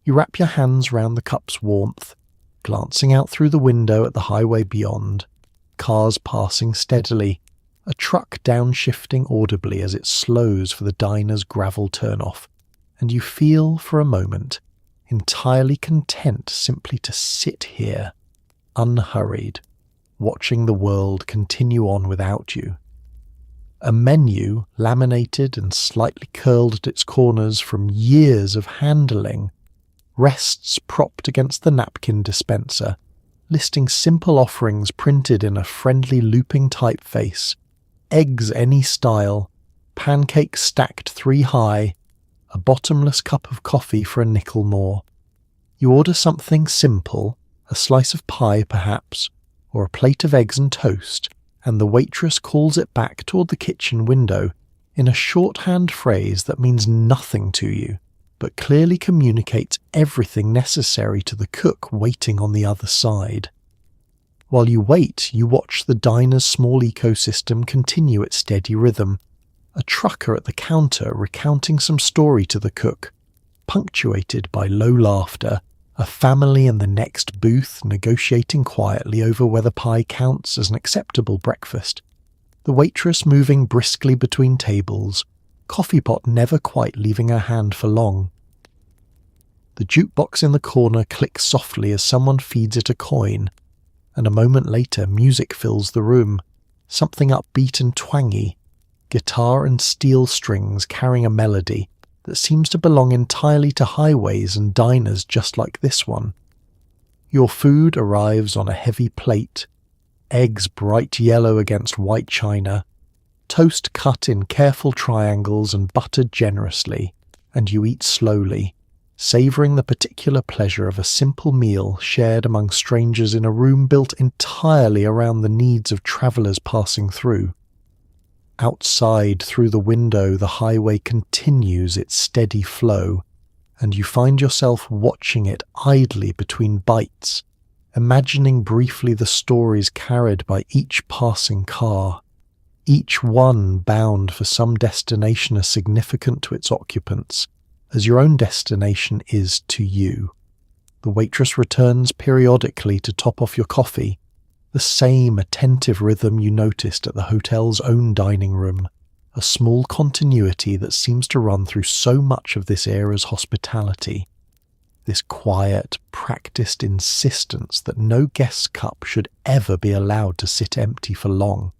You wrap your hands round the cup's warmth, glancing out through the window at the highway beyond, cars passing steadily, a truck downshifting audibly as it slows for the diner's gravel turnoff, and you feel, for a moment, entirely content simply to sit here, unhurried, watching the world continue on without you. A menu, laminated and slightly curled at its corners from years of handling, rests propped against the napkin dispenser, listing simple offerings printed in a friendly looping typeface, eggs any style, pancakes stacked 3 high, a bottomless cup of coffee for a nickel more. You order something simple, a slice of pie perhaps, or a plate of eggs and toast, and the waitress calls it back toward the kitchen window in a shorthand phrase that means nothing to you, but clearly communicates everything necessary to the cook waiting on the other side. While you wait, you watch the diner's small ecosystem continue its steady rhythm, a trucker at the counter recounting some story to the cook, punctuated by low laughter, a family in the next booth negotiating quietly over whether pie counts as an acceptable breakfast, the waitress moving briskly between tables, coffee pot never quite leaving her hand for long. The jukebox in the corner clicks softly as someone feeds it a coin, and a moment later music fills the room, something upbeat and twangy, guitar and steel strings carrying a melody that seems to belong entirely to highways and diners just like this one. Your food arrives on a heavy plate, eggs bright yellow against white china, toast cut in careful triangles and buttered generously, and you eat slowly, savouring the particular pleasure of a simple meal shared among strangers in a room built entirely around the needs of travellers passing through. Outside, through the window, the highway continues its steady flow, and you find yourself watching it idly between bites, imagining briefly the stories carried by each passing car, each one bound for some destination as significant to its occupants as your own destination is to you. The waitress returns periodically to top off your coffee, the same attentive rhythm you noticed at the hotel's own dining room, a small continuity that seems to run through so much of this era's hospitality, this quiet, practiced insistence that no guest's cup should ever be allowed to sit empty for long.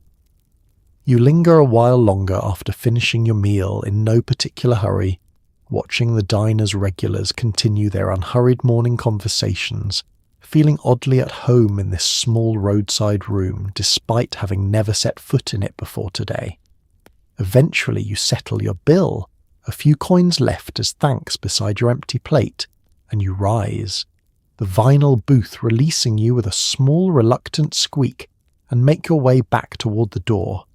You linger a while longer after finishing your meal in no particular hurry, watching the diner's regulars continue their unhurried morning conversations, feeling oddly at home in this small roadside room despite having never set foot in it before today. Eventually you settle your bill, a few coins left as thanks beside your empty plate, and you rise, the vinyl booth releasing you with a small reluctant squeak, and make your way back toward the door,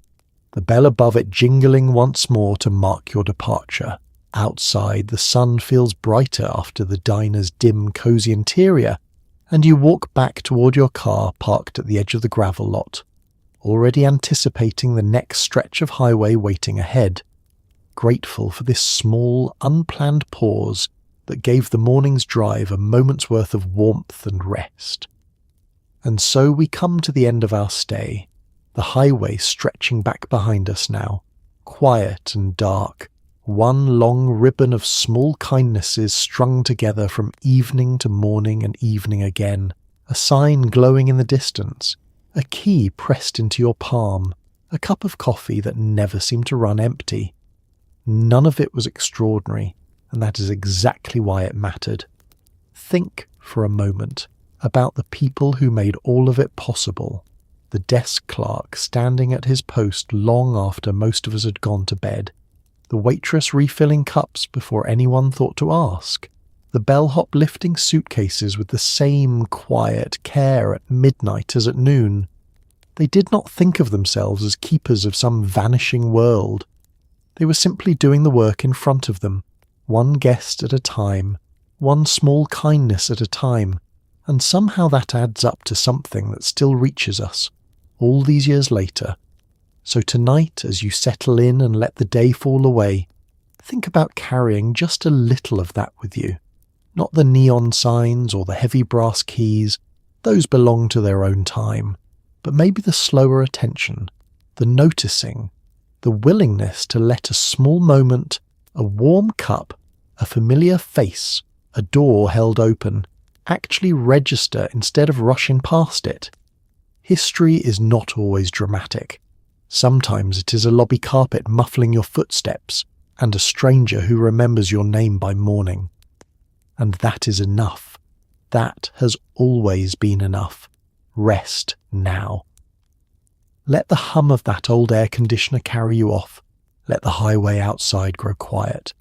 the bell above it jingling once more to mark your departure. Outside, the sun feels brighter after the diner's dim, cosy interior, and you walk back toward your car parked at the edge of the gravel lot, already anticipating the next stretch of highway waiting ahead, grateful for this small, unplanned pause that gave the morning's drive a moment's worth of warmth and rest. And so we come to the end of our stay, the highway stretching back behind us now, quiet and dark, one long ribbon of small kindnesses strung together from evening to morning and evening again, a sign glowing in the distance, a key pressed into your palm, a cup of coffee that never seemed to run empty. None of it was extraordinary, and that is exactly why it mattered. Think for a moment about the people who made all of it possible, the desk clerk standing at his post long after most of us had gone to bed, the waitress refilling cups before anyone thought to ask, The bellhop lifting suitcases with the same quiet care at midnight as at noon. They did not think of themselves as keepers of some vanishing world. They were simply doing the work in front of them, one guest at a time, one small kindness at a time, and somehow that adds up to something that still reaches us, all these years later. So tonight, as you settle in and let the day fall away, think about carrying just a little of that with you. Not the neon signs or the heavy brass keys, those belong to their own time, but maybe the slower attention, the noticing, the willingness to let a small moment, a warm cup, a familiar face, a door held open, actually register instead of rushing past it. History is not always dramatic. Sometimes it is a lobby carpet muffling your footsteps and a stranger who remembers your name by morning. And that is enough. That has always been enough. Rest now. Let the hum of that old air conditioner carry you off. Let the highway outside grow quiet.